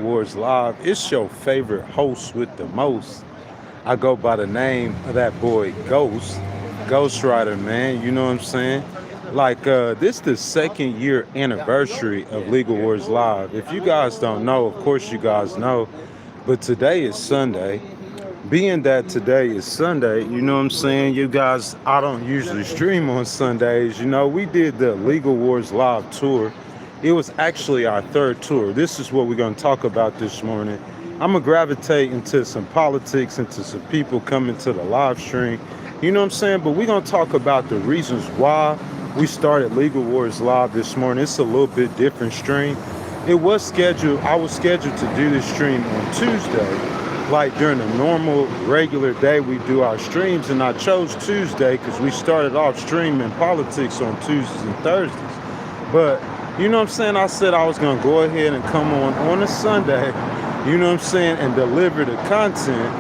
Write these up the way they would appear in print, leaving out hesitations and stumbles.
Wars Live. It's your favorite host with the most. I go by the name of that boy Ghost Rider, man. You know what I'm saying? This the second year anniversary of Legal Wars Live. If you guys don't know, of course you guys know, but today is Sunday. Being that today is Sunday, you know what I'm saying? You guys, I don't usually stream on Sundays. We did the Legal Wars Live tour. It was actually our third tour. This is what we're going to talk about this morning. I'm going to gravitate into some politics, into some people coming to the live stream. You know what I'm saying? But we're going to talk about the reasons why we started Legal Wars Live this morning. It's a little bit different stream. I was scheduled to do this stream on Tuesday. Like during a normal, regular day, we do our streams, and I chose Tuesday because we started off streaming politics on Tuesdays and Thursdays. But, you know what I'm saying, I said I was going to go ahead and come on a Sunday, you know what I'm saying, and deliver the content.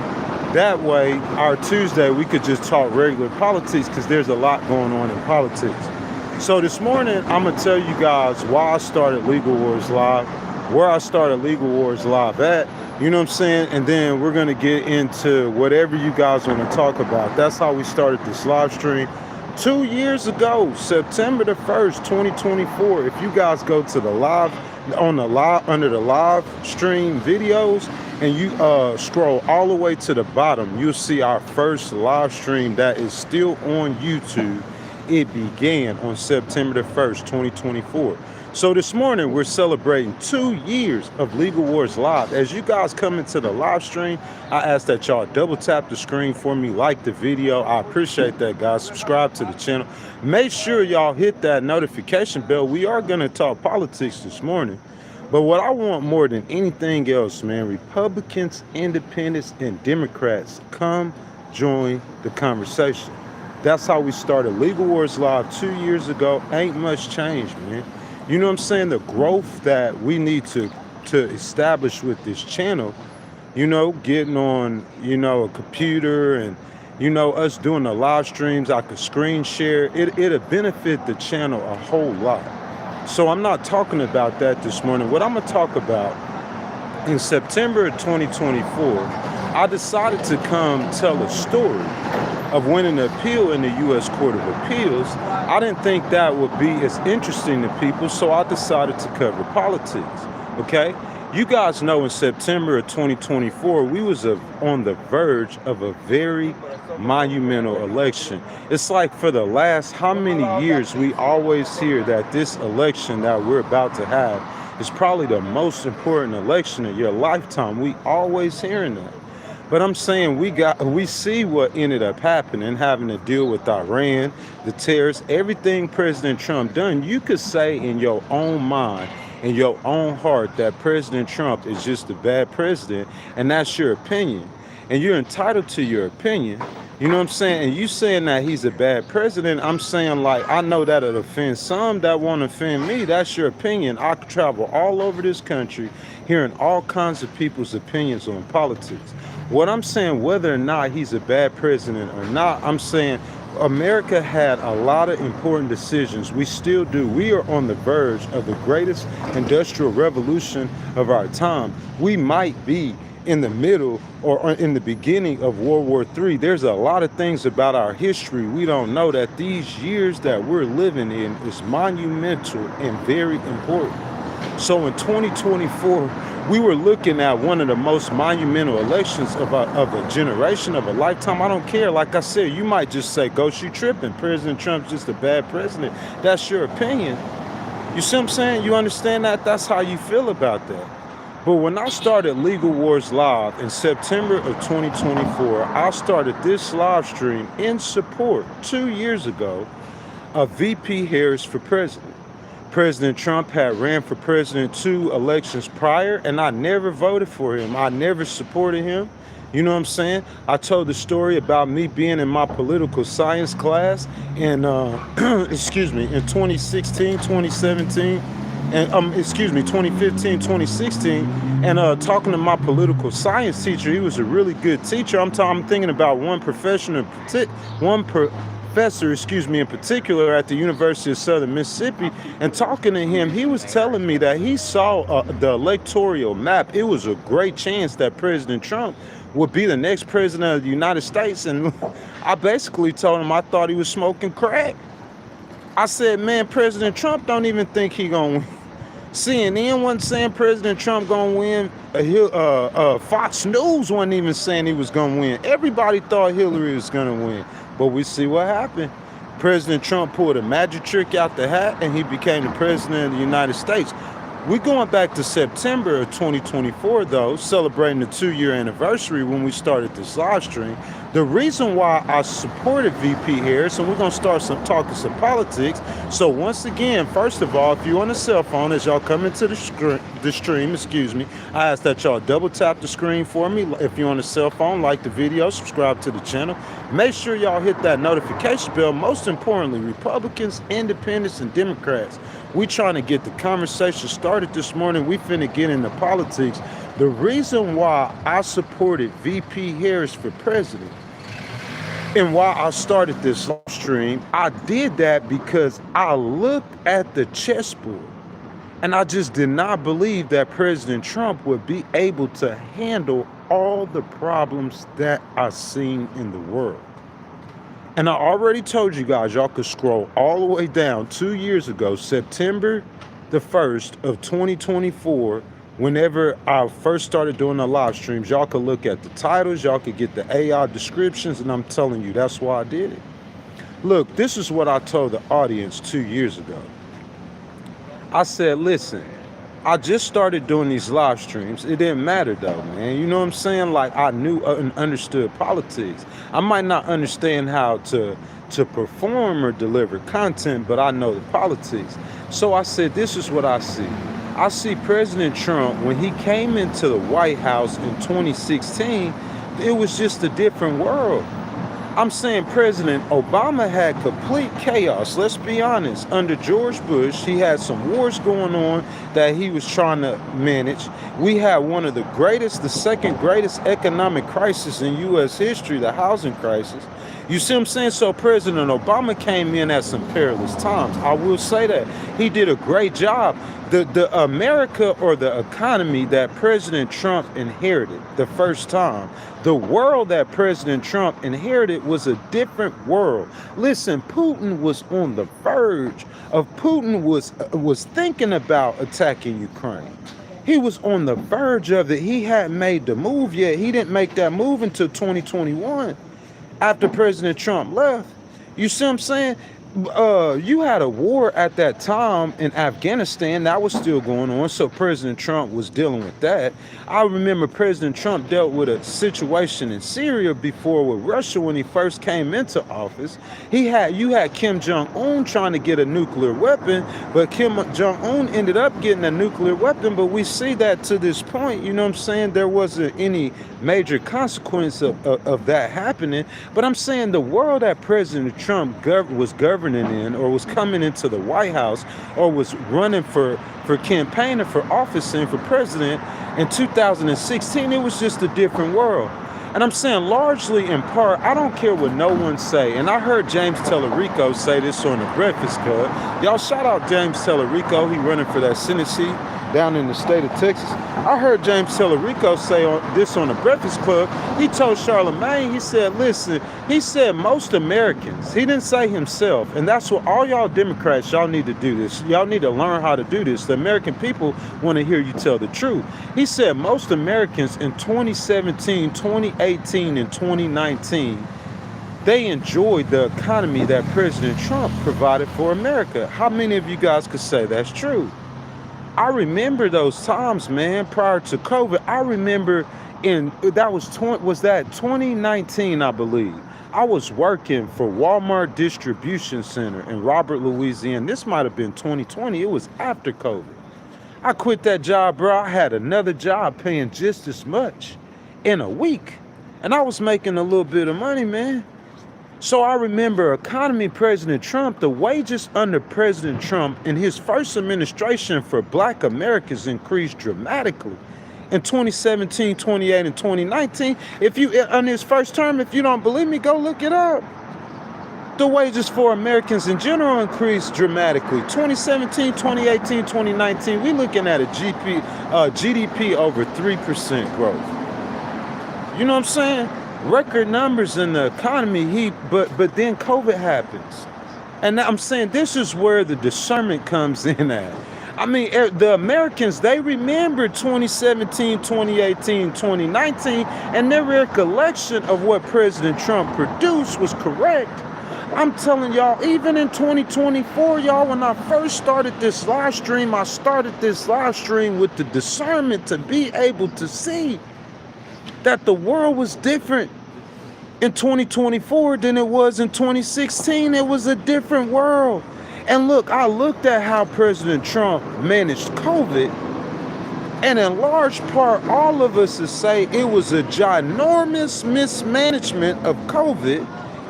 That way, our Tuesday, we could just talk regular politics because there's a lot going on in politics. So this morning, I'm going to tell you guys why I started Legal Wars Live, where I started Legal Wars Live at, you know what I'm saying? And then we're going to get into whatever you guys want to talk about. That's how we started this live stream 2 years ago, September the 1st, 2024. If you guys go to the live, under the live stream videos, and you scroll all the way to the bottom, you'll see our first live stream that is still on YouTube. It began on September the 1st, 2024. So this morning, we're celebrating 2 years of Legal Wars Live. As you guys come into the live stream, I ask that y'all double tap the screen for me, like the video. I appreciate that, guys. Subscribe to the channel. Make sure y'all hit that notification bell. We are going to talk politics this morning. But what I want more than anything else, man, Republicans, Independents, and Democrats, come join the conversation. That's how we started Legal Wars Live 2 years ago. Ain't much change, man. You know what I'm saying? The growth that we need to establish with this channel, getting on, a computer and, us doing the live streams, I could screen share. It'll benefit the channel a whole lot. So I'm not talking about that this morning. What I'm going to talk about, in September of 2024, I decided to come tell a story of winning an appeal in the U.S. Court of Appeals. I didn't think that would be as interesting to people, so I decided to cover politics, okay? You guys know in September of 2024, we was on the verge of a very monumental election. It's like for the last how many years we always hear that this election that we're about to have is probably the most important election of your lifetime. We always hearing that. But I'm saying we see what ended up happening, having to deal with Iran, the terrorists, everything President Trump done. You could say in your own mind, in your own heart, that President Trump is just a bad president, and that's your opinion. And you're entitled to your opinion. You know what I'm saying? And you saying that he's a bad president, I'm saying, like, I know that it'll offend some that won't offend me. That's your opinion. I travel all over this country hearing all kinds of people's opinions on politics. What I'm saying, whether or not he's a bad president or not, I'm saying America had a lot of important decisions. We still do. We are on the verge of the greatest industrial revolution of our time. We might be in the middle or in the beginning of World War III. There's a lot of things about our history we don't know, that these years that we're living in is monumental and very important. So in 2024, we were looking at one of the most monumental elections of a generation, of a lifetime. I don't care. Like I said, you might just say, Ghost, you tripping. President Trump's just a bad president. That's your opinion. You see what I'm saying? You understand that? That's how you feel about that. But when I started Legal Wars Live in September of 2024, I started this live stream in support 2 years ago of VP Harris for president. President Trump had ran for president 2 elections prior, and I never voted for him. I never supported him. You know what I'm saying? I told the story about me being in my political science class in, in 2016, 2017, and 2015, 2016, and talking to my political science teacher. He was a really good teacher. I'm thinking about one professor, excuse me, in particular at the University of Southern Mississippi, and talking to him, he was telling me that he saw the electoral map. It was a great chance that President Trump would be the next president of the United States. And I basically told him I thought he was smoking crack. I said, man, President Trump don't even think he gonna win. CNN wasn't saying President Trump gonna win. Fox News wasn't even saying he was gonna win. Everybody thought Hillary was gonna win. But we see what happened. President Trump pulled a magic trick out the hat and he became the president of the United States. We're going back to September of 2024, though, celebrating the 2-year anniversary when we started this live stream. The reason why I supported VP Harris, and we're going to start talking some politics. So once again, first of all, if you're on a cell phone, as y'all come into the stream, excuse me, I ask that y'all double tap the screen for me. If you're on a cell phone, like the video, subscribe to the channel. Make sure y'all hit that notification bell. Most importantly, Republicans, Independents, and Democrats, we trying to get the conversation started this morning. We finna get into politics. The reason why I supported VP Harris for president and why I started this live stream, I did that because I looked at the chessboard and I just did not believe that President Trump would be able to handle all the problems that I seen in the world. And I already told you guys, y'all could scroll all the way down 2 years ago, September the 1st of 2024, whenever I first started doing the live streams. Y'all could look at the titles, y'all could get the AI descriptions, and I'm telling you, that's why I did it. Look, this is what I told the audience 2 years ago. I said, listen, I just started doing these live streams. It didn't matter though, man. You know what I'm saying? Like, I knew and understood politics. I might not understand how to perform or deliver content, but I know the politics. So I said, this is what I see. I see President Trump, when he came into the White House in 2016, it was just a different world. I'm saying President Obama had complete chaos. Let's be honest. Under George Bush, he had some wars going on that he was trying to manage. We had one of the greatest, the second greatest economic crisis in U.S. history, the housing crisis. You see what I'm saying? So President Obama came in at some perilous times. I will say that. He did a great job. The America, or the economy that President Trump inherited the first time, the world that President Trump inherited was a different world. Listen, Putin was on the verge of, Putin was thinking about attacking Ukraine. He was on the verge of it. He hadn't made the move yet. He didn't make that move until 2021 after President Trump left. You see what I'm saying? You had a war at that time in Afghanistan that was still going on, so President Trump was dealing with that. I remember President Trump dealt with a situation in Syria before with Russia when he first came into office. You had Kim Jong-un trying to get a nuclear weapon, but Kim Jong-un ended up getting a nuclear weapon. But we see that to this point, you know what I'm saying, there wasn't any major consequence of that happening. But I'm saying the world that President Trump was governing in, or was coming into the White House, or was running for campaigning for office and for president in 2016, it was just a different world. And I'm saying largely in part, I don't care what no one say. And I heard James Tellerico say this on the Breakfast Club. Y'all shout out James Tellerico. He running for that Senate seat down in the state of Texas. I heard James Tellerico say this on the Breakfast Club. He told Charlemagne, he said, listen, he said most Americans, he didn't say himself, and that's what all y'all Democrats, y'all need to do this. Y'all need to learn how to do this. The American people want to hear you tell the truth. He said most Americans in 2017, 2018, and 2019, they enjoyed the economy that President Trump provided for America. How many of you guys could say that's true? I remember those times, man, prior to COVID. I remember was that 2019, I believe. I was working for Walmart Distribution Center in Robert, Louisiana. This might have been 2020. It was after COVID. I quit that job, bro. I had another job paying just as much in a week. And I was making a little bit of money, man. So I remember economy President Trump, the wages under President Trump in his first administration for Black Americans increased dramatically. In 2017, 2018, and 2019, on his first term, if you don't believe me, go look it up. The wages for Americans in general increased dramatically. 2017, 2018, 2019, we looking at a GDP over 3% growth. You know what I'm saying? Record numbers in the economy, but then COVID happens. And I'm saying this is where the discernment comes in at. I mean, the Americans, they remember 2017, 2018, 2019, and their recollection of what President Trump produced was correct. I'm telling y'all, even in 2024, y'all, when I first started this live stream, I started this live stream with the discernment to be able to see that the world was different in 2024 than it was in 2016. It was a different world. And look, I looked at how President Trump managed COVID, and in large part, all of us would say it was a ginormous mismanagement of COVID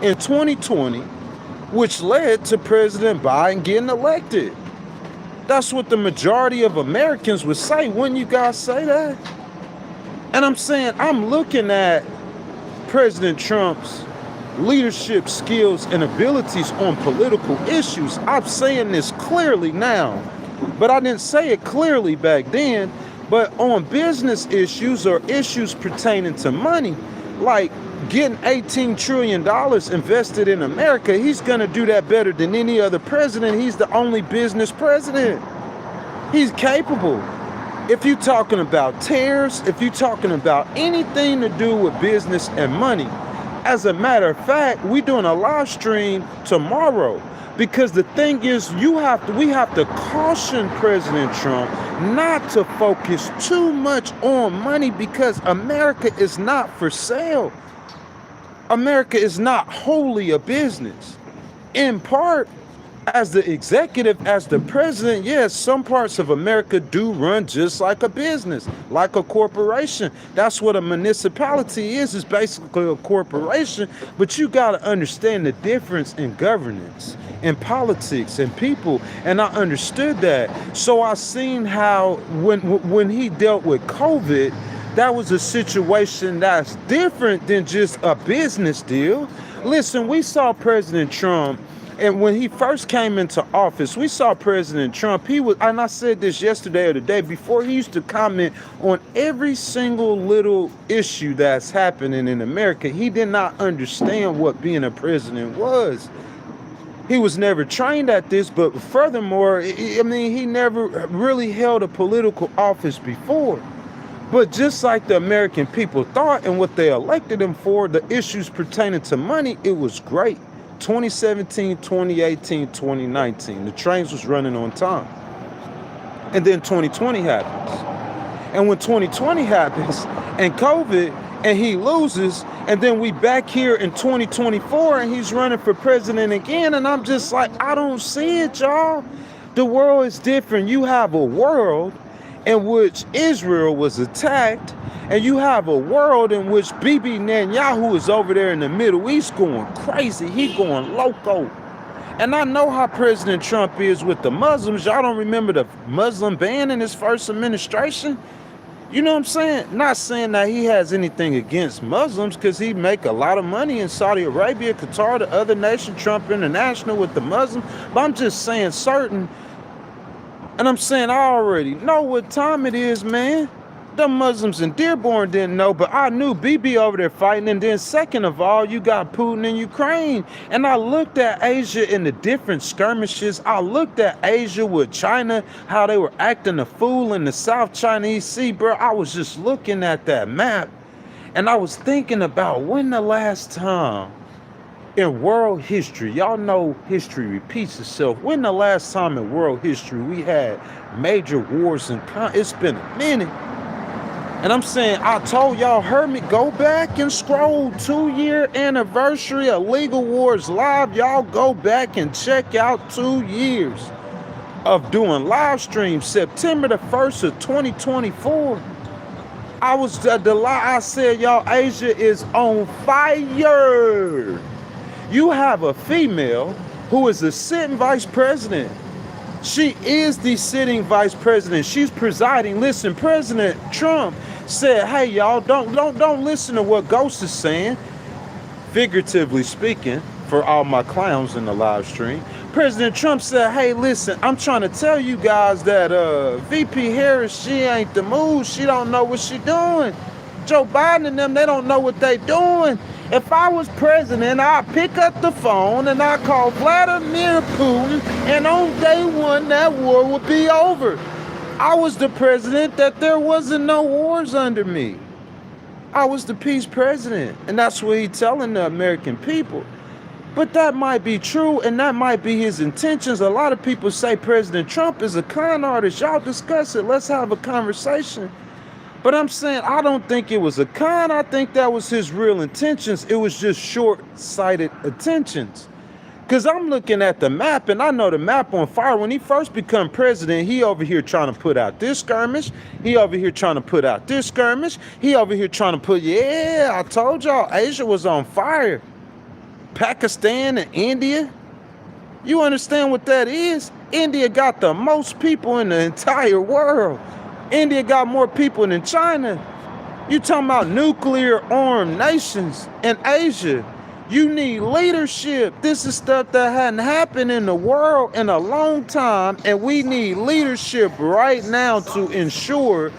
in 2020, which led to President Biden getting elected. That's what the majority of Americans would say. Wouldn't you guys say that? And I'm saying, I'm looking at President Trump's leadership skills and abilities on political issues. I'm saying this clearly now, but I didn't say it clearly back then. But on business issues or issues pertaining to money, like getting $18 trillion invested in America, he's going to do that better than any other president. He's the only business president. He's capable. If you're talking about tariffs, if you're talking about anything to do with business and money, as a matter of fact, we're doing a live stream tomorrow, because the thing is, we have to caution President Trump not to focus too much on money, because America is not for sale. America is not wholly a business. In part, as the executive, as the president, yes, some parts of America do run just like a business, like a corporation. That's what a municipality is basically a corporation. But you got to understand the difference in governance, in politics, and people. And I understood that. So I seen how when he dealt with COVID, that was a situation that's different than just a business deal. Listen, we saw President Trump, and when he first came into office, we saw President Trump, he was, and I said this yesterday or the day before, he used to comment on every single little issue that's happening in America. He did not understand what being a president was. He was never trained at this, but furthermore, I mean, he never really held a political office before. But just like the American people thought and what they elected him for, the issues pertaining to money, it was great. 2017, 2018, 2019, the trains was running on time. And then 2020 happens. And when 2020 happens and COVID, and he loses, and then we back here in 2024 and he's running for president again, and I'm just like, I don't see it, y'all. The world is different. You have a world in which Israel was attacked, and you have a world in which Bibi Netanyahu is over there in the Middle East going crazy. He going loco. And I know how President Trump is with the Muslims. Y'all don't remember the Muslim ban in his first administration? You know what I'm saying? Not saying that he has anything against Muslims, because he make a lot of money in Saudi Arabia, Qatar, the other nation, Trump International with the Muslims. But I'm just saying certain, and I'm saying I already know what time it is, man. The Muslims in Dearborn didn't know, but I knew BB over there fighting. And then second of all, you got Putin in Ukraine. And I looked at Asia in the different skirmishes. I looked at Asia with China, how they were acting a fool in the South Chinese Sea, bro. I was just looking at that map, and I was thinking about when the last time in world history, y'all know history repeats itself, when the last time in world history we had major wars and it's been a minute. And I'm saying, I told y'all, heard me, go back and scroll 2-year anniversary of Legal Wars Live. Y'all go back and check out 2 years of doing live streams. September the 1st of 2024. I said, y'all, Asia is on fire. You have a female who is the sitting vice president. She is the sitting vice president. She's presiding. Listen, President Trump said, hey, y'all, don't listen to what Ghost is saying, figuratively speaking. for all my clowns in the live stream. President Trump said, hey, listen, I'm trying to tell you guys that VP Harris, she ain't the move. She don't know what she doing. Joe Biden and them, they don't know what they doing. If I was president, I'd pick up the phone and I'd call Vladimir Putin, and on day one, that war would be over. I was the president that there wasn't no wars under me. I was the peace president, and that's what he's telling the American people. But that might be true, and that might be his intentions. A lot of people say President Trump is a con artist. Y'all discuss it. Let's have a conversation. But I'm saying I don't think it was a con. I think that was his real intentions. It was just short-sighted intentions. Because I'm looking at the map, and I know the map on fire. When he first become president, he over here trying to put out this skirmish. He over here trying to put out this skirmish. He over here trying to put, yeah, I told y'all, Asia was on fire. Pakistan and India. You understand what that is? India got the most people in the entire world. India got more people than China. You talking about nuclear armed nations in Asia. You need leadership. This is stuff that hadn't happened in the world in a long time, and we need leadership right now to ensure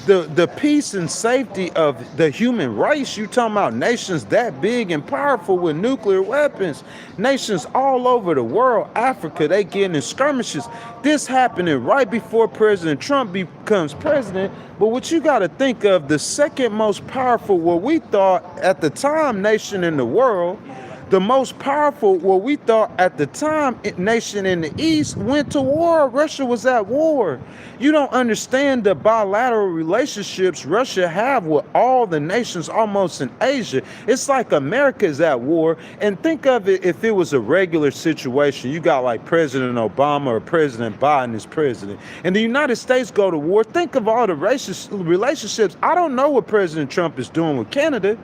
the peace and safety of the human race. You talking about nations that big and powerful with nuclear weapons. Nations all over the world, Africa, they getting in skirmishes. This happening right before President Trump becomes president. But what you got to think of, the second most powerful, what we thought at the time, nation in the world, the most powerful, what we thought at the time, nation in the East went to war. Russia was at war. You don't understand the bilateral relationships Russia have with all the nations almost in Asia. It's like America is at war. And think of it, if it was a regular situation, you got like President Obama or President Biden as president, and the United States go to war. Think of all the relationships. I don't know what President Trump is doing with Canada.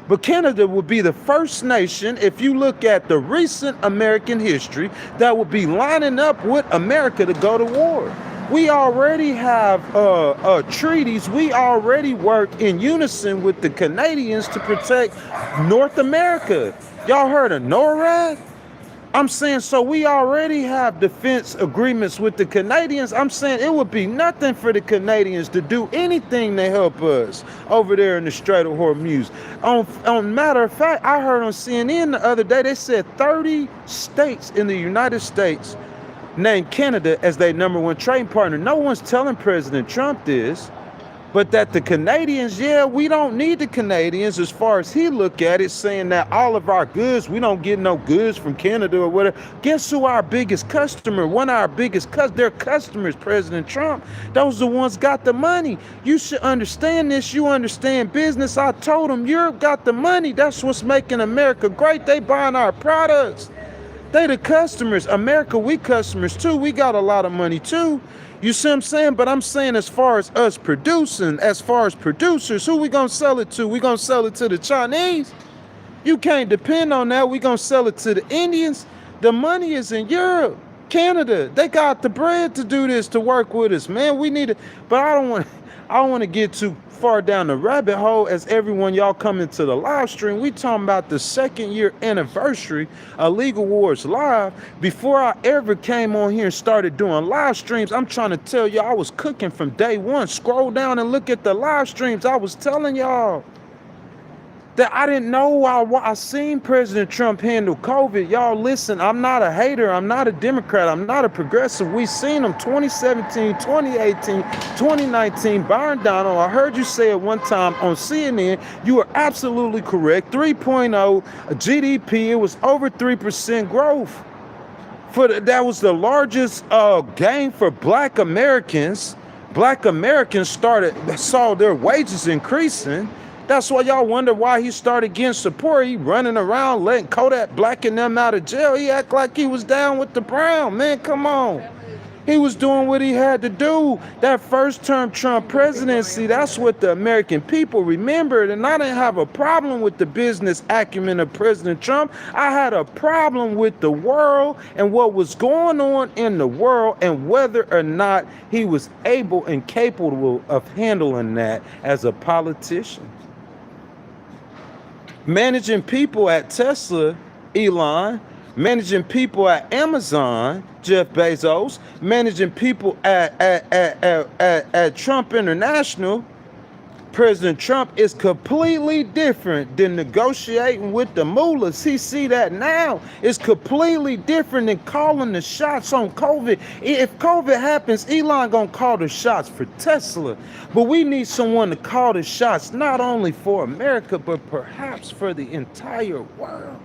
But Canada would be the first nation, if you look at the recent American history, that would be lining up with America to go to war. We already have treaties. We already work in unison with the Canadians to protect North America. Y'all heard of NORAD? I'm saying, so we already have defense agreements with the Canadians. I'm saying it would be nothing for the Canadians to do anything to help us over there in the Strait of Hormuz. On matter of fact, I heard on CNN the other day, they said 30 states in the United States named Canada as their #1 trading partner. No one's telling President Trump this. But that the Canadians, yeah, we don't need the Canadians as far as he look at it, saying that all of our goods, we don't get no goods from Canada or whatever. Guess who our biggest customer? One of our biggest their customers, President Trump. Those the ones got the money. You should understand this. You understand business. I told them Europe got the money. That's what's making America great. They buying our products. They the customers. America, we customers too. We got a lot of money too. You see what I'm saying? But I'm saying as far as us producing, as far as producers, who we gonna sell it to? We gonna sell it to the Chinese? You can't depend on that. We gonna sell it to the Indians? The money is in Europe, Canada. They got the bread to do this, to work with us, man. We need it. But I don't want to get too far down the rabbit hole. As everyone, y'all come into the live stream, we talking about the 2nd-year anniversary of Legal Wars Live. Before I ever came on here and started doing live streams, I'm trying to tell y'all I was cooking from day one. Scroll down and look at the live streams. I was telling y'all that I didn't know. I seen President Trump handle COVID. Y'all listen, I'm not a hater. I'm not a Democrat. I'm not a progressive. We seen him 2017, 2018, 2019, Byron Donald. I heard you say it one time on CNN. You were absolutely correct. 3.0 GDP. It was over 3% growth. That was the largest gain for Black Americans. Black Americans saw their wages increasing. That's why y'all wonder why he started getting support. He running around letting Kodak Black and them out of jail. He act like he was down with the Brown. Man, come on. He was doing what he had to do. That first term Trump presidency, that's what the American people remembered. And I didn't have a problem with the business acumen of President Trump. I had a problem with the world and what was going on in the world and whether or not he was able and capable of handling that as a politician. Managing people at Tesla, Elon, managing people at Amazon, Jeff Bezos, managing people at Trump International, President Trump, is completely different than negotiating with the mullahs. He see that now. It's completely different than calling the shots on COVID. If COVID happens, Elon gonna call the shots for Tesla. But we need someone to call the shots not only for America, but perhaps for the entire world.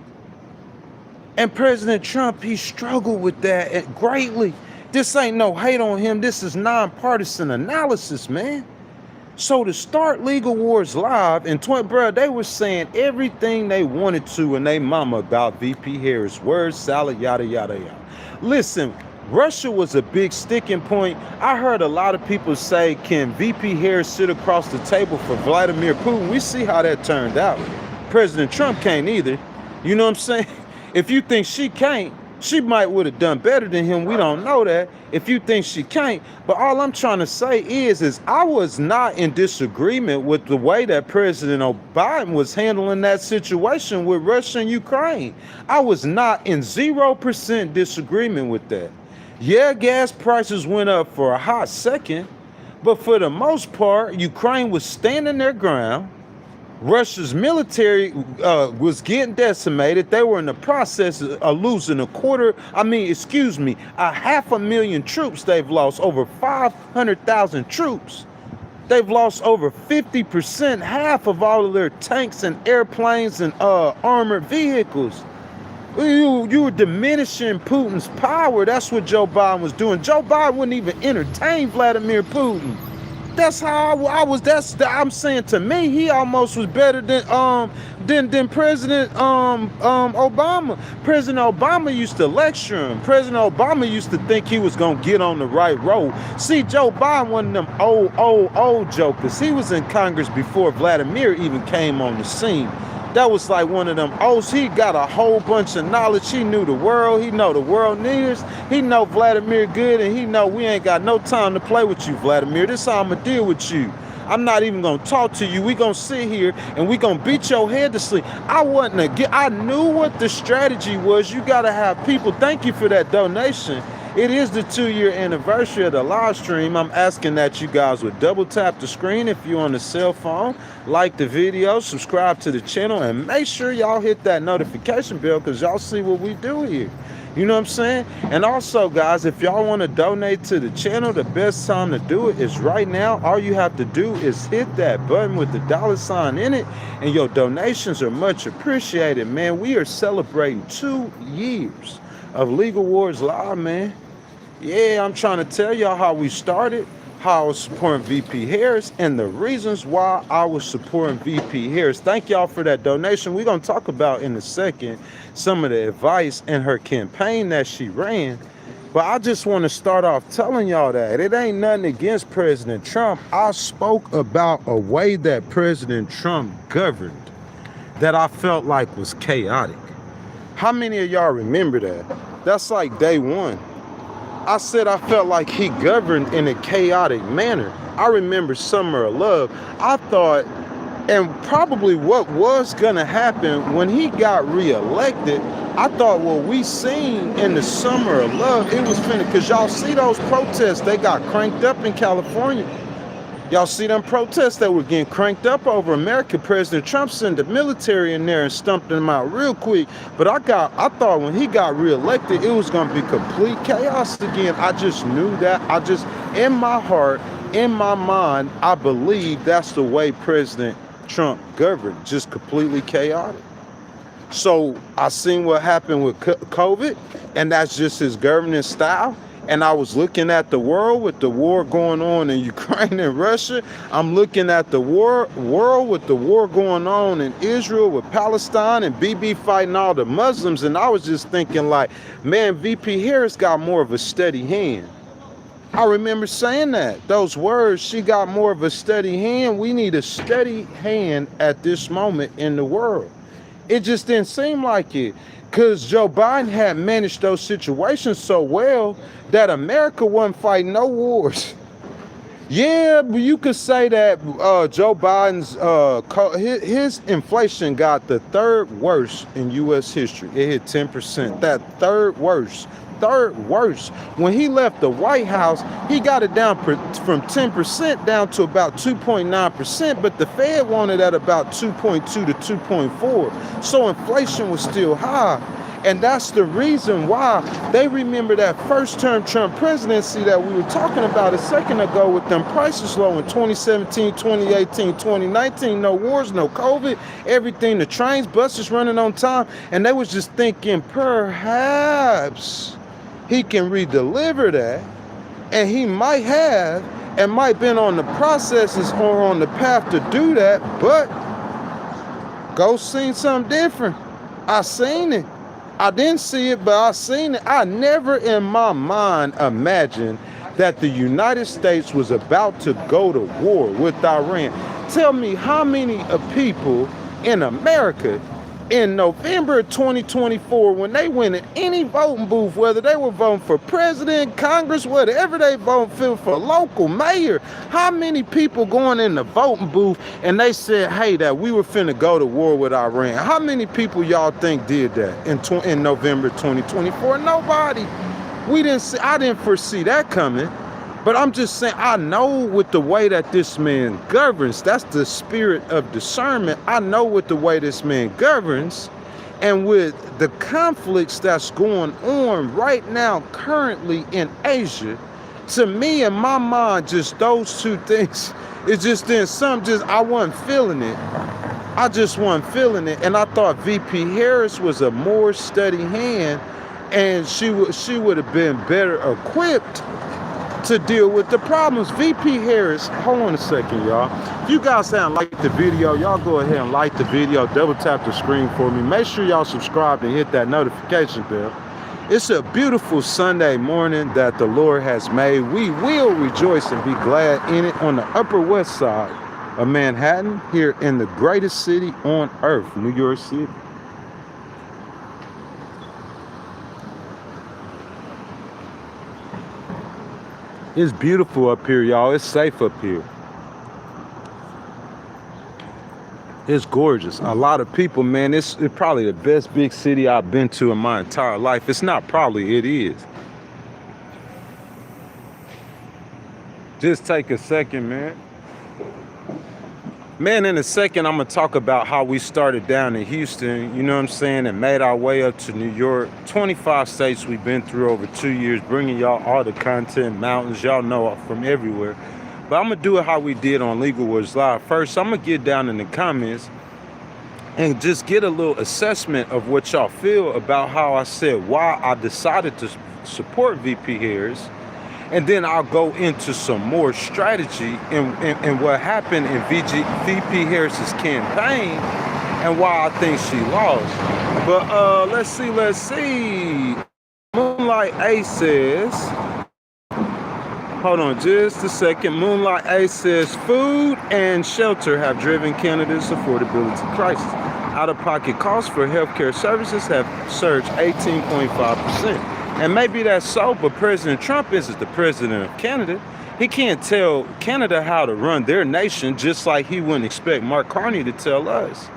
And President Trump, he struggled with that greatly. This ain't no hate on him. This is nonpartisan analysis, man. So to start Legal Wars Live, and bro, they were saying everything they wanted to and they mama about VP Harris. Word salad, yada, yada, yada. Listen, Russia was a big sticking point. I heard a lot of people say, can VP Harris sit across the table for Vladimir Putin? We see how that turned out. President Trump can't either. You know what I'm saying? If you think she can't, she might would have done better than him. We don't know that. If you think she can't. But all I'm trying to say is I was not in disagreement with the way that President Biden was handling that situation with Russia and Ukraine. I was not in 0% disagreement with that. Yeah, gas prices went up for a hot second, but for the most part, Ukraine was standing their ground. Russia's military was getting decimated. They were in the process of losing a 500,000 troops they've lost, over 500,000 troops. They've lost over 50%, half of all of their tanks and airplanes and armored vehicles. You were diminishing Putin's power. That's what Joe Biden was doing. Joe Biden wouldn't even entertain Vladimir Putin. That's how I was. I'm saying, to me, he almost was better than President Obama. President Obama used to lecture him. President Obama used to think he was gonna get on the right road. See, Joe Biden, one of them old jokers. He was in Congress before Vladimir even came on the scene. That was like one of them. He got a whole bunch of knowledge. He knew the world. He know the world needs. He know Vladimir good, and he know we ain't got no time to play with you, Vladimir. This is how I'm gonna deal with you. I'm not even gonna talk to you. We gonna sit here and we gonna beat your head to sleep. I knew what the strategy was. You gotta have people. Thank you for that donation. It is the 2-year anniversary of the live stream. I'm asking that you guys would double tap the screen if you're on the cell phone, like the video, subscribe to the channel, and make sure y'all hit that notification bell because y'all see what we do here. You know what I'm saying? And also, guys, if y'all want to donate to the channel, the best time to do it is right now. All you have to do is hit that button with the $ in it, and your donations are much appreciated, man. We are celebrating 2 years of Legal Wars Live, man. Yeah, I'm trying to tell y'all how we started, how I was supporting VP Harris, and the reasons why I was supporting VP Harris. Thank y'all for that donation. We're going to talk about in a second some of the advice in her campaign that she ran. But I just want to start off telling y'all that it ain't nothing against President Trump. I spoke about a way that President Trump governed that I felt like was chaotic. How many of y'all remember that? That's like day one. I said I felt like he governed in a chaotic manner. I remember Summer of Love. I thought, and probably what was gonna happen when he got reelected, I thought what we seen in the Summer of Love, it was finna, because y'all see those protests, they got cranked up in California. Y'all see them protests that were getting cranked up over America. President Trump sent the military in there and stumped them out real quick. But I thought when he got reelected, it was gonna be complete chaos again. I just knew that. In my heart, in my mind, I believe that's the way President Trump governed, just completely chaotic. So I seen what happened with COVID, and that's just his governing style. And I was looking at the world with the war going on in Ukraine and Russia. I'm looking at the world with the war going on in Israel with Palestine and BB fighting all the Muslims. And I was just thinking like, man, VP Harris got more of a steady hand. I remember saying that, those words, she got more of a steady hand. We need a steady hand at this moment in the world. It just didn't seem like it. Because Joe Biden had managed those situations so well that America wasn't fighting no wars. Yeah, but you could say that Joe Biden's his inflation got the third worst in U.S. history. It hit 10%. That third worst. Third worst. When he left the White House, he got it down from 10% down to about 2.9%, but the Fed wanted at about 2.2 to 2.4. So inflation was still high. And that's the reason why they remember that first term Trump presidency that we were talking about a second ago with them prices low in 2017, 2018, 2019, no wars, no COVID, everything, the trains, buses running on time. And they was just thinking perhaps he can redeliver that. And he might have and might been on the processes or on the path to do that. But go seen something different. I seen it. I didn't see it, but I seen it. I never in my mind imagined that the United States was about to go to war with Iran. Tell me how many people in America in November 2024, when they went in any voting booth, whether they were voting for president, Congress, whatever they vote for local mayor, how many people going in the voting booth and they said, hey, that we were finna go to war with Iran? How many people y'all think did that in November 2024? Nobody. I didn't foresee that coming. But I'm just saying, I know with the way that this man governs, that's the spirit of discernment. I know with the way this man governs and with the conflicts that's going on right now currently in Asia, to me, in my mind, just those two things, it just didn't I wasn't feeling it. I just wasn't feeling it. And I thought VP Harris was a more steady hand and she would have been better equipped to deal with the problems. VP Harris, hold on a second, y'all. If you guys haven't liked the video, y'all go ahead and like the video, double tap the screen for me. Make sure y'all subscribe and hit that notification bell. It's a beautiful Sunday morning that the Lord has made. We will rejoice and be glad in it on the Upper West Side of Manhattan, here in the greatest city on earth, New York City. It's beautiful up here, y'all. It's safe up here. It's gorgeous. A lot of people, man, it's probably the best big city I've been to in my entire life. It's not probably, it is. Just take a second, man. Man, in a second, I'm going to talk about how we started down in Houston, you know what I'm saying, and made our way up to New York. 25 states we've been through over 2 years, bringing y'all all the content, mountains, y'all know from everywhere. But I'm going to do it how we did on Legal Wars Live. First, I'm going to get down in the comments and just get a little assessment of what y'all feel about how I said why I decided to support VP Harris. And then I'll go into some more strategy and what happened in VP Harris's campaign and why I think she lost. But let's see. Moonlight A says, hold on just a second. Moonlight A says, food and shelter have driven Canada's affordability crisis. Out-of-pocket costs for healthcare services have surged 18.5%. And maybe that's so, but President Trump isn't the president of Canada. He can't tell Canada how to run their nation, just like he wouldn't expect Mark Carney to tell us.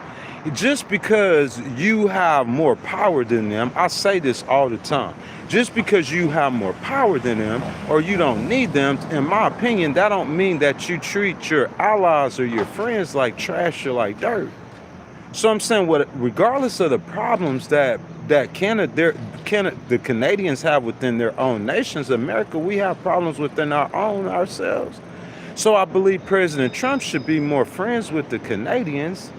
Just because you have more power than them, I say this all the time, just because you have more power than them or you don't need them, in my opinion, that don't mean that you treat your allies or your friends like trash or like dirt. So I'm saying, regardless of the problems that the Canadians have within their own nations, America, we have problems within our own ourselves. So I believe President Trump should be more friends with the Canadians,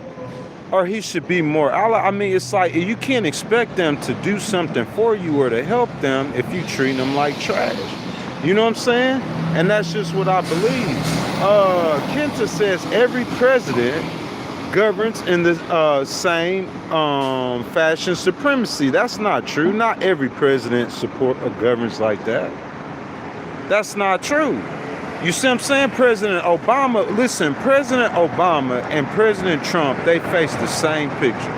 or he should be more ally. I mean, it's like you can't expect them to do something for you or to help them if you treat them like trash. You know what I'm saying? And that's just what I believe. Kenta says every president governs in the same fashion supremacy. That's not true. Not every president governs like that. That's not true. You see what I'm saying? President Obama and President Trump, they face the same picture.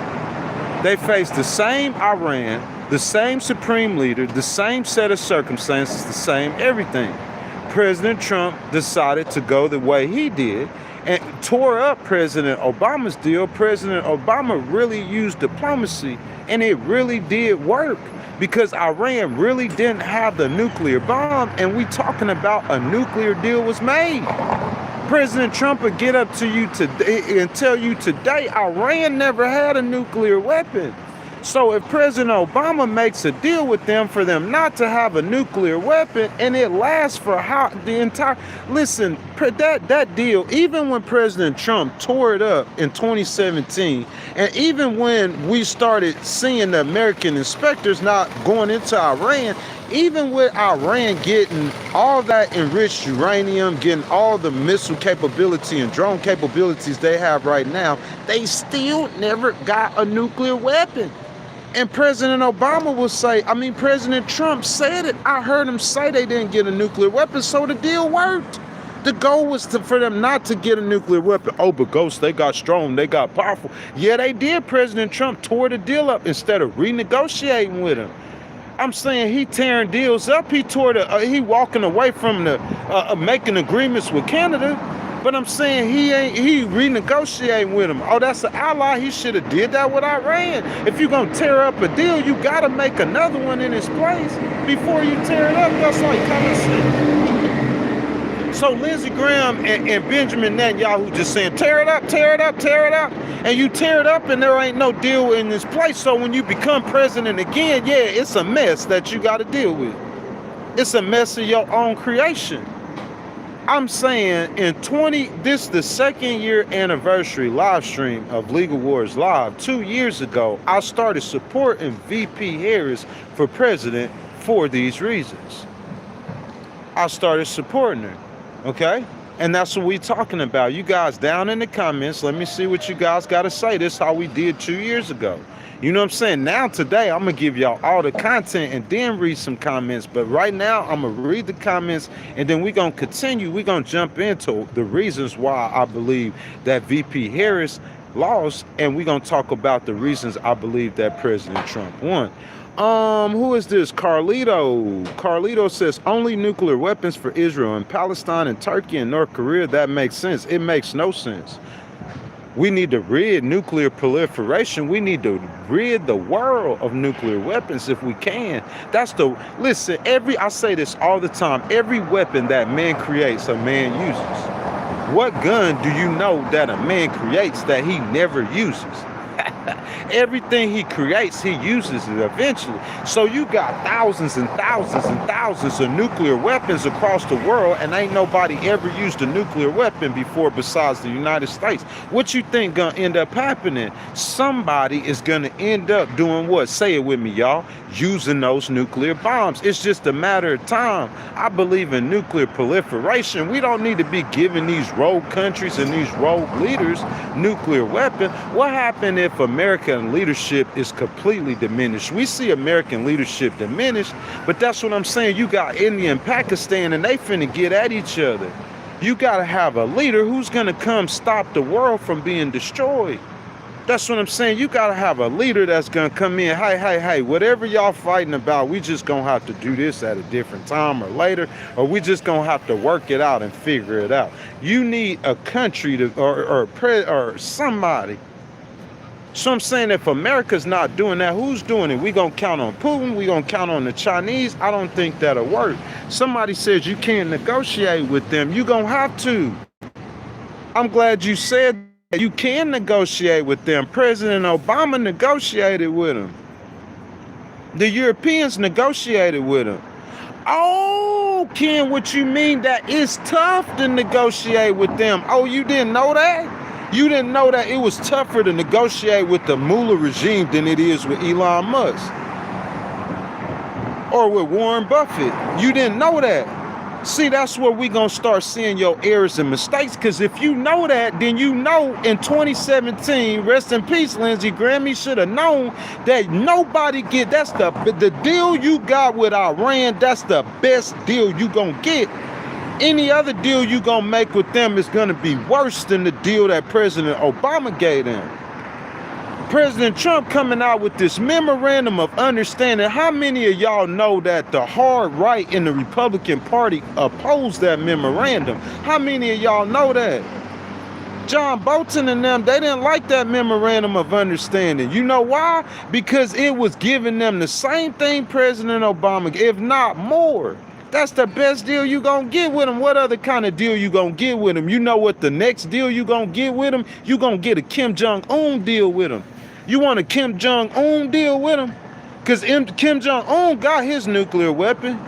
They face the same Iran, the same supreme leader, the same set of circumstances, the same everything. President Trump decided to go the way he did and tore up President Obama's deal. President Obama really used diplomacy, and it really did work because Iran really didn't have the nuclear bomb, and we talking about a nuclear deal was made. President Trump would get up to you today and tell you today Iran never had a nuclear weapon. So if President Obama makes a deal with them for them not to have a nuclear weapon, and it lasts for how the entire, listen, that deal, even when President Trump tore it up in 2017, and even when we started seeing the American inspectors not going into Iran, even with Iran getting all that enriched uranium, getting all the missile capability and drone capabilities they have right now, they still never got a nuclear weapon. And President Obama will say, President Trump said it. I heard him say they didn't get a nuclear weapon, so the deal worked. The goal was for them not to get a nuclear weapon. Oh, but Ghost, they got strong, they got powerful. Yeah, they did. President Trump tore the deal up instead of renegotiating with him. I'm saying he tearing deals up. He he walking away from the making agreements with Canada. But I'm saying he renegotiating with him. Oh, that's an ally. He should have did that with Iran. If you're gonna tear up a deal, you gotta make another one in its place before you tear it up. That's like common sense. So Lindsey Graham and Benjamin Netanyahu just saying, tear it up, tear it up, tear it up. And you tear it up and there ain't no deal in this place. So when you become president again, yeah, it's a mess that you gotta deal with. It's a mess of your own creation. I'm saying this is the second year anniversary live stream of Legal Wars Live. 2 years ago, I started supporting VP Harris for president for these reasons. I started supporting her, okay? And that's what we talking about. You guys down in the comments, let me see what you guys got to say. This is how we did 2 years ago. You know what I'm saying? Now, today, I'm going to give y'all all the content and then read some comments. But right now, I'm going to read the comments, and then we're going to continue. We're going to jump into the reasons why I believe that VP Harris lost, and we're going to talk about the reasons I believe that President Trump won. Who is this? Carlito. Carlito says, only nuclear weapons for Israel and Palestine and Turkey and North Korea. That makes sense. It makes no sense. We need to rid nuclear proliferation. We need to rid the world of nuclear weapons if we can. Listen, I say this all the time. Every weapon that man creates, a man uses. What gun do you know that a man creates that he never uses? Everything he creates, he uses it eventually. So you got thousands and thousands and thousands of nuclear weapons across the world, and ain't nobody ever used a nuclear weapon before besides the United States. What you think gonna end up happening? Somebody is gonna end up doing what? Say it with me, y'all. Using those nuclear bombs. It's just a matter of time. I believe in nuclear proliferation. We don't need to be giving these rogue countries and these rogue leaders nuclear weapons. What happened if American leadership is completely diminished? We see American leadership diminished, but that's what I'm saying. You got India and Pakistan, and they finna get at each other. You gotta have a leader who's gonna come stop the world from being destroyed. That's what I'm saying. You got to have a leader that's going to come in. Hey, whatever y'all fighting about, we just going to have to do this at a different time or later, or we just going to have to work it out and figure it out. You need a country to, or somebody. So I'm saying if America's not doing that, who's doing it? We going to count on Putin. We going to count on the Chinese. I don't think that'll work. Somebody says you can't negotiate with them. You going to have to. I'm glad you said you can negotiate with them. President Obama negotiated with them. The Europeans negotiated with them. Oh, Ken, what you mean that it's tough to negotiate with them? Oh, you didn't know that? You didn't know that it was tougher to negotiate with the Mullah regime than it is with Elon Musk or with Warren Buffett. You didn't know that. See, that's where we gonna start seeing your errors and mistakes, because if you know that, then you know in 2017, rest in peace, Lindsey Graham, he should have known that nobody that's the deal you got with Iran, that's the best deal you gonna get. Any other deal you gonna make with them is gonna be worse than the deal that President Obama gave them. President Trump coming out with this memorandum of understanding. How many of y'all know that the hard right in the Republican Party opposed that memorandum? How many of y'all know that? John Bolton and them, they didn't like that memorandum of understanding. You know why? Because it was giving them the same thing President Obama, if not more. That's the best deal you gonna get with him. What other kind of deal you gonna get with him? You know what the next deal you gonna get with him? You gonna get a Kim Jong-un deal with him. You want a Kim Jong-un deal with him? Because Kim Jong-un got his nuclear weapon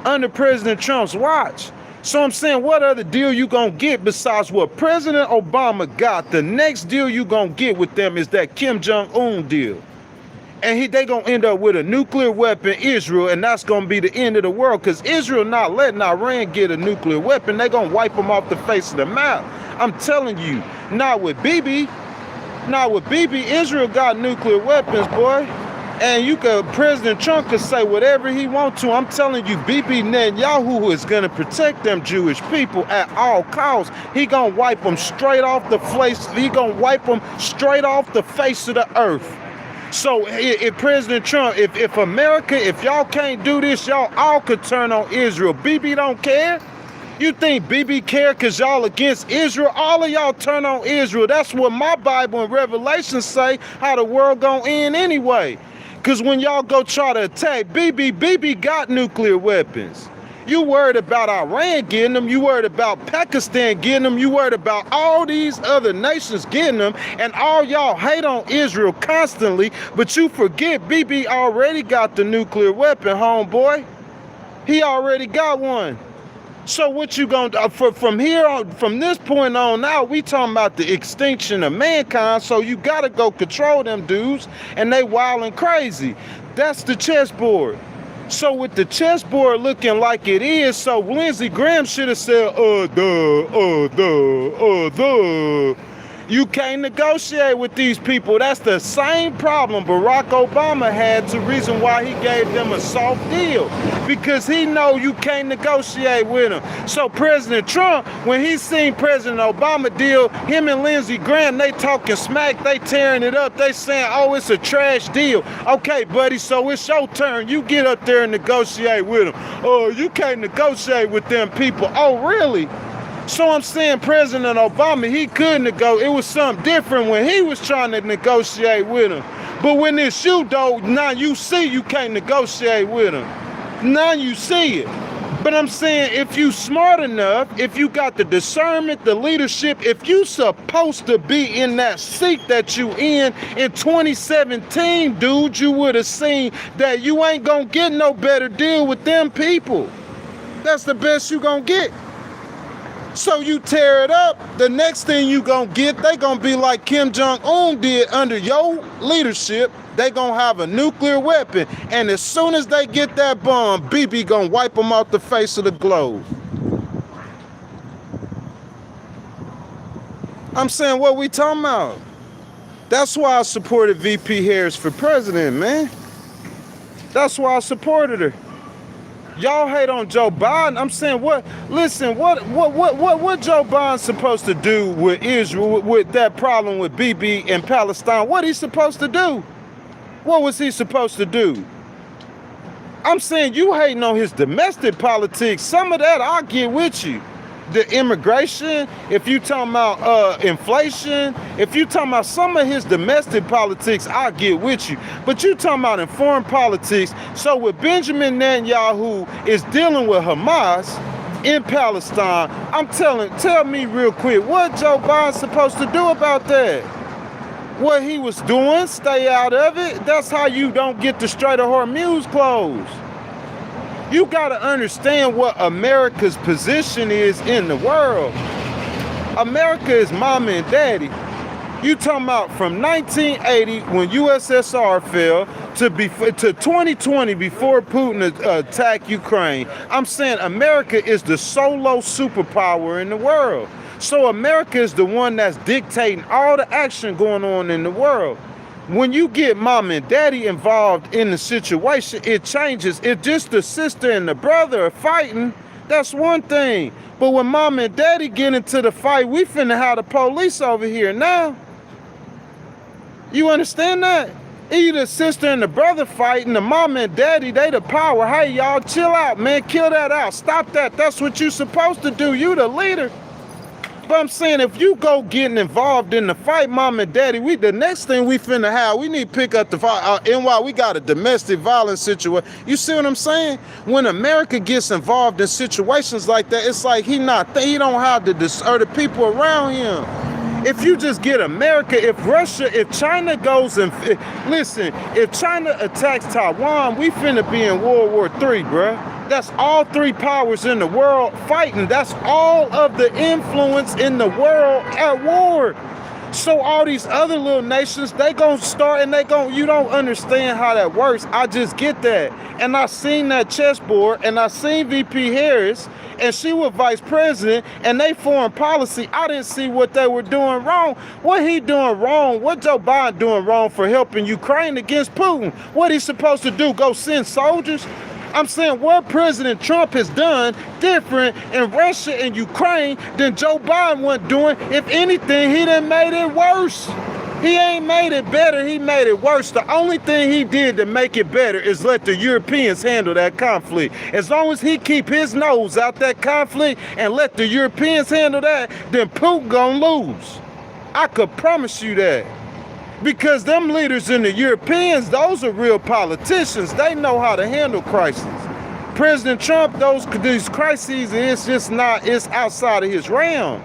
under President Trump's watch. So I'm saying, what other deal you gonna get besides what President Obama got? The next deal you gonna get with them is that Kim Jong-un deal. And they gonna end up with a nuclear weapon, Israel, and that's gonna be the end of the world, because Israel not letting Iran get a nuclear weapon. They gonna wipe them off the face of the map. I'm telling you, not with Bibi. Not with Bibi. Israel got nuclear weapons, boy. And President Trump could say whatever he wants to. I'm telling you, Bibi Netanyahu is gonna protect them Jewish people at all costs. He gonna wipe them straight off the face. He gonna wipe them straight off the face of the earth. So if President Trump, if America, if y'all can't do this, y'all all could turn on Israel. Bibi don't care? You think Bibi care because y'all against Israel? All of y'all turn on Israel. That's what my Bible and Revelation say, how the world gonna end anyway. Because when y'all go try to attack Bibi got nuclear weapons. You worried about Iran getting them. You worried about Pakistan getting them. You worried about all these other nations getting them. And all y'all hate on Israel constantly. But you forget Bibi already got the nuclear weapon, homeboy. He already got one. So what you gonna do? From here on, from this point on now, we talking about the extinction of mankind. So you gotta go control them dudes. And they wild and crazy. That's the chessboard. So with the chessboard looking like it is, so Lindsey Graham should have said, You can't negotiate with these people. That's the same problem Barack Obama had, the reason why he gave them a soft deal. Because he know you can't negotiate with him. So President Trump, when he seen President Obama deal, him and Lindsey Graham, they talking smack, they tearing it up. They saying, oh, it's a trash deal. Okay, buddy, so it's your turn. You get up there and negotiate with them. Oh, you can't negotiate with them people. Oh, really? So I'm saying President Obama, he could negotiate. It was something different when he was trying to negotiate with him. But when it's you, though, now you see you can't negotiate with him. Now you see it. But I'm saying if you smart enough, if you got the discernment, the leadership, if you supposed to be in that seat that you in 2017, dude, you would have seen that you ain't gonna get no better deal with them people. That's the best you gonna get. So you tear it up, the next thing you gonna get, they gonna be like Kim Jong-un did under your leadership. They gonna have a nuclear weapon. And as soon as they get that bomb, Bibi gonna wipe them off the face of the globe. I'm saying, what we talking about? That's why I supported VP Harris for president, man. That's why I supported her. Y'all hate on Joe Biden. I'm saying, what? Listen, what Joe Biden supposed to do with Israel, with that problem with Bibi and Palestine? What he supposed to do? What was he supposed to do? I'm saying you hating on his domestic politics. Some of that I'll get with you. The immigration, if you talking about inflation, if you talking about some of his domestic politics, I'll get with you. But you talking about in foreign politics. So with Benjamin Netanyahu is dealing with Hamas in Palestine, tell me real quick, what Joe Biden's supposed to do about that? What he was doing, stay out of it. That's how you don't get the Strait of Hormuz closed. You got to understand what America's position is in the world. America is mama and daddy. You talking about from 1980 when USSR fell to 2020 before Putin attacked Ukraine. I'm saying America is the solo superpower in the world. So America is the one that's dictating all the action going on in the world. When you get mom and daddy involved in the situation, it changes. If just the sister and the brother are fighting, that's one thing. But when mom and daddy get into the fight, we finna have the police over here now. You understand that? Either the sister and the brother fighting, the mama and daddy, they the power. Hey, y'all, chill out, man. Kill that out. Stop that. That's what you supposed to do. You the leader. But I'm saying, if you go getting involved in the fight, mom and daddy, the next thing we finna have, we need to pick up the fight. And while we got a domestic violence situation, you see what I'm saying? When America gets involved in situations like that, it's like he don't have the people around him. If you just get America, if China goes and, listen, if China attacks Taiwan, we finna be in World War III, bruh. That's all three powers in the world fighting. That's all of the influence in the world at war. So all these other little nations, they gonna start and you don't understand how that works. I just get that. And I seen that chessboard and I seen VP Harris and she was vice president and they foreign policy. I didn't see what they were doing wrong. What he doing wrong? What Joe Biden doing wrong for helping Ukraine against Putin? What he supposed to do? Go send soldiers? I'm saying what President Trump has done different in Russia and Ukraine than Joe Biden was doing. If anything, he done made it worse. He ain't made it better, he made it worse. The only thing he did to make it better is let the Europeans handle that conflict. As long as he keep his nose out that conflict and let the Europeans handle that, then Putin gonna lose. I could promise you that. Because them leaders in the Europeans, those are real politicians. They know how to handle crises. President Trump, these crises, it's outside of his realm.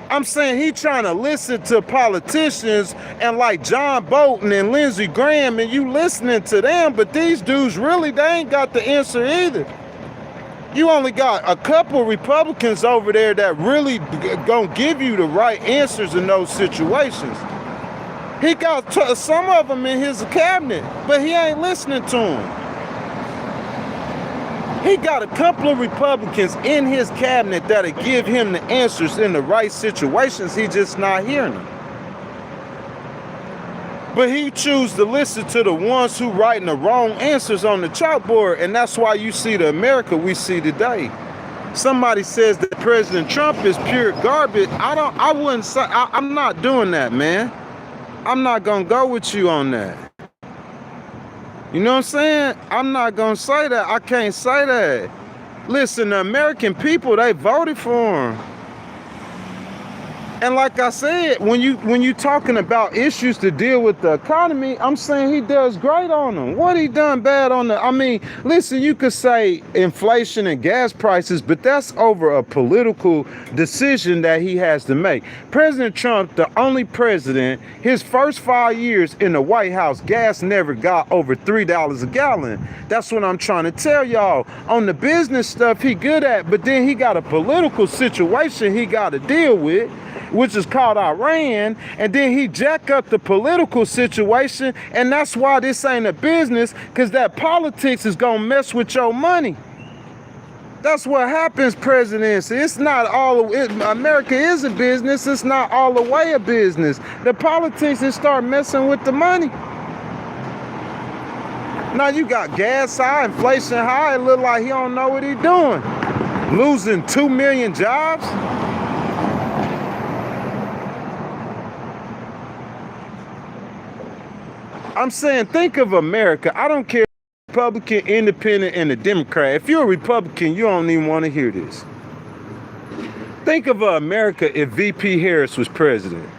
I'm saying he trying to listen to politicians and like John Bolton and Lindsey Graham, and you listening to them, but these dudes really, they ain't got the answer either. You only got a couple Republicans over there that really gonna give you the right answers in those situations. He got some of them in his cabinet, but he ain't listening to them. He got a couple of Republicans in his cabinet that'll give him the answers in the right situations. He just not hearing them. But he choose to listen to the ones who writing the wrong answers on the chalkboard, and that's why you see the America we see today. Somebody says that President Trump is pure garbage. I wouldn't say, I'm not doing that, man. I'm not gonna go with you on that. You know what I'm saying? I'm not gonna say that. I can't say that. Listen, the American people, they voted for him. And like I said, when you talking about issues to deal with the economy, I'm saying he does great on them. What he done bad on listen, you could say inflation and gas prices, but that's over a political decision that he has to make. President Trump, the only president, his first 5 years in the White House, gas never got over $3 a gallon. That's what I'm trying to tell y'all. On the business stuff, he good at, but then he got a political situation he got to deal with, which is called Iran, and then he jack up the political situation, and that's why this ain't a business, because that politics is gonna mess with your money. That's what happens, presidency. It's not America is a business, it's not all the way a business. The politics is start messing with the money. Now you got gas high, inflation high, it look like he don't know what he doing. Losing 2 million jobs. I'm saying, think of America. I don't care, Republican, Independent, and a Democrat. If you're a Republican, you don't even want to hear this. Think of America if VP Harris was president.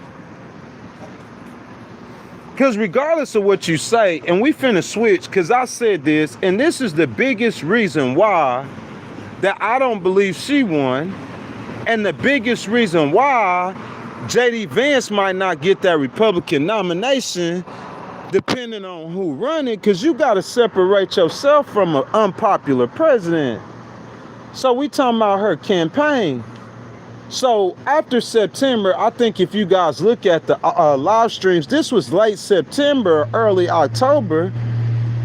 Because regardless of what you say, and we finna switch, because I said this, and this is the biggest reason why that I don't believe she won, and the biggest reason why J.D. Vance might not get that Republican nomination, depending on who run it, because you got to separate yourself from an unpopular president. So we talking about her campaign. So after September, I think if you guys look at the live streams, this was late September, early October.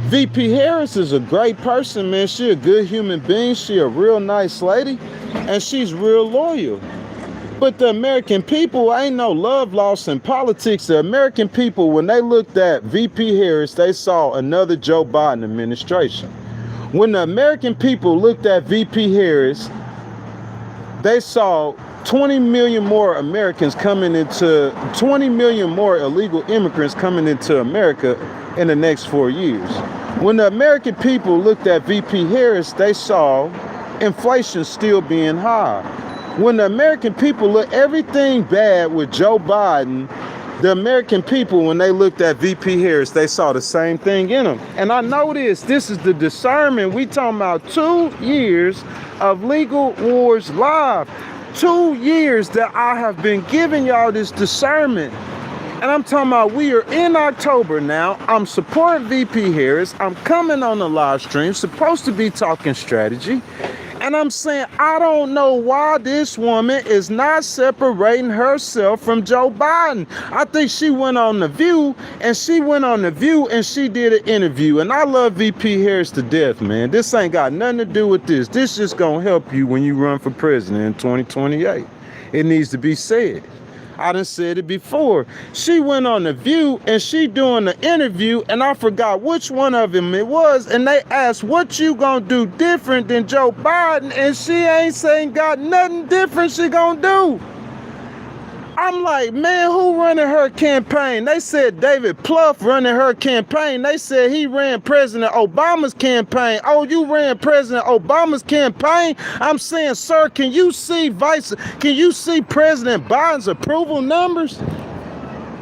VP Harris is a great person, man. She a good human being. She a real nice lady, and she's real loyal. But the American people, ain't no love lost in politics. The American people, when they looked at VP Harris, they saw another Joe Biden administration. When the American people looked at VP Harris, they saw 20 million more Americans coming into 20 million more illegal immigrants coming into America in the next 4 years. When the American people looked at VP Harris, they saw inflation still being high. When the American people look everything bad with Joe Biden, the American people, when they looked at VP Harris, they saw the same thing in him. And I know this is the discernment. We talking about 2 years of legal wars live. 2 years that I have been giving y'all this discernment. And I'm talking about we are in October now. I'm supporting VP Harris. I'm coming on the live stream, supposed to be talking strategy. And I'm saying, I don't know why this woman is not separating herself from Joe Biden. I think she went on The View and she did an interview. And I love VP Harris to death, man. This ain't got nothing to do with this. This just gonna help you when you run for president in 2028. It needs to be said. I done said it before. She went on The View and she doing the interview, and I forgot which one of them it was, and they asked, what you gonna do different than Joe Biden? And she ain't saying got nothing different she gonna do. I'm like, man, who running her campaign? They said David Plouffe running her campaign. They said he ran President Obama's campaign. Oh, you ran President Obama's campaign? I'm saying, sir, can you see President Biden's approval numbers?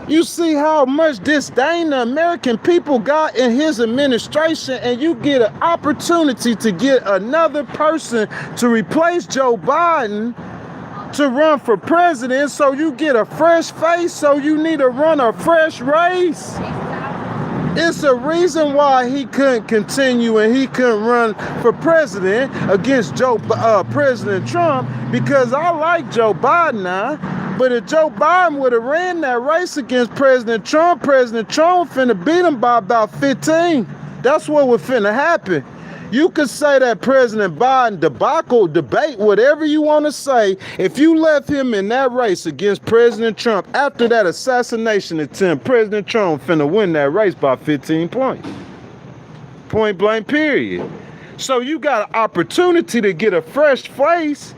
You see how much disdain the American people got in his administration, and you get an opportunity to get another person to replace Joe Biden to run for president, so you get a fresh face, so you need to run a fresh race. It's a reason why he couldn't continue and he couldn't run for president against President Trump, because I like Joe Biden now, but if Joe Biden would have ran that race against President Trump finna beat him by about 15. That's what was finna happen. You could say that President Biden debacle, debate, whatever you want to say. If you left him in that race against President Trump after that assassination attempt, President Trump finna win that race by 15 points. Point blank, period. So you got an opportunity to get a fresh face.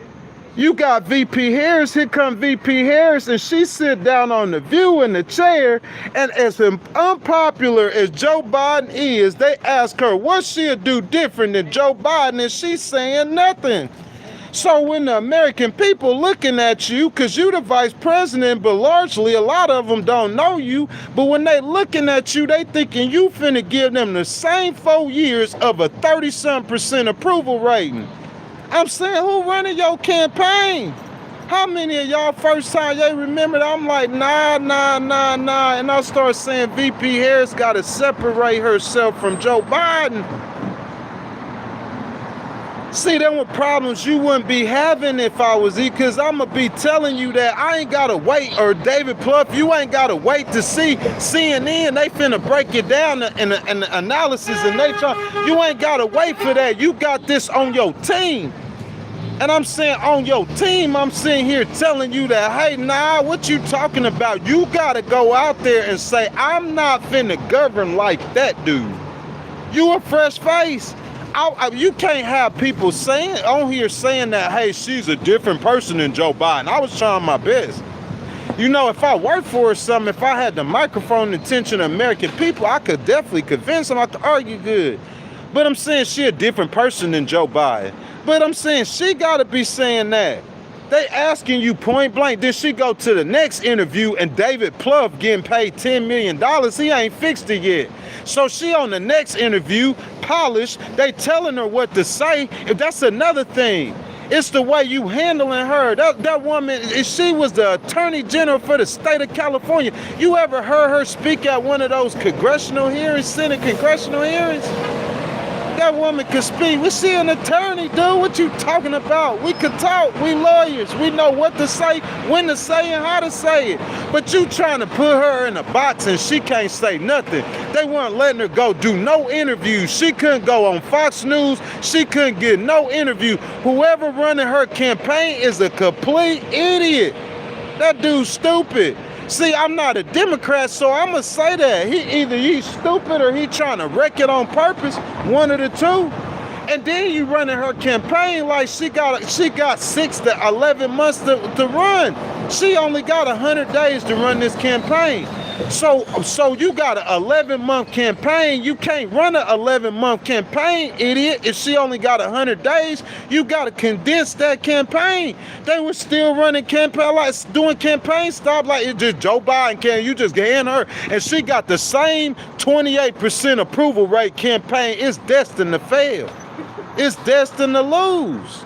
You got VP Harris, here come VP Harris, and she sit down on The View in the chair, and as unpopular as Joe Biden is, they ask her what she'll do different than Joe Biden, and she's saying nothing. So when the American people looking at you, because you the vice president, but largely a lot of them don't know you, but when they looking at you, they thinking you finna give them the same 4 years of a 30-something% approval rating. I'm saying, who running your campaign? How many of y'all first time they remember? I'm like, nah. And I start saying VP Harris got to separate herself from Joe Biden. See, there were problems you wouldn't be having if I was he, because I'm going to be telling you that I ain't got to wait, or David Plouffe, you ain't got to wait to see CNN. They finna break it down in the analysis, and you ain't got to wait for that. You got this on your team. And I'm saying on your team, I'm sitting here telling you that, hey, nah, what you talking about? You got to go out there and say, I'm not finna govern like that dude. You a fresh face. You can't have people saying on here saying that, hey, she's a different person than Joe Biden. I was trying my best. You know, if I worked for her something, if I had the microphone and attention of American people, I could definitely convince them. I could argue good. But I'm saying she a different person than Joe Biden. But I'm saying she got to be saying that. They asking you point blank, did she go to the next interview and David Plouffe getting paid $10 million? He ain't fixed it yet. So she on the next interview, polished, they telling her what to say. If that's another thing. It's the way you handling her. That woman, she was the attorney general for the state of California. You ever heard her speak at one of those congressional hearings, Senate congressional hearings? That woman could speak. We see an attorney, dude. What you talking about? We could talk. We lawyers. We know what to say, when to say, and how to say it. But you trying to put her in a box and she can't say nothing. They weren't letting her go do no interviews. She couldn't go on Fox News. She couldn't get no interview. Whoever running her campaign is a complete idiot. That dude's stupid. See, I'm not a Democrat, so I'm going to say that. Either he's stupid or he trying to wreck it on purpose, one of the two. And then you running her campaign like she got 6 to 11 months to run. She only got 100 days to run this campaign. So you got an 11-month campaign. You can't run an 11-month campaign, idiot. If she only got 100 days, you got to condense that campaign. They were still running campaign, like doing campaign stuff like it just Joe Biden can. You just hand her, and she got the same 28% approval rate campaign. It's destined to fail. It's destined to lose.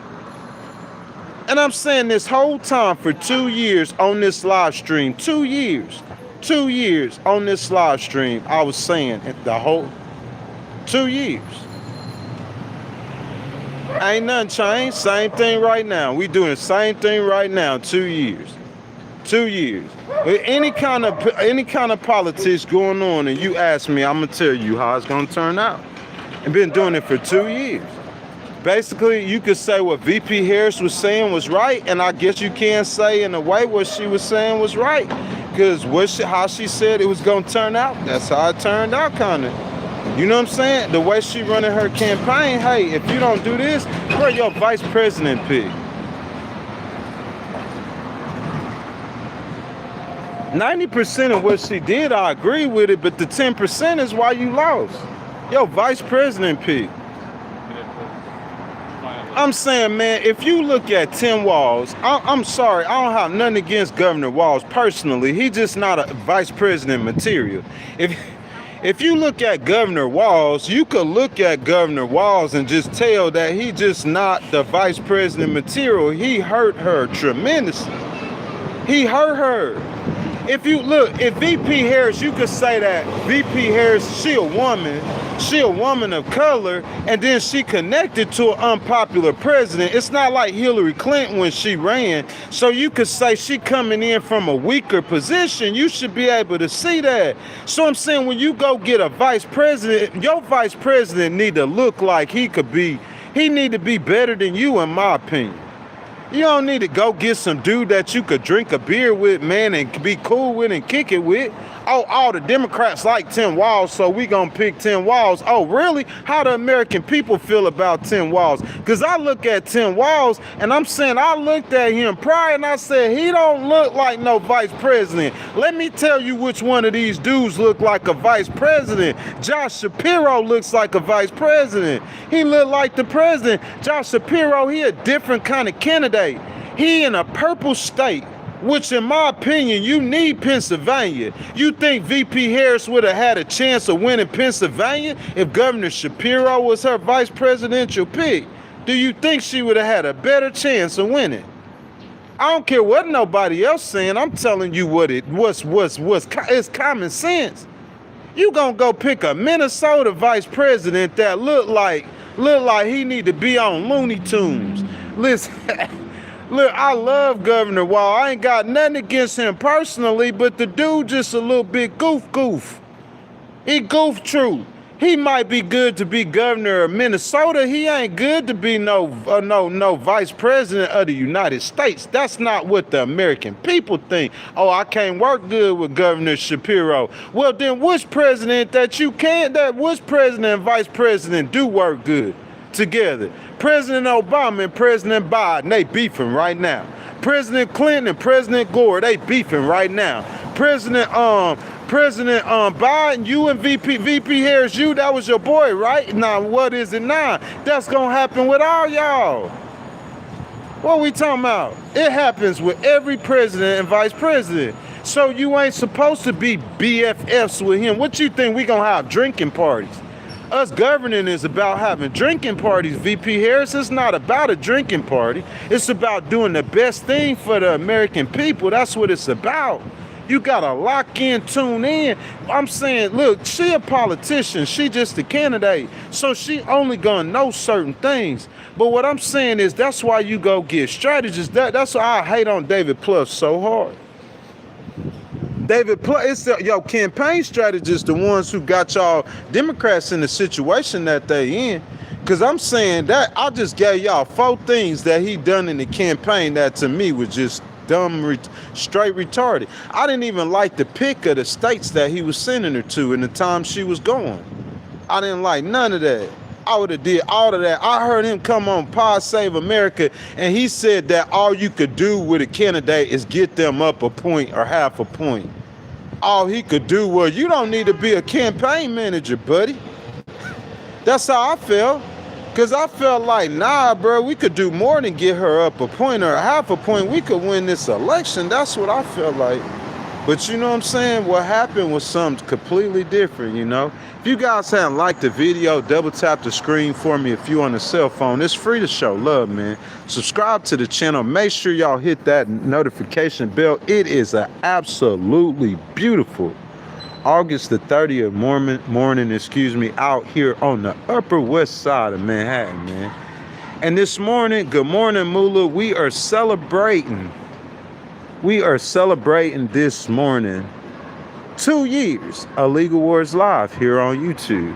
And I'm saying this whole time for 2 years on this live stream, 2 years. 2 years on this live stream, I was saying the whole 2 years. Ain't nothing changed. Same thing right now. We doing the same thing right now. 2 years. 2 years. With any kind of politics going on, and you ask me, I'm gonna tell you how it's gonna turn out. I've been doing it for 2 years. Basically, you could say what VP Harris was saying was right, and I guess you can say in a way what she was saying was right. Because how she said it was going to turn out, that's how it turned out, kind of. You know what I'm saying? The way she running her campaign, hey, if you don't do this, where your vice president pick? 90% of what she did, I agree with it, but the 10% is why you lost. Your vice president pick. I'm saying, man, if you look at Tim Walz, I'm sorry, I don't have nothing against Governor Walz personally. He just not a vice president material. If you look at Governor Walz, you could look at Governor Walz and just tell that he just not the vice president material. He hurt her tremendously. He hurt her. If you look, if VP Harris, you could say that VP Harris, she a woman of color, and then she connected to an unpopular president. It's not like Hillary Clinton when she ran. So you could say she coming in from a weaker position. You should be able to see that. So I'm saying when you go get a vice president, your vice president need to look like he need to be better than you, in my opinion. You don't need to go get some dude that you could drink a beer with, man, and be cool with and kick it with. Oh, all the Democrats like Tim Walz, so we gonna pick Tim Walz. Oh, really? How the American people feel about Tim Walz? Because I look at Tim Walz, and I'm saying I looked at him prior, and I said, he don't look like no vice president. Let me tell you which one of these dudes look like a vice president. Josh Shapiro looks like a vice president. He look like the president. Josh Shapiro, he a different kind of candidate. He in a purple state, which in my opinion, you need Pennsylvania. You think VP Harris would have had a chance of winning Pennsylvania if Governor Shapiro was her vice presidential pick? Do you think she would have had a better chance of winning? I don't care what nobody else saying. I'm telling you what it was. It's common sense. You gonna go pick a Minnesota vice president that look like he need to be on Looney Tunes. Listen. Look, I love Governor Walz. I ain't got nothing against him personally, but the dude just a little bit goof. He goof true. He might be good to be governor of Minnesota. He ain't good to be no vice president of the United States. That's not what the American people think. Oh, I can't work good with Governor Shapiro. Well, then which president which president and vice president do work good together? President Obama and President Biden, they beefing right now. President Clinton and President Gore, they beefing right now. President Biden, you and VP Harris, that was your boy, right? Now, what is it now? That's gonna happen with all y'all. What we talking about? It happens with every president and vice president. So you ain't supposed to be BFFs with him. What you think we gonna have drinking parties? Us governing is about having drinking parties, VP Harris. It's not about a drinking party. It's about doing the best thing for the American people. That's what it's about. You gotta lock in, tune in. I'm saying, look, she a politician. She just a candidate. So she only gonna know certain things. But what I'm saying is that's why you go get strategists. That's why I hate on David Plouffe so hard. David Plouffe, it's your campaign strategists, the ones who got y'all Democrats in the situation that they in. Because I'm saying that I just gave y'all 4 things that he done in the campaign that to me was just dumb, straight retarded. I didn't even like the pick of the states that he was sending her to in the time she was going. I didn't like none of that. I would have did all of that. I heard him come on Pod Save America, and he said that all you could do with a candidate is get them up a point or half a point. All he could do was, you don't need to be a campaign manager, buddy. That's how I felt. Because I felt like, nah, bro, we could do more than get her up a point or half a point. We could win this election. That's what I felt like. But you know what I'm saying? What happened was something completely different, you know? If you guys haven't liked the video, double tap the screen for me if you're on the cell phone. It's free to show love, man. Subscribe to the channel. Make sure y'all hit that notification bell. It is an absolutely beautiful August the 30th morning, out here on the Upper West Side of Manhattan, man. And this morning, good morning, Moolah. We are celebrating this morning 2 years of Legal Wars Live here on YouTube.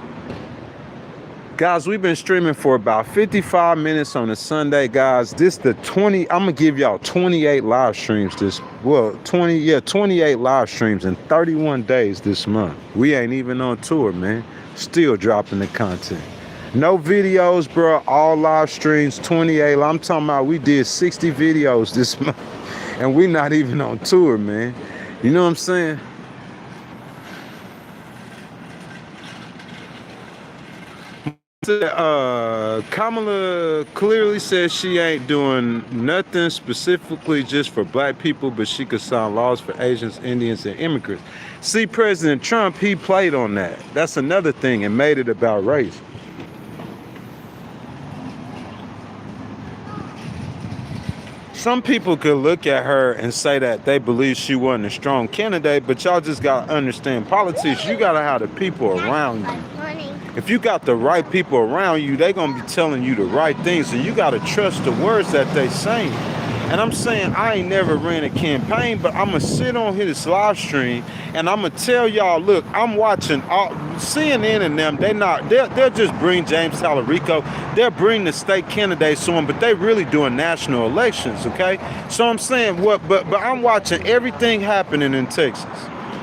Guys, we've been streaming for about 55 minutes on a Sunday, guys. I'm gonna give y'all 28 live streams 28 live streams in 31 days this month. We ain't even on tour, man. Still dropping the content. No videos, bro, all live streams, 28. I'm talking about we did 60 videos this month, and we not even on tour, man. You know what I'm saying? Kamala clearly says she ain't doing nothing specifically just for black people, but she could sign laws for Asians, Indians, and immigrants. See, President Trump, he played on that. That's another thing, and made it about race. Some people could look at her and say that they believe she wasn't a strong candidate, but y'all just gotta understand politics. You gotta have the people around you. If you got the right people around you, they gonna be telling you the right things, and you gotta trust the words that they saying. And I'm saying I ain't never ran a campaign, but I'm gonna sit on here this live stream and I'm gonna tell y'all, look, I'm watching CNN and them. They'll just bring James Tallarico. They'll bring the state candidates on, but they really doing national elections, okay? So I'm saying but I'm watching everything happening in Texas.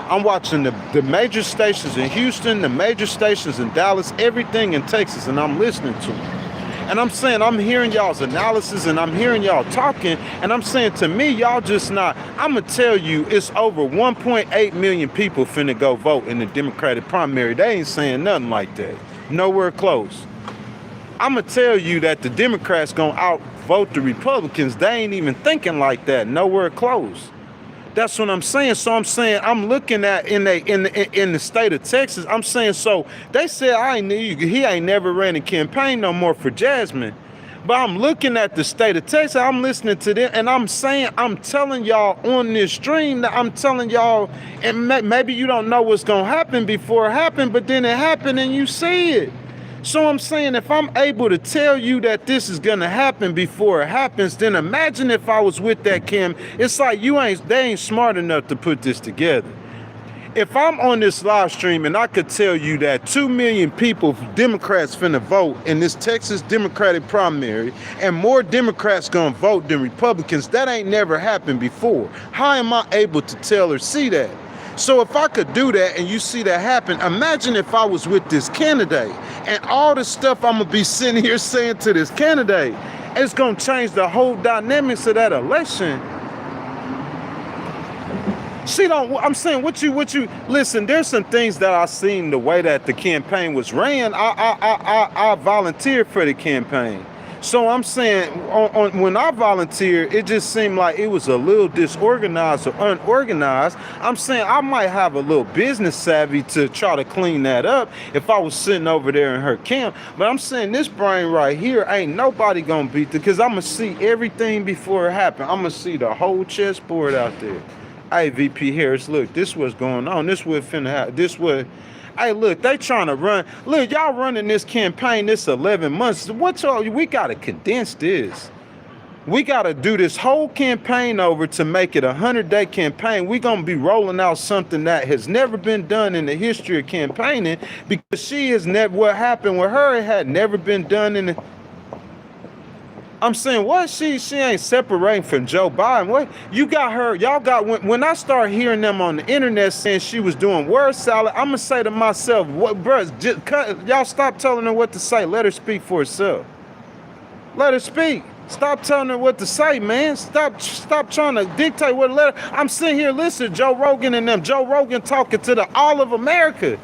I'm watching the major stations in Houston, the major stations in Dallas, everything in Texas, and I'm listening to them. And I'm saying, I'm hearing y'all's analysis and I'm hearing y'all talking, and I'm saying, to me, y'all just not. I'm going to tell you, it's over 1.8 million people finna go vote in the Democratic primary. They ain't saying nothing like that. Nowhere close. I'm going to tell you that the Democrats going to outvote the Republicans. They ain't even thinking like that. Nowhere close. That's what I'm saying. So I'm saying, I'm looking at in the state of Texas. I'm saying, so they said he ain't never ran a campaign no more for Jasmine. But I'm looking at the state of Texas. I'm listening to them, and I'm saying, I'm telling y'all on this stream that I'm telling y'all, and maybe you don't know what's gonna happen before it happened, but then it happened and you see it. So I'm saying, if I'm able to tell you that this is gonna happen before it happens, then imagine if I was with that Kim. It's like they ain't smart enough to put this together. If I'm on this live stream and I could tell you that 2 million people, Democrats, finna vote in this Texas Democratic primary, and more Democrats gonna vote than Republicans, that ain't never happened before. How am I able to tell or see that? So if I could do that and you see that happen, imagine if I was with this candidate and all the stuff I'm gonna be sitting here saying to this candidate, it's gonna change the whole dynamics of that election. I'm saying, what you listen, there's some things that I seen the way that the campaign was ran. I volunteered for the campaign. So I'm saying, when I volunteered, it just seemed like it was a little disorganized or unorganized. I'm saying I might have a little business savvy to try to clean that up if I was sitting over there in her camp. But I'm saying this brain right here, ain't nobody gonna beat it, because I'm gonna see everything before it happened. I'm gonna see the whole chessboard out there. Hey, VP Harris, look, this what's going on. This what finna happen. This what... Hey, look, they trying to run. Look, y'all running this campaign this 11 months. We got to condense this. We got to do this whole campaign over to make it a 100-day campaign. We're going to be rolling out something that has never been done in the history of campaigning, because what happened with her, it had never been done in the... I'm saying, what? She ain't separating from Joe Biden. What? You got her, y'all got, when I start hearing them on the internet saying she was doing word salad, I'm going to say to myself, what, bruh, y'all stop telling her what to say. Let her speak for herself. Let her speak. Stop telling her what to say, man. Stop trying to dictate what to let her. I'm sitting here listening to Joe Rogan and them. Joe Rogan talking to the all of America.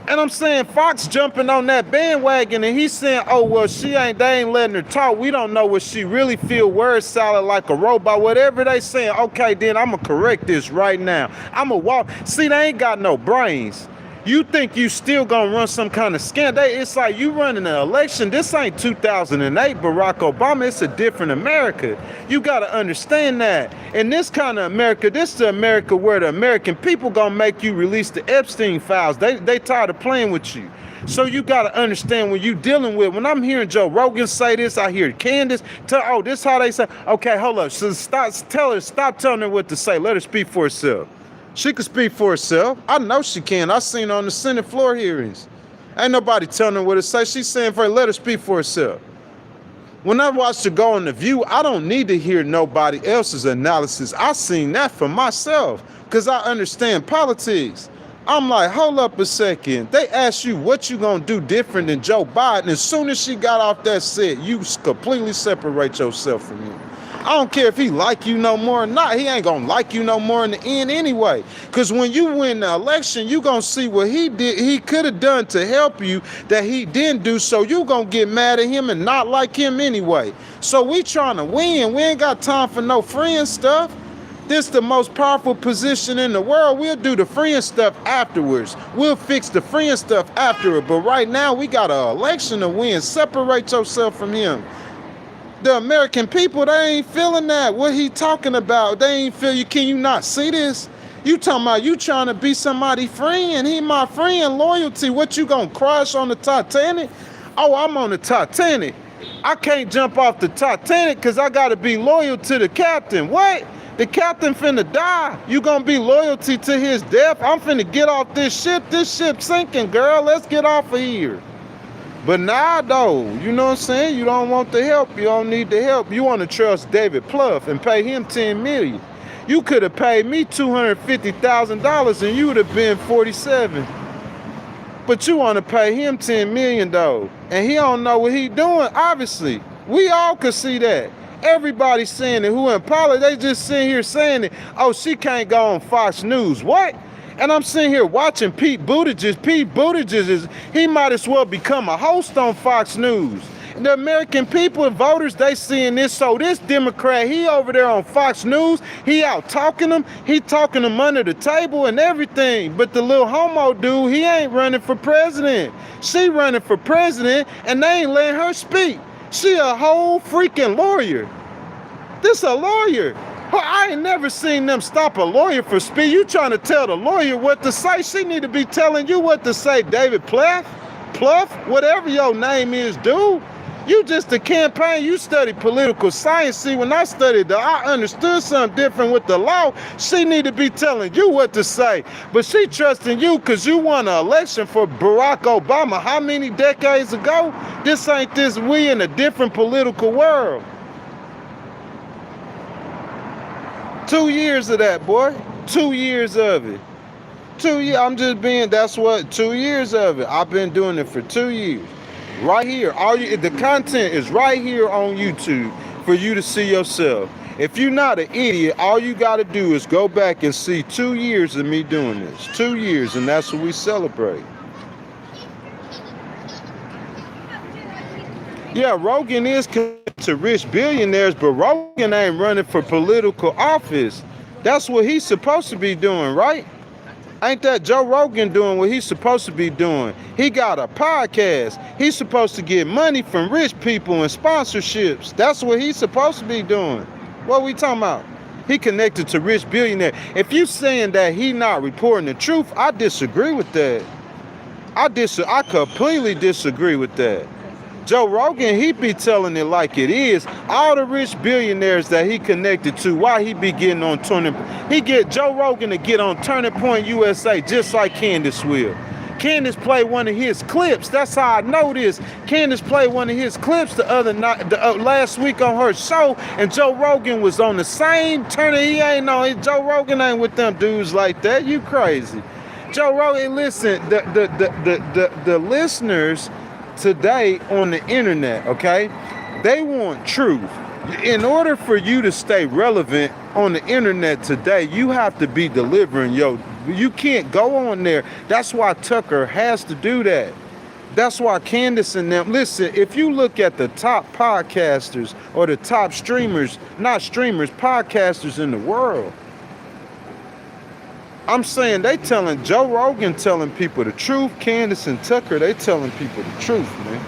And I'm saying Fox jumping on that bandwagon and he's saying, oh, well, they ain't letting her talk. We don't know what she really feel. Word salad like a robot. Whatever they saying, okay, then I'm going to correct this right now. I'm going to walk. See, they ain't got no brains. You think you still gonna run some kind of scam? It's like you running an election. This ain't 2008 Barack Obama. It's a different America. You gotta understand that. In this kind of America, this is the America where the American people gonna make you release the Epstein files. They tired of playing with you. So you gotta understand when you dealing with, when I'm hearing Joe Rogan say this, I hear Candace tell, oh, this how they say, okay, hold up. So stop telling her what to say. Let her speak for herself. She can speak for herself. I know she can. I seen her on the Senate floor hearings. Ain't nobody telling her what to say. She's saying for her, let her speak for herself. When I watched her go on The View, I don't need to hear nobody else's analysis. I seen that for myself because I understand politics. I'm like, hold up a second. They asked you what you gonna do different than Joe Biden. As soon as she got off that set, you completely separate yourself from him. I don't care if he like you no more or not. He ain't gonna like you no more in the end anyway. Because when you win the election, you gonna see what he did. He could have done to help you that he didn't do. So you gonna get mad at him and not like him anyway. So we trying to win. We ain't got time for no friend stuff. This the most powerful position in the world. We'll do the friend stuff afterwards. We'll fix the friend stuff afterward. But right now, we got an election to win. Separate yourself from him. The American people, they ain't feeling that. What he talking about, they ain't feel you. Can you not see this? You talking about you trying to be somebody's friend. He my friend, loyalty. What you gonna crash on the Titanic? Oh, I'm on the Titanic. I can't jump off the Titanic because I got to be loyal to the captain. What? The captain finna die. You gonna be loyalty to his death? I'm finna get off this ship. This ship sinking, girl. Let's get off of here. But now, though, you know what I'm saying? You don't want the help. You don't need the help. You want to trust David Plouffe and pay him $10 million. You could have paid me $250,000 and you would have been 47. But you want to pay him $10 million, though. And he don't know what he doing, obviously. We all could see that. Everybody's saying it. Who in politics, they just sitting here saying it. Oh, she can't go on Fox News. What? And I'm sitting here watching Pete Buttigieg. Pete Buttigieg, he might as well become a host on Fox News. And the American people and voters, they seeing this. So this Democrat, he over there on Fox News, he out talking them. He talking them under the table and everything. But the little homo dude, he ain't running for president. She running for president and they ain't letting her speak. She a whole freaking lawyer. This a lawyer. I ain't never seen them stop a lawyer for speech. You trying to tell the lawyer what to say. She need to be telling you what to say, David Plouffe, whatever your name is, dude. You just a campaign. You study political science. See, when I studied I understood something different with the law. She need to be telling you what to say. But she trusting you because you won an election for Barack Obama. How many decades ago? This ain't this. We in a different political world. 2 years of that, boy. 2 years of it. 2 years. I'm just being, that's what, 2 years of it. I've been doing it for 2 years. Right here. The content is right here on YouTube for you to see yourself. If you're not an idiot, all you got to do is go back and see 2 years of me doing this. 2 years, and that's what we celebrate. Yeah, Rogan is connected to rich billionaires, but Rogan ain't running for political office. That's what he's supposed to be doing, right? Ain't that Joe Rogan doing what he's supposed to be doing? He got a podcast. He's supposed to get money from rich people and sponsorships. That's what he's supposed to be doing. What are we talking about? He connected to rich billionaires. If you saying that he not reporting the truth, I disagree with that. I completely disagree with that. Joe Rogan, he be telling it like it is. All the rich billionaires that he connected to, why he be getting on Turning, he get Joe Rogan to get on Turning Point USA just like Candace will. Candace played one of his clips. That's how I know this. Candace played one of his clips the other night, last week on her show, and Joe Rogan was on the same turn. He ain't on. Joe Rogan ain't with them dudes like that. You crazy. Joe Rogan, listen, the listeners today on the internet, okay, they want truth. In order for you to stay relevant on the internet today, you have to be delivering you can't go on there. That's why Tucker has to do that. That's why Candace and them, listen, if you look at the top podcasters or the top streamers, not streamers, podcasters in the world, I'm saying they telling, Joe Rogan telling people the truth, Candace and Tucker, they telling people the truth, man.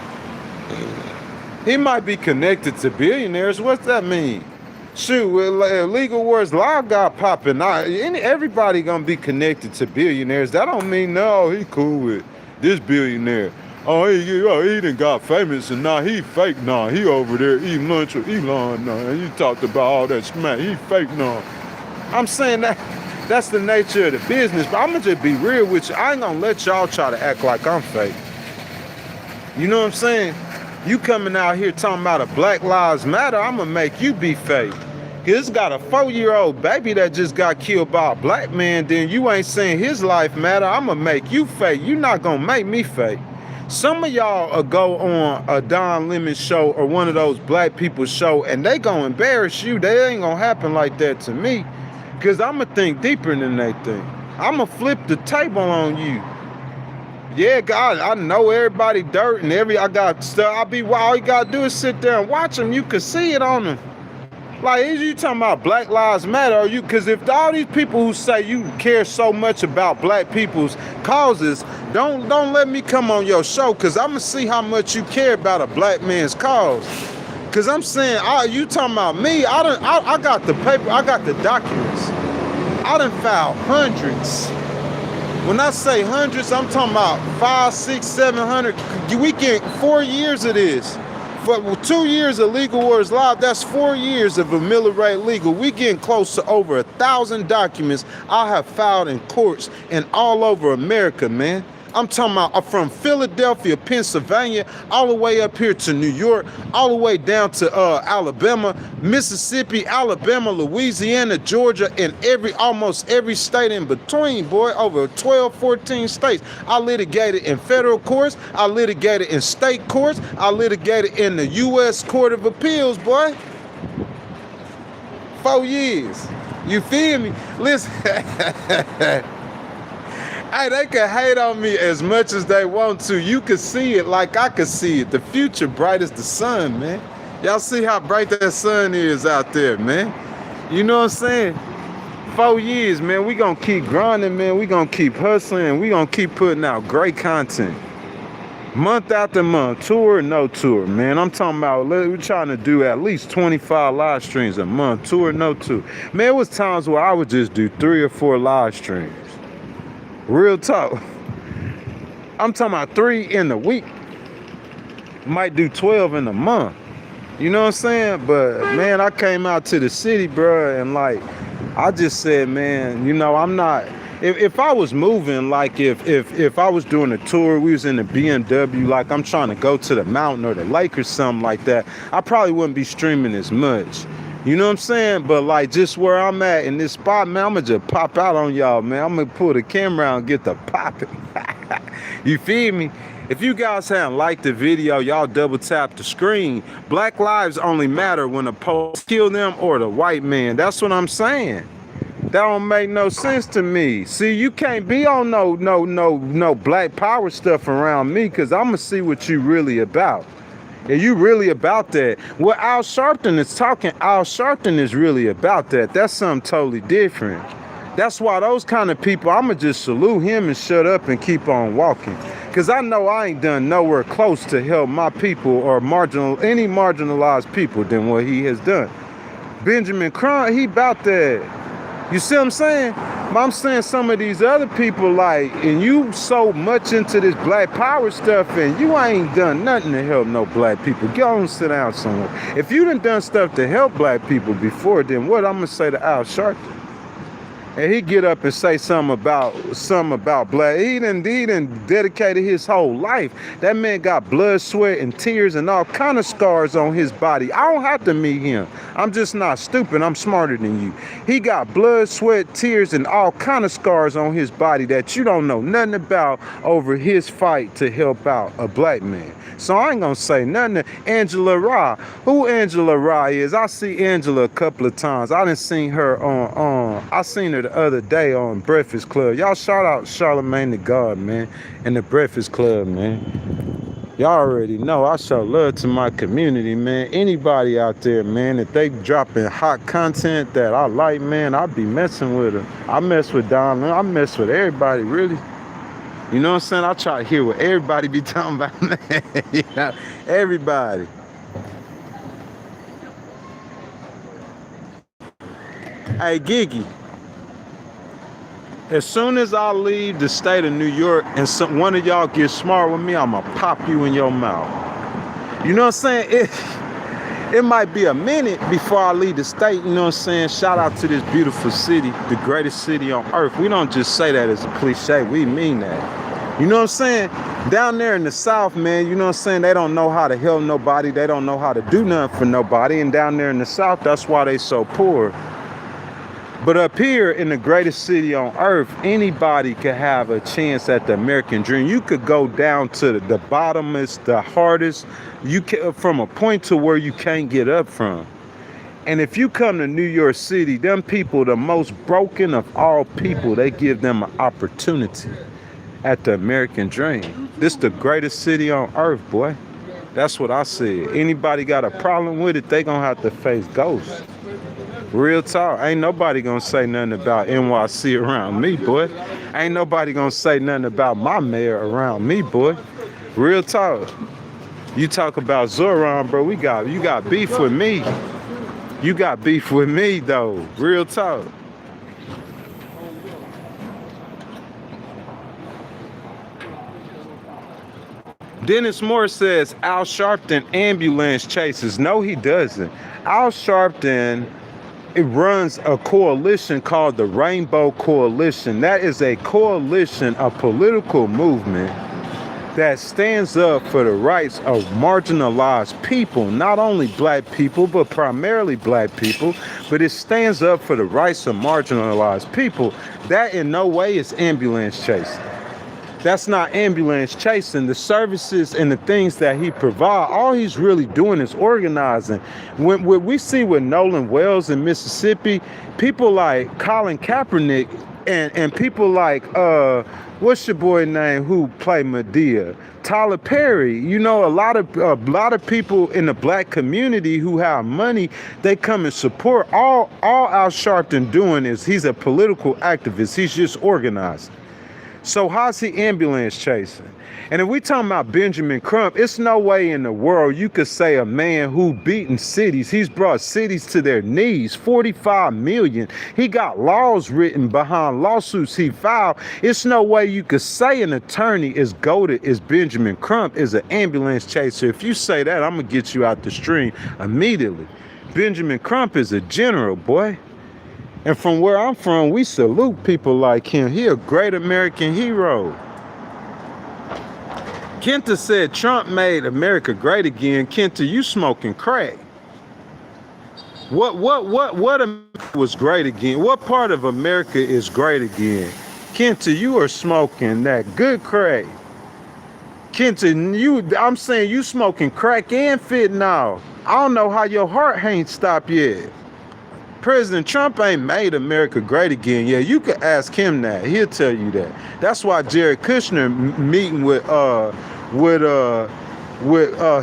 He might be connected to billionaires. What's that mean? Shoot, Legal Wars Live got popping. Everybody gonna be connected to billionaires. That don't mean, no, he cool with this billionaire. He done got famous and now he fake now. He over there eating lunch with Elon now. And you talked about all that smack. He fake now. I'm saying that's the nature of the business. But I'm gonna just be real with you. I ain't gonna let y'all try to act like I'm fake. You know what I'm saying? You coming out here talking about a Black Lives Matter, I'm going to make you be fake. Cause got a 4-year-old baby that just got killed by a black man, then you ain't saying his life matter, I'm going to make you fake. You not going to make me fake. Some of y'all will go on a Don Lemon show or one of those black people show and they going to embarrass you. They ain't going to happen like that to me. Because I'm going to think deeper than they think. I'm going to flip the table on you. Yeah, God, I know everybody dirt and I got stuff. All you gotta do is sit there and watch them. You can see it on them. Like, is you talking about Black Lives Matter? Or you? Because if all these people who say you care so much about black people's causes, don't let me come on your show. Because I'm gonna see how much you care about a black man's cause. Because I'm saying, you talking about me? I got the paper. I got the documents. I done filed hundreds. When I say hundreds, I'm talking about 500, 600, 700. We get 4 years of this. For 2 years of Legal Wars Live, that's 4 years of a Miller Ray Legal. We getting close to over 1,000 documents I have filed in courts and all over America, man. I'm talking about from Philadelphia, Pennsylvania, all the way up here to New York, all the way down to Alabama, Mississippi, Alabama, Louisiana, Georgia, and almost every state in between, boy, over 12, 14 states. I litigated in federal courts. I litigated in state courts. I litigated in the U.S. Court of Appeals, boy. 4 years. You feel me? Listen. Hey, they can hate on me as much as they want to. You can see it like I can see it. The future bright as the sun, man. Y'all see how bright that sun is out there, man. You know what I'm saying? 4 years, man. We gonna keep grinding, man. We gonna keep hustling, and we gonna keep putting out great content. Month after month, tour, no tour, man. I'm talking about, we're trying to do at least 25 live streams a month, tour, no tour. Man, it was times where I would just do 3 or 4 live streams. Real talk. I'm talking about 3 in the week. Might do 12 in a month. You know what I'm saying? But man, I came out to the city, bro, and like I just said, man, you know, I'm not. If I was moving, like if I was doing a tour, we was in the BMW, like I'm trying to go to the mountain or the lake or something like that, I probably wouldn't be streaming as much. You know what I'm saying? But like just where I'm at in this spot, man, I'm gonna just pop out on y'all, man. I'm gonna pull the camera out and get the popping. You feel me? If you guys haven't liked the video, y'all double tap the screen. Black lives only matter when the police kill them or the white man. That's what I'm saying. That don't make no sense to me. See, you can't be on no black power stuff around me, because I'm gonna see what you really about. And you really about that. What Al Sharpton is talking, Al Sharpton is really about that. That's something totally different. That's why those kind of people, I'ma just salute him and shut up and keep on walking. Cause I know I ain't done nowhere close to help my people or any marginalized people than what he has done. Benjamin Crump, he about that. You see what I'm saying? But I'm saying some of these other people, like, and you so much into this black power stuff and you ain't done nothing to help no black people. Go and sit down somewhere. If you done stuff to help black people before, then what I'm gonna say to Al Sharpton? and he get up and say something about black. He done dedicated his whole life. That man got blood, sweat, and tears and all kind of scars on his body. I don't have to meet him. I'm just not stupid. I'm smarter than you. He got blood, sweat, tears, and all kind of scars on his body that you don't know nothing about over his fight to help out a black man. So I ain't gonna say nothing to Angela Rye. Who Angela Rye is? I see Angela a couple of times. I done seen her I seen her the other day on Breakfast Club. Y'all shout out Charlamagne the God, man, and the Breakfast Club, man. Y'all already know I show love to my community, man. Anybody out there, man, if they dropping hot content that I like, man, I be messing with them. I mess with Don. I mess with everybody, really. You know what I'm saying? I try to hear what everybody be talking about, man. You know, everybody. Hey, Gigi. As soon as I leave the state of New York and one of y'all get smart with me, I'ma pop you in your mouth. You know what I'm saying? It might be a minute before I leave the state, you know what I'm saying? Shout out to this beautiful city, the greatest city on earth. We don't just say that as a cliche, we mean that. You know what I'm saying? Down there in the South, man, you know what I'm saying? They don't know how to help nobody. They don't know how to do nothing for nobody. And down there in the South, that's why they so poor. But up here in the greatest city on earth, anybody could have a chance at the American dream. You could go down to the bottomest, the hardest, you can, from a point to where you can't get up from. And if you come to New York City, them people, the most broken of all people, they give them an opportunity at the American dream. This the greatest city on earth, boy. That's what I said. Anybody got a problem with it, they gonna have to face ghosts. Real talk. Ain't nobody gonna say nothing about NYC around me, boy. Ain't nobody gonna say nothing about my mayor around me, boy. Real talk. You talk about Zoran, bro. You got beef with me. You got beef with me, though. Real talk. Dennis Moore says Al Sharpton ambulance chases. No, he doesn't. Al Sharpton, it runs a coalition called the Rainbow Coalition. That is a coalition, a political movement that stands up for the rights of marginalized people, not only black people, but primarily black people, but it stands up for the rights of marginalized people. That in no way is ambulance chasing. That's not ambulance chasing. The services and the things that he provides, all he's really doing is organizing. When we see with Nolan Wells in Mississippi, people like Colin Kaepernick and people like, what's your boy name who played Medea? Tyler Perry. You know, a lot of people in the black community who have money, they come and support. All Al Sharpton doing is he's a political activist. He's just organizing. So how's he ambulance chasing? And if we talking about Benjamin Crump, it's no way in the world you could say a man who beaten cities, he's brought cities to their knees, 45 million. He got laws written behind lawsuits he filed. It's no way you could say an attorney is goated as Benjamin Crump is an ambulance chaser. If you say that, I'm gonna get you out the stream immediately. Benjamin Crump is a general, boy. And from where I'm from, we salute people like him. He a great American hero. Kenta said Trump made America great again. Kenta, you smoking crack. What America was great again? What part of America is great again? Kenta, you are smoking that good crack. Kenta, I'm saying you smoking crack and fentanyl. I don't know how your heart ain't stopped yet. President Trump ain't made America great again. Yeah, you could ask him that. He'll tell you that. That's why Jared Kushner meeting with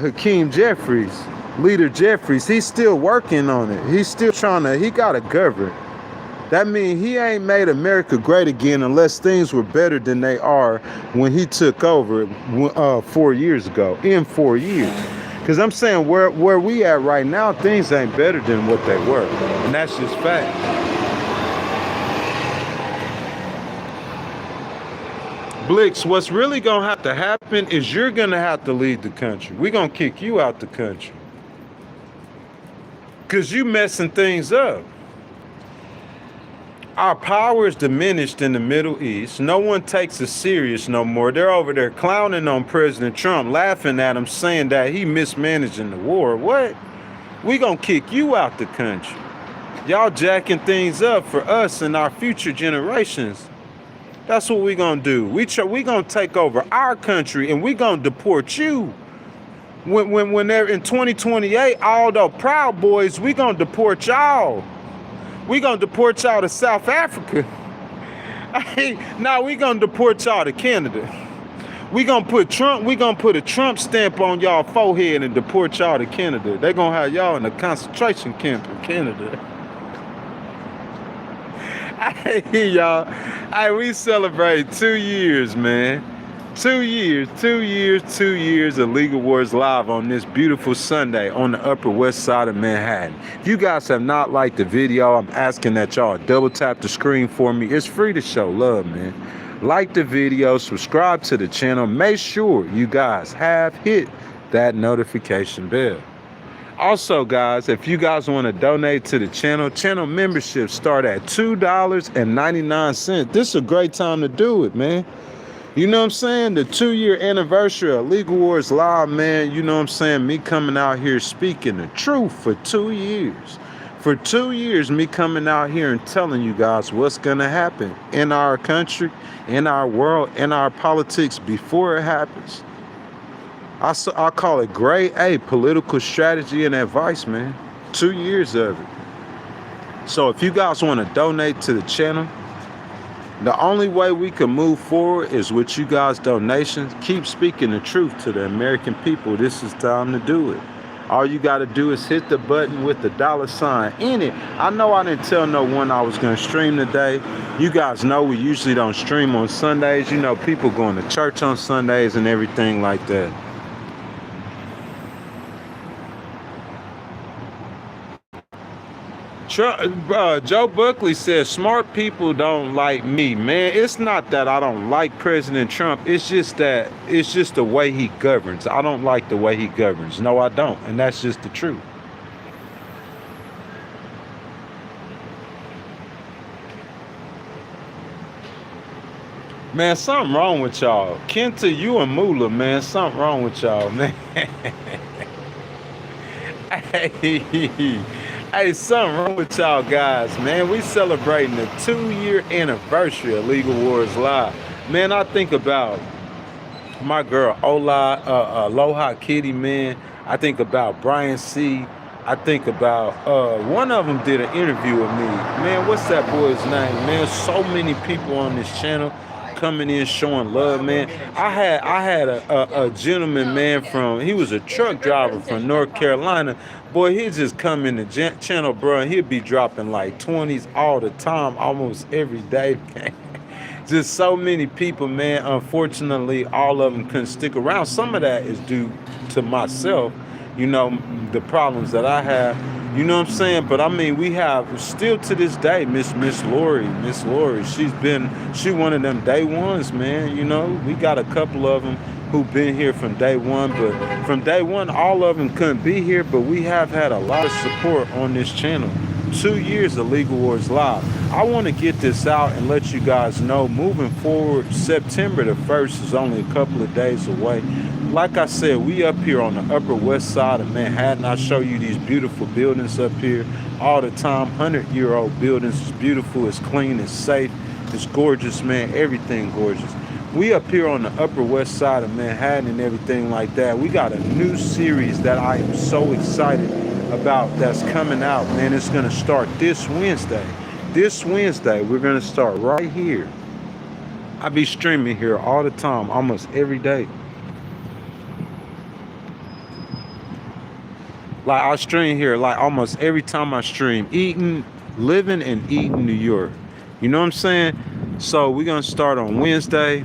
Hakeem Jeffries, Leader Jeffries. He's still working on it. He's still he gotta govern. That means he ain't made America great again unless things were better than they are when he took over 4 years ago, in 4 years. Because I'm saying where we at right now, things ain't better than what they were. And that's just fact. Blix, what's really going to have to happen is you're going to have to lead the country. We're going to kick you out the country. Because you messing things up. Our power is diminished in the Middle East. No one takes us serious no more. They're over there clowning on President Trump, laughing at him, saying that he mismanaging the war. What? We gonna kick you out the country. Y'all jacking things up for us and our future generations. That's what we gonna do. We gonna take over our country and we gonna deport you. When they're in 2028, all the Proud Boys, we gonna deport y'all. We gonna deport y'all to South Africa. Now we gonna deport y'all to Canada. We gonna put a Trump stamp on y'all forehead and deport y'all to Canada. They gonna have y'all in a concentration camp in Canada. Hey, y'all. Hey, we celebrate 2 years, man. 2 years of Legal Wars Live on this beautiful Sunday on the Upper West Side of Manhattan. If you guys have not liked the video, I'm asking that y'all double tap the screen for me. It's free to show love, man. Like the video, subscribe to the channel. Make sure you guys have hit that notification bell. Also, guys, if you guys want to donate to the channel memberships start at $2.99. This is a great time to do it, man. You know what I'm saying? The 2-year anniversary of Legal Wars Live, man. You know what I'm saying? Me coming out here speaking the truth for 2 years. For 2 years, me coming out here and telling you guys what's going to happen in our country, in our world, in our politics before it happens. I call it grade A political strategy and advice, man. 2 years of it. So if you guys want to donate to the channel, the only way we can move forward is with you guys' donations. Keep speaking the truth to the American people. This is time to do it. All you got to do is hit the button with the $ in it. I know I didn't tell no one I was going to stream today. You guys know we usually don't stream on Sundays. You know, people going to church on Sundays and everything like that. Joe Buckley says smart people don't like me, man. It's not that I don't like President Trump. It's just the way he governs. I don't like the way he governs. No, I don't. And that's just the truth. Man, something wrong with y'all. Kenta, you and Moolah, man, something wrong with y'all, man. Hey, something wrong with y'all guys, man. We celebrating the 2-year anniversary of Legal Wars Live. Man, I think about my girl Aloha Kitty, man. I think about Brian C. I think about one of them did an interview with me. Man, what's that boy's name? Man, so many people on this channel coming in showing love, man. I had a gentleman, man, he was a truck driver from North Carolina. Boy, he'd just come in the channel, bro, and he'd be dropping like 20s all the time, almost every day, man. Just so many people, man. Unfortunately, all of them couldn't stick around. Some of that is due to myself, you know, the problems that I have. You know what I'm saying? But I mean, we have still to this day, Miss Lori. She one of them day ones, man. You know, we got a couple of them who've been here from day one, but from day one, all of them couldn't be here, but we have had a lot of support on this channel. 2 years of Legal Wars Live. I want to get this out and let you guys know, moving forward, September the 1st is only a couple of days away. Like I said, we up here on the Upper West Side of Manhattan. I show you these beautiful buildings up here all the time. 100-year-old buildings. It's beautiful, it's clean, it's safe, it's gorgeous, man. Everything gorgeous. We up here on the Upper West Side of Manhattan and everything like that. We got a new series that I am so excited about that's coming out, man. It's going to start this Wednesday. This Wednesday, we're going to start right here. I be streaming here all the time, almost every day. Like, I stream here like almost every time I stream. Living and eating New York. You know what I'm saying? So we're going to start on Wednesday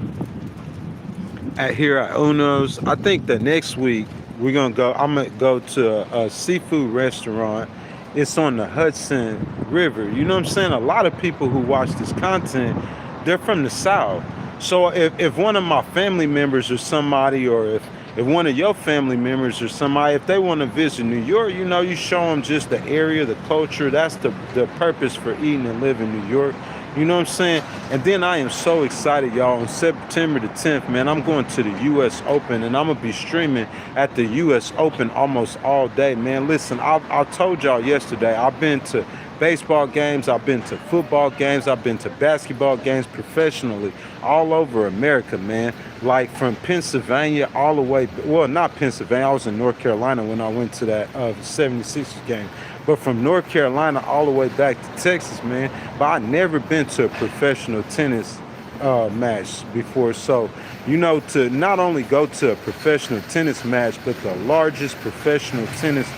here at Uno's. I think the next week I'm going to go to a seafood restaurant. It's on the Hudson River. You know what I'm saying? A lot of people who watch this content, they're from the South. So if one of my family members or somebody, or if one of your family members or somebody, if they want to visit New York, you know, you show them just the area, the culture. That's the purpose for eating and living in New York. You know what I'm saying? And then I am so excited, y'all. On September the 10th, man, I'm going to the U.S. Open, and I'm going to be streaming at the U.S. Open almost all day, man. Listen, I told y'all yesterday, I've been to baseball games, I've been to football games, I've been to basketball games professionally all over America, man. Like from Pennsylvania all the way, well, not Pennsylvania, I was in North Carolina when I went to that 76ers game. But from North Carolina all the way back to Texas, man. But I never been to a professional tennis match before. So, you know, to not only go to a professional tennis match, but the largest professional tennis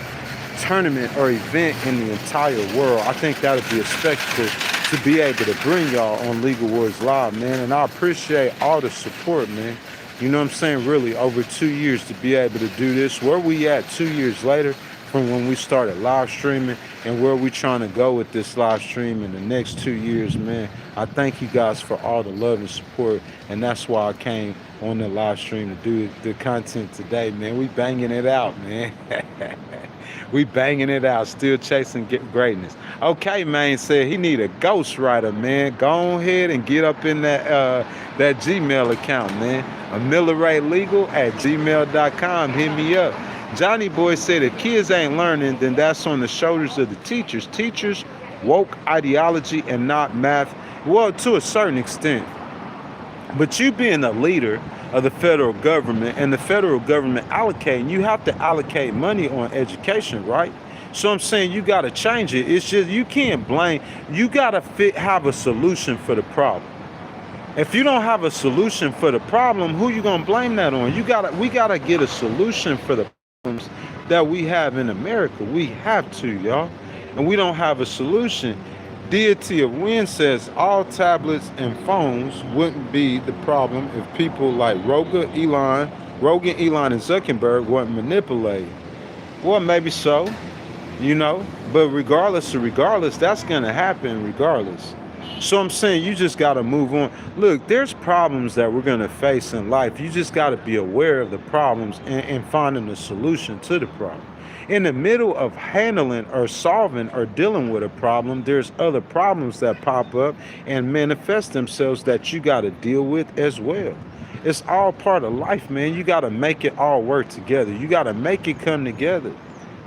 tournament or event in the entire world, I think that would be a spectacle to be able to bring y'all on Legal Wars Live, man. And I appreciate all the support, man. You know what I'm saying? Really, over 2 years to be able to do this. Where we at 2 years later from when we started live streaming, and where we trying to go with this live stream in the next 2 years, man. I thank you guys for all the love and support, and that's why I came on the live stream to do the content today, man. We banging it out, man. We banging it out, still chasing greatness. Okay, man said he need a ghostwriter, man. Go ahead and get up in that Gmail account, man. AmillerayLegal@gmail.com. Hit me up. Johnny Boy said if kids ain't learning, then that's on the shoulders of the teachers. Teachers, woke ideology and not math. Well, to a certain extent. But you being a leader of the federal government and the federal government allocating, you have to allocate money on education, right? So I'm saying you got to change it. It's just you can't blame. You got to have a solution for the problem. If you don't have a solution for the problem, who you gonna blame that on? We gotta get a solution for the problems that we have in America. We have to, y'all. And we don't have a solution. Deity of Wind says all tablets and phones wouldn't be the problem if people like Rogan, Elon, and Zuckerberg weren't manipulated. Well, maybe so, you know, but regardless, that's gonna happen regardless. So I'm saying you just got to move on. Look, there's problems that we're going to face in life. You just got to be aware of the problems and finding a solution to the problem. In the middle of handling or solving or dealing with a problem, there's other problems that pop up and manifest themselves that you got to deal with as well. It's all part of life, man. You got to make it all work together. You got to make it come together.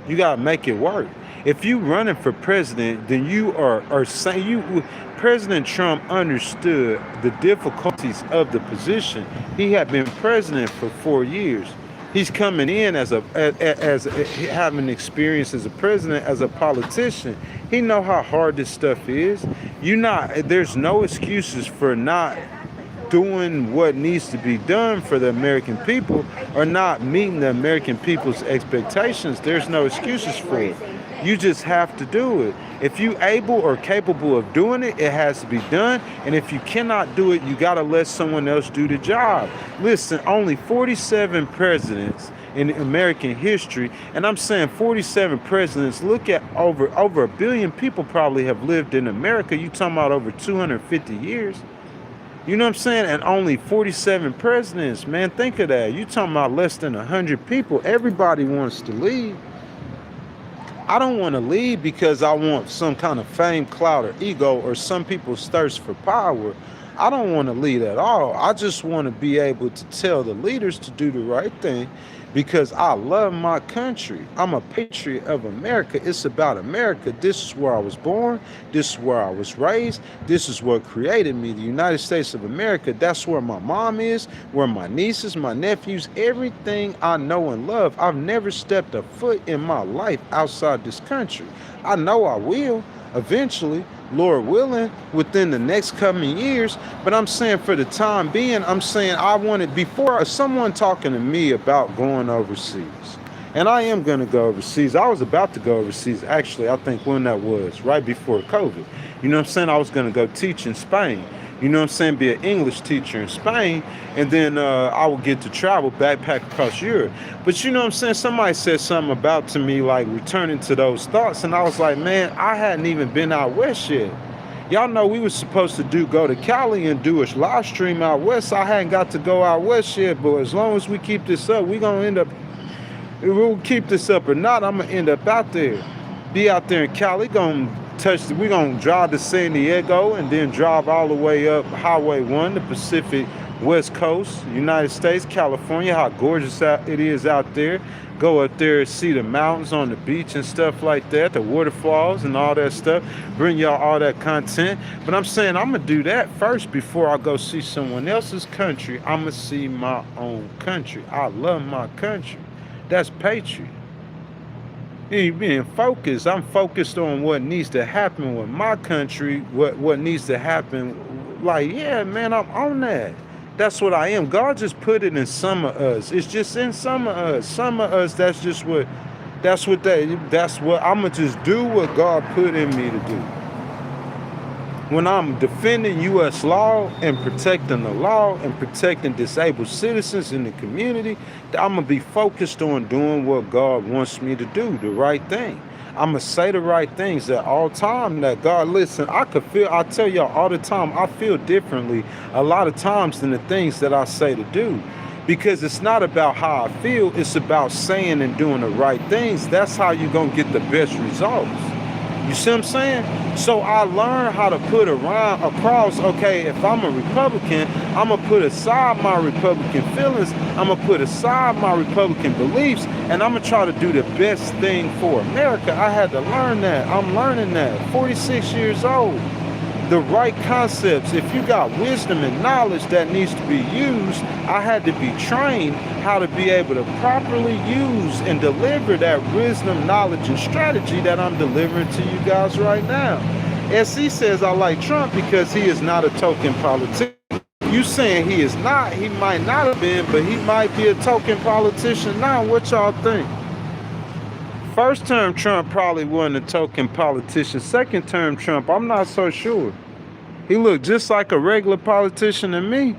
You got to make it work. If you running for president, then you are saying President Trump understood the difficulties of the position. He had been president for 4 years. He's coming in as having experience as a president, as a politician. He know how hard this stuff is. There's no excuses for not doing what needs to be done for the American people or not meeting the American people's expectations. There's no excuses for it. You just have to do it. If you able or capable of doing it, it has to be done. And if you cannot do it, you got to let someone else do the job. Listen, only 47 presidents in American history, and I'm saying 47 presidents. Look at over a billion people probably have lived in America. You talking about over 250 years. You know what I'm saying? And only 47 presidents, man. Think of that. You talking about less than 100 people. Everybody wants to leave. I don't want to leave because I want some kind of fame, clout, or ego, or some people's thirst for power. I don't want to lead at all. I just want to be able to tell the leaders to do the right thing because I love my country. I'm a patriot of America. It's about America. This is where I was born. This is where I was raised. This is what created me, the United States of America. That's where my mom is, where my nieces, my nephews, everything I know and love. I've never stepped a foot in my life outside this country. I know I will eventually, Lord willing, within the next coming years. But I'm saying for the time being, I'm saying I wanted, before someone talking to me about going overseas, and I am going to go overseas. I was about to go overseas, actually, I think when that was, right before COVID. You know what I'm saying? I was going to go teach in Spain. You know what I'm saying? Be an English teacher in Spain. And then I would get to travel, backpack across Europe. But you know what I'm saying? Somebody said something about to me, like returning to those thoughts. And I was like, man, I hadn't even been out west yet. Y'all know we was supposed to go to Cali and do a live stream out west. I hadn't got to go out west yet. But as long as we keep this up, we're going to end up, we'll keep this up or not, I'm going to end up out there. Be out there in Cali. we're gonna drive to San Diego and then drive all the way up Highway 1, the Pacific West Coast, United States, California, how gorgeous it is out there. Go up there, see the mountains on the beach and stuff like that, the waterfalls and all that stuff. Bring y'all all that content. But I'm saying I'm gonna do that first before I go see someone else's country. I'm gonna see my own country. I love my country. That's patriot. Being focused, I'm focused on what needs to happen with my country, what needs to happen. Like, yeah, man, I'm on that. That's what I am. God just put it in some of us. It's just in some of us. Some of us, that's what I'ma just do what God put in me to do. When I'm defending U.S. law and protecting the law and protecting disabled citizens in the community, I'm going to be focused on doing what God wants me to do, the right thing. I'm going to say the right things at all time. That God, listen, I tell y'all all the time, I feel differently a lot of times than the things that I say to do. Because it's not about how I feel, it's about saying and doing the right things. That's how you're going to get the best results. You see what I'm saying? So I learned how to put across, okay, if I'm a Republican, I'm going to put aside my Republican feelings, I'm going to put aside my Republican beliefs, and I'm going to try to do the best thing for America. I had to learn that. I'm learning that. 46 years old. The right concepts. If you got wisdom and knowledge that needs to be used, I had to be trained how to be able to properly use and deliver that wisdom, knowledge, and strategy that I'm delivering to you guys right now. SC says I like Trump because he is not a token politician. You saying he is not, he might not have been, but he might be a token politician now. What y'all think? First term Trump probably wasn't a token politician. Second term Trump, I'm not so sure. He looked just like a regular politician to me.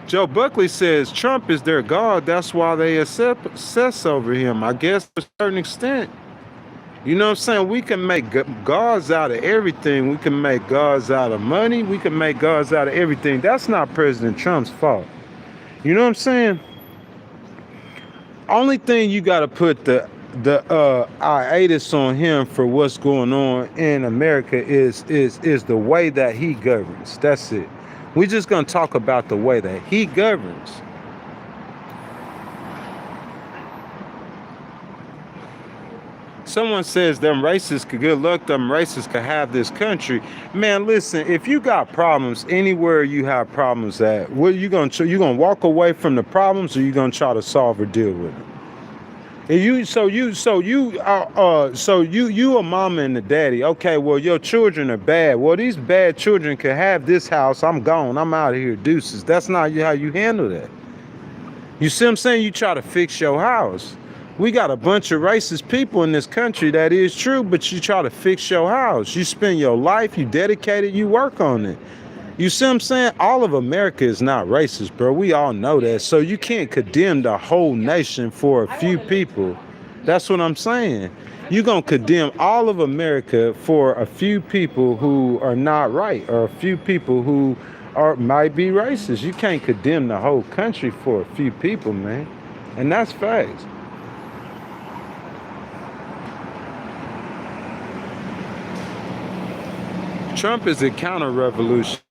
Joe Buckley says Trump is their God. That's why they obsess over him. I guess to a certain extent. You know what I'm saying? We can make gods out of everything. We can make gods out of money. We can make gods out of everything. That's not President Trump's fault. You know what I'm saying? Only thing you got to put the hiatus on him for what's going on in America is the way that he governs. That's it. We're just going to talk about the way that he governs. Someone says them racists could, good luck, them racists could have this country. Man, listen, if you got problems anywhere you have problems at, what are you going to, you going to walk away from the problems, or you going to try to solve or deal with them? And you a mama and a daddy. Okay, well, your children are bad. Well, these bad children can have this house. I'm gone. I'm out of here. Deuces. That's not how you handle that. You see what I'm saying? You try to fix your house. We got a bunch of racist people in this country. That is true, but you try to fix your house. You spend your life, you dedicate it, you work on it. You see what I'm saying? All of America is not racist, bro. We all know that. So you can't condemn the whole nation for a few people. That's what I'm saying. You're going to condemn all of America for a few people who are not right, or a few people who might be racist. You can't condemn the whole country for a few people, man. And that's facts. Trump is a counter-revolution.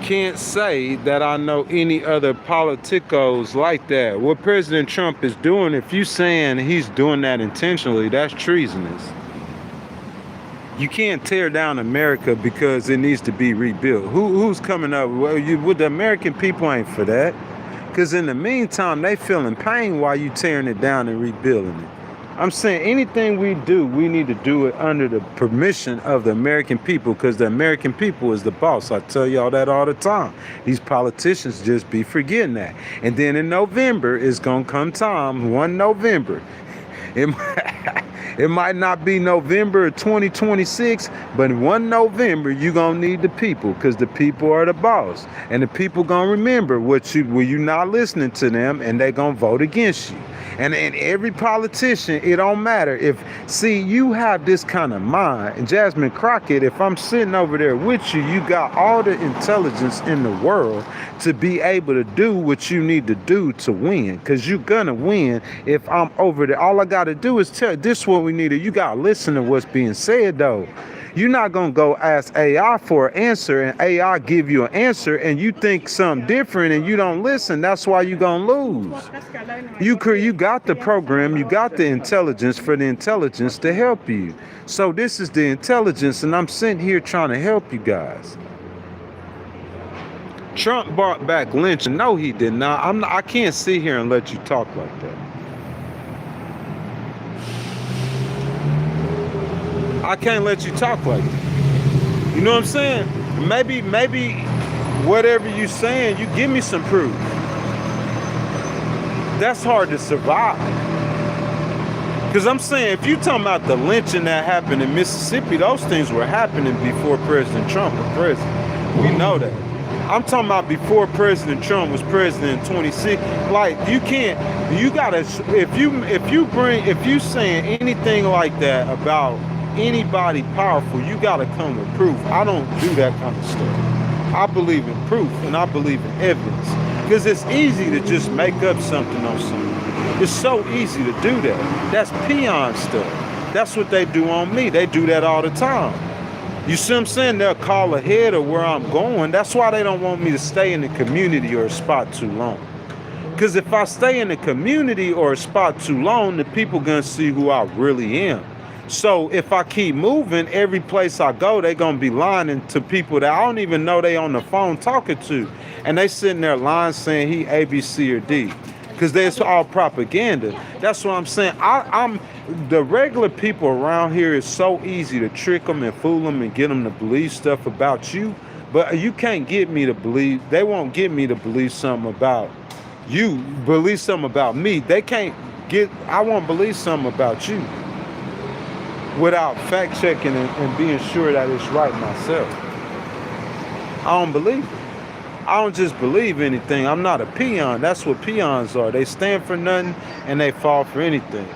Can't say that I know any other politicos like that. What President Trump is doing, if you saying he's doing that intentionally, that's treasonous. You can't tear down America because it needs to be rebuilt. Who's coming up? Well, with the American people ain't for that. Because in the meantime, they feeling pain while you tearing it down and rebuilding it. I'm saying anything we do, we need to do it under the permission of the American people, because the American people is the boss. I tell y'all that all the time. These politicians just be forgetting that. And then in November, it's going to come time, 1 November. It might not be November of 2026, but in 1 November, you're going to need the people because the people are the boss. And the people going to remember when you not listening to them, and they going to vote against you. And every politician, it don't matter. See, you have this kind of mind. And Jasmine Crockett, if I'm sitting over there with you, you got all the intelligence in the world to be able to do what you need to do to win. Because you're going to win if I'm over there. All I got to do is tell this what we need to. You got to listen to what's being said, though. You're not going to go ask AI for an answer and AI give you an answer and you think something different and you don't listen. That's why you're going to lose. You got the program, you got the intelligence for the intelligence to help you. So this is the intelligence, and I'm sitting here trying to help you guys. Trump brought back lynching. No, he did not. I can't sit here and let you talk like that. I can't let you talk like that. You know what I'm saying? Maybe whatever you saying, you give me some proof. That's hard to survive. Because I'm saying, if you talking about the lynching that happened in Mississippi, those things were happening before President Trump was president. We know that. I'm talking about before President Trump was president in 26. Like, you gotta, if you saying anything like that about anybody powerful, you got to come with proof. I don't do that kind of stuff. I believe in proof and I believe in evidence, because it's easy to just make up something on something. It's so easy to do that. That's peon stuff. That's what they do on me. They do that all the time. You see what I'm saying? They'll call ahead of where I'm going. That's why they don't want me to stay in the community or a spot too long. Because if I stay in the community or a spot too long, the people gonna see who I really am. So if I keep moving, every place I go, they gonna be lying to people that I don't even know they on the phone talking to. And they sitting there lying saying he A, B, C, or D. Because that's all propaganda. That's what I'm saying. The regular people around here, is so easy to trick them and fool them and get them to believe stuff about you. But you can't get me to believe, they won't get me to believe something about you, believe something about me. I won't believe something about you without fact checking and being sure that it's right myself. I don't believe it. I don't just believe anything. I'm not a peon. That's what peons are. They stand for nothing and they fall for anything.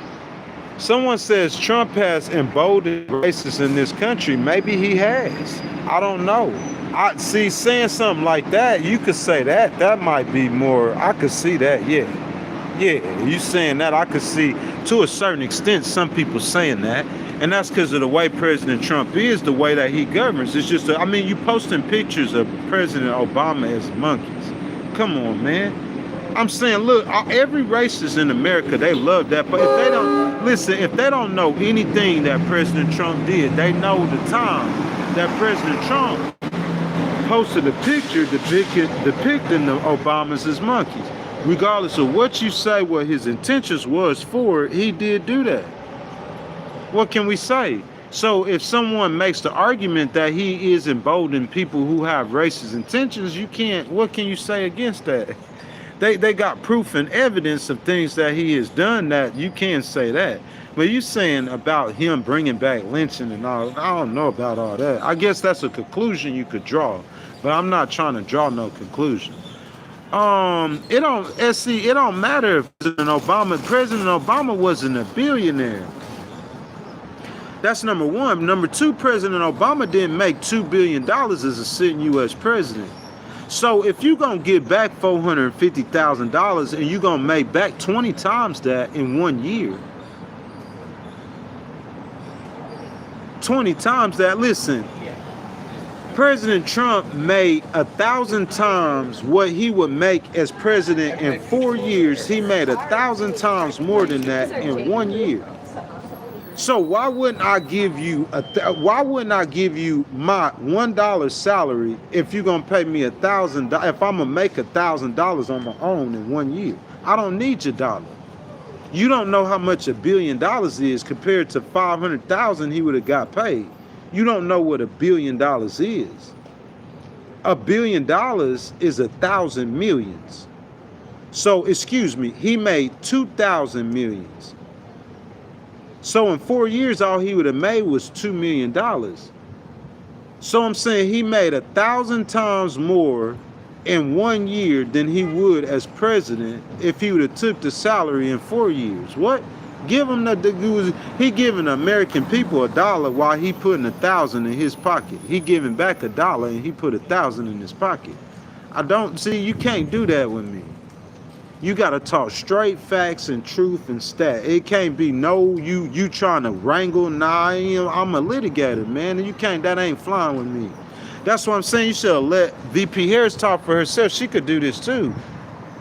Someone says Trump has emboldened racists in this country. Maybe he has. I don't know. Saying something like that, you could say that. That might be more, I could see that, yeah. Yeah, you saying that, I could see to a certain extent some people saying that. And that's because of the way President Trump is, the way that he governs. It's just, you posting pictures of President Obama as monkeys. Come on, man. I'm saying, look, every racist in America, they love that. But if they don't know anything that President Trump did, they know the time that President Trump posted a picture depicting the Obamas as monkeys. Regardless of what you say, what his intentions was for it, he did do that. What can we say? So if someone makes the argument that he is emboldening people who have racist intentions, what can you say against that? They got proof and evidence of things that he has done that you can't say that. But you saying about him bringing back lynching and all, I don't know about all that. I guess that's a conclusion you could draw, but I'm not trying to draw no conclusion. It don't matter if President Obama wasn't a billionaire. That's number one. Number two, President Obama didn't make $2 billion as a sitting U.S. president. So if you're going to get back $450,000 and you're going to make back 20 times that in 1 year, 20 times that, listen, President Trump made 1,000 times what he would make as president in 4 years. He made 1,000 times more than that in 1 year. So why wouldn't I give you my $1 salary if you're gonna pay me $1,000? If I'm gonna make $1,000 on my own in 1 year, I don't need your dollar. You don't know how much $1 billion is compared to 500,000 he would have got paid. You don't know what $1 billion is. $1 billion is 1,000 millions. So excuse me, he made 2,000 millions. So in 4 years, all he would have made was $2 million. So I'm saying he made 1,000 times more in 1 year than he would as president if he would have took the salary in 4 years. What? Give him he giving the American people $1 while he putting 1,000 in his pocket. He giving back $1 and he put 1,000 in his pocket. I don't see, you can't do that with me. You got to talk straight facts and truth and stat. It can't be no you trying to wrangle. Nah, I'm a litigator, man, and you can't. That ain't flying with me. That's what I'm saying. You should have let VP Harris talk for herself. She could do this too.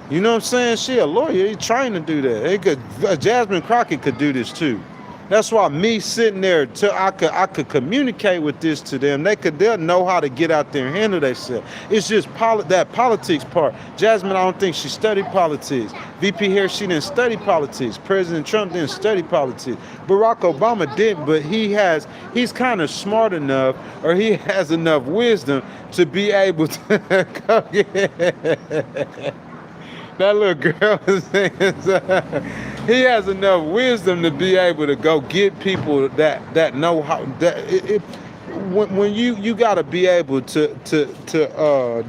You know what I'm saying? She a lawyer. He's trying to do that. Jasmine Crockett could do this too. That's why me sitting there till I could communicate with this to them. They'll know how to get out there and handle themselves. It's just that politics part. Jasmine, I don't think she studied politics. VP Harris, she didn't study politics. President Trump didn't study politics. Barack Obama didn't, but he's kind of smart enough, or he has enough wisdom to be able to go get that little girl is saying he has enough wisdom to be able to go get people that know how when you got to be able to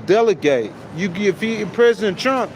delegate. President Trump,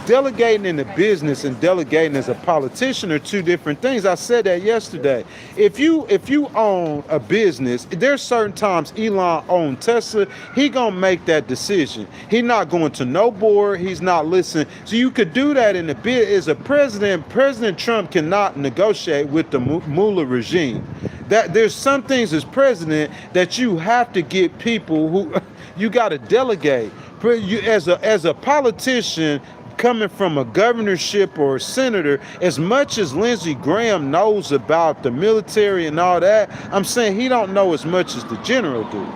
delegating in the business and delegating as a politician are two different things. I said that yesterday. If you own a business, there's certain times Elon owned Tesla, he gonna make that decision. He not going to no board, he's not listening. So you could do that in the bid as a president. President Trump cannot negotiate with the Mullah regime. That there's some things as president that you have to get people who you got to delegate. As a politician coming from a governorship or a senator, as much as Lindsey Graham knows about the military and all that, I'm saying he don't know as much as the general do.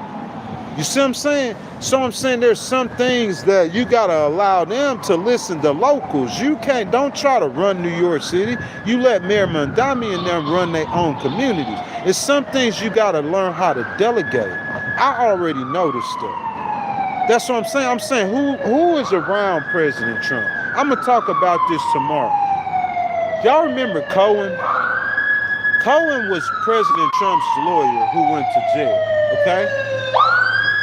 You see what I'm saying? So I'm saying there's some things that you got to allow them to listen to locals. Don't try to run New York City. You let Mayor Mondami and them run their own communities. It's some things you got to learn how to delegate. I already know this stuff. That's what I'm saying. I'm saying who is around President Trump? I'm going to talk about this tomorrow. Y'all remember Cohen? Cohen was President Trump's lawyer who went to jail, okay?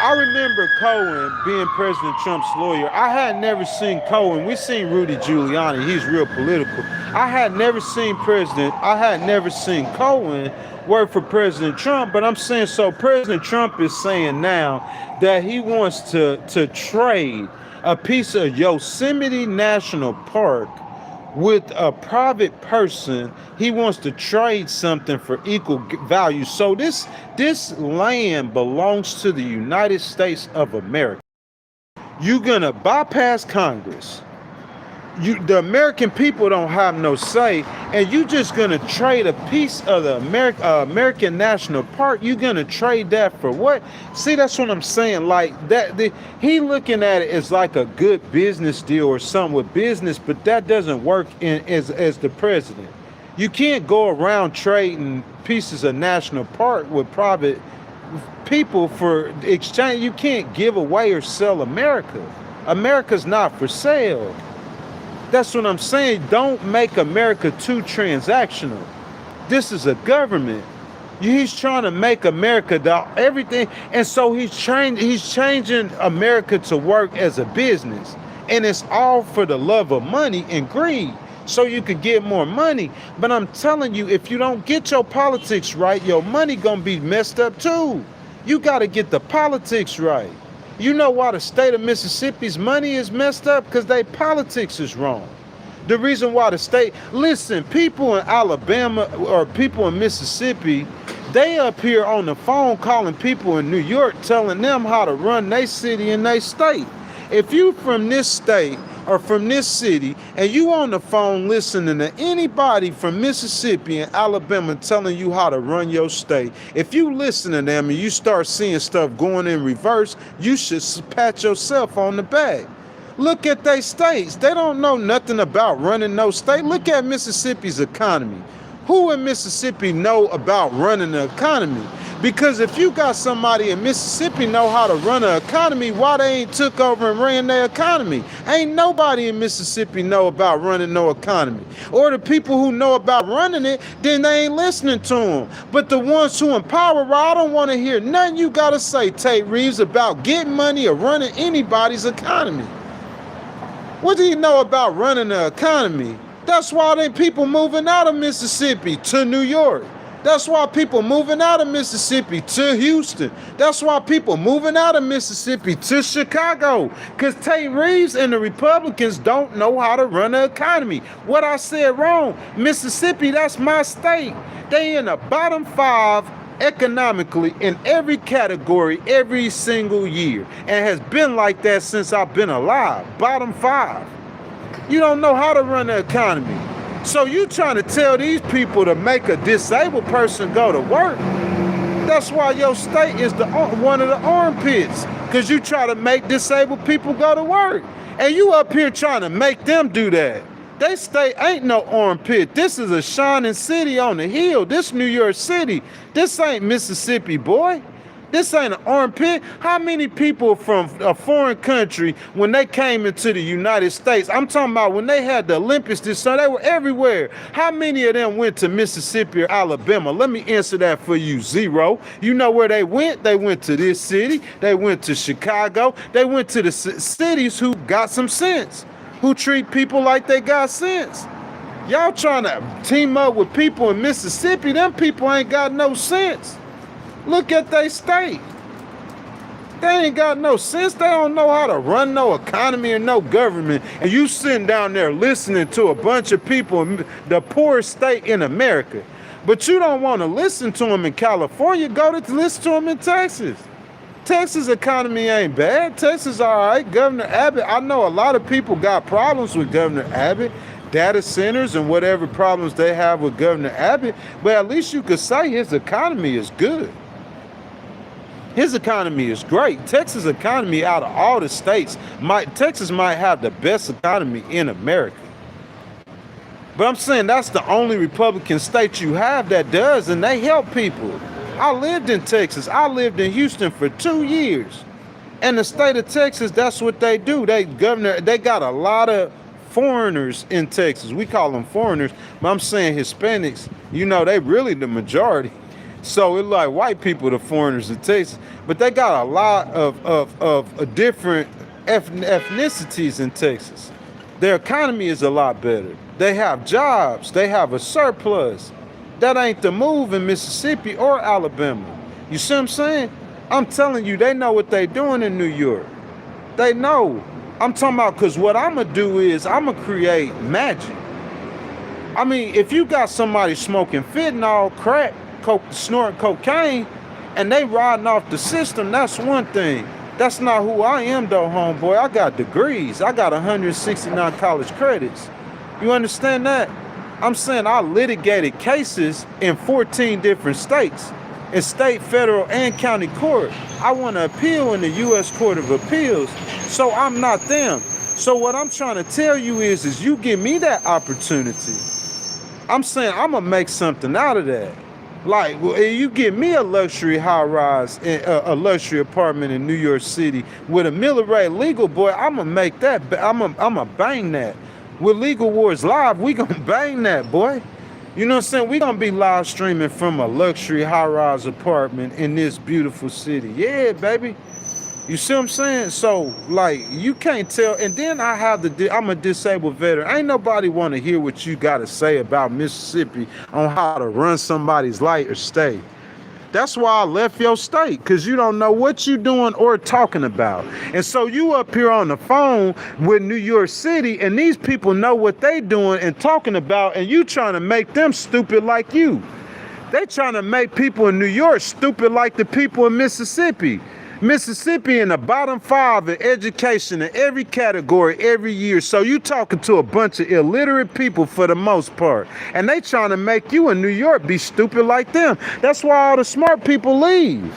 I remember Cohen being President Trump's lawyer. I had never seen Cohen. We seen Rudy Giuliani. He's real political. I had never seen Cohen work for President Trump, but I'm saying, so President Trump is saying now that he wants to trade a piece of Yosemite National Park with a private person. He wants to trade something for equal value. So this land belongs to the United States of America. You're gonna bypass Congress. The American people don't have no say, and you just gonna trade a piece of the American National Park. You're gonna trade that for what? See, that's what I'm saying. Like that, he looking at it as like a good business deal or something with business, but that doesn't work as the president. You can't go around trading pieces of national park with private people for exchange. You can't give away or sell America. America's not for sale. That's what I'm saying. Don't make America too transactional. This is a government. He's trying to make America everything, and so he's changing America to work as a business, and it's all for the love of money and greed, so you could get more money. But I'm telling you, if you don't get your politics right, your money gonna be messed up too. You got to get the politics right. You know why the state of Mississippi's money is messed up? Because their politics is wrong. The reason why listen, people in Alabama or people in Mississippi, they up here on the phone calling people in New York, telling them how to run their city and their state. If you from this state or from this city and you on the phone listening to anybody from Mississippi and Alabama telling you how to run your state, if you listen to them and you start seeing stuff going in reverse, you should pat yourself on the back. Look at their states. They don't know nothing about running no state. Look at Mississippi's economy. Who in Mississippi know about running the economy? Because if you got somebody in Mississippi know how to run an economy, why they ain't took over and ran their economy? Ain't nobody in Mississippi know about running no economy. Or the people who know about running it, then they ain't listening to them. But the ones who in power, I don't want to hear nothing you got to say, Tate Reeves, about getting money or running anybody's economy. What do you know about running the economy? That's why they people moving out of Mississippi to New York. That's why people moving out of Mississippi to Houston. That's why people moving out of Mississippi to Chicago. Because Tate Reeves and the Republicans don't know how to run the economy. What I said wrong, Mississippi, that's my state. They in the bottom 5 economically in every category every single year. And has been like that since I've been alive. Bottom 5. You don't know how to run the economy. So you trying to tell these people to make a disabled person go to work. That's why your state is one of the armpits. Because you try to make disabled people go to work. And you up here trying to make them do that. They state ain't no armpit. This is a shining city on the hill. This New York City. This ain't Mississippi, boy. This ain't an armpit. How many people from a foreign country, when they came into the United States, I'm talking about when they had the Olympics this summer, they were everywhere. How many of them went to Mississippi or Alabama? Let me answer that for you, 0. You know where they went? They went to this city. They went to Chicago. They went to the cities who got some sense, who treat people like they got sense. Y'all trying to team up with people in Mississippi. Them people ain't got no sense. Look at they state. They ain't got no sense. They don't know how to run no economy or no government. And you sitting down there listening to a bunch of people in the poorest state in America. But you don't want to listen to them in California. Go to listen to them in Texas. Texas economy ain't bad. Texas all right. Governor Abbott, I know a lot of people got problems with Governor Abbott. Data centers and whatever problems they have with Governor Abbott. But at least you could say his economy is good. His economy is great. Texas economy out of all the states, Texas might have the best economy in America. But I'm saying that's the only Republican state you have that does, and they help people. I lived in Texas. I lived in Houston for 2 years. And the state of Texas, that's what they do. They got a lot of foreigners in Texas. We call them foreigners, but I'm saying Hispanics, you know, they really the majority. So it's like white people, the foreigners in Texas, but they got a lot of different ethnicities in Texas. Their economy is a lot better. They have jobs. They have a surplus. That ain't the move in Mississippi or Alabama. You see what I'm saying? I'm telling you, they know what they doing in New York. They know. I'm talking about, because what I'm going to do is I'm going to create magic. I mean, if you got somebody smoking fentanyl, crack, snorting cocaine, and they riding off the system, that's one thing. That's not who I am, though, homeboy. I got degrees. I got 169 college credits. You understand that? I'm saying I litigated cases in 14 different states, in state, federal, and county court. I want to appeal in the U.S. Court of Appeals, so I'm not them. So what I'm trying to tell you is you give me that opportunity. I'm saying I'm going to make something out of that. Like, well, you give me a luxury high-rise, a luxury apartment in New York City with a Miller Ray legal, boy, I'm going to make that. I'm going to bang that. With Legal Wars Live, we going to bang that, boy. You know what I'm saying? We going to be live streaming from a luxury high-rise apartment in this beautiful city. Yeah, baby. You see what I'm saying? So, like, you can't tell. And then I'm a disabled veteran. Ain't nobody want to hear what you got to say about Mississippi on how to run somebody's life or state. That's why I left your state, because you don't know what you doing or talking about. And so you up here on the phone with New York City, and these people know what they doing and talking about, and you trying to make them stupid like you. They trying to make people in New York stupid like the people in Mississippi. Mississippi in the bottom 5 in education in every category every year. So you talking to a bunch of illiterate people for the most part. And they trying to make you in New York be stupid like them. That's why all the smart people leave.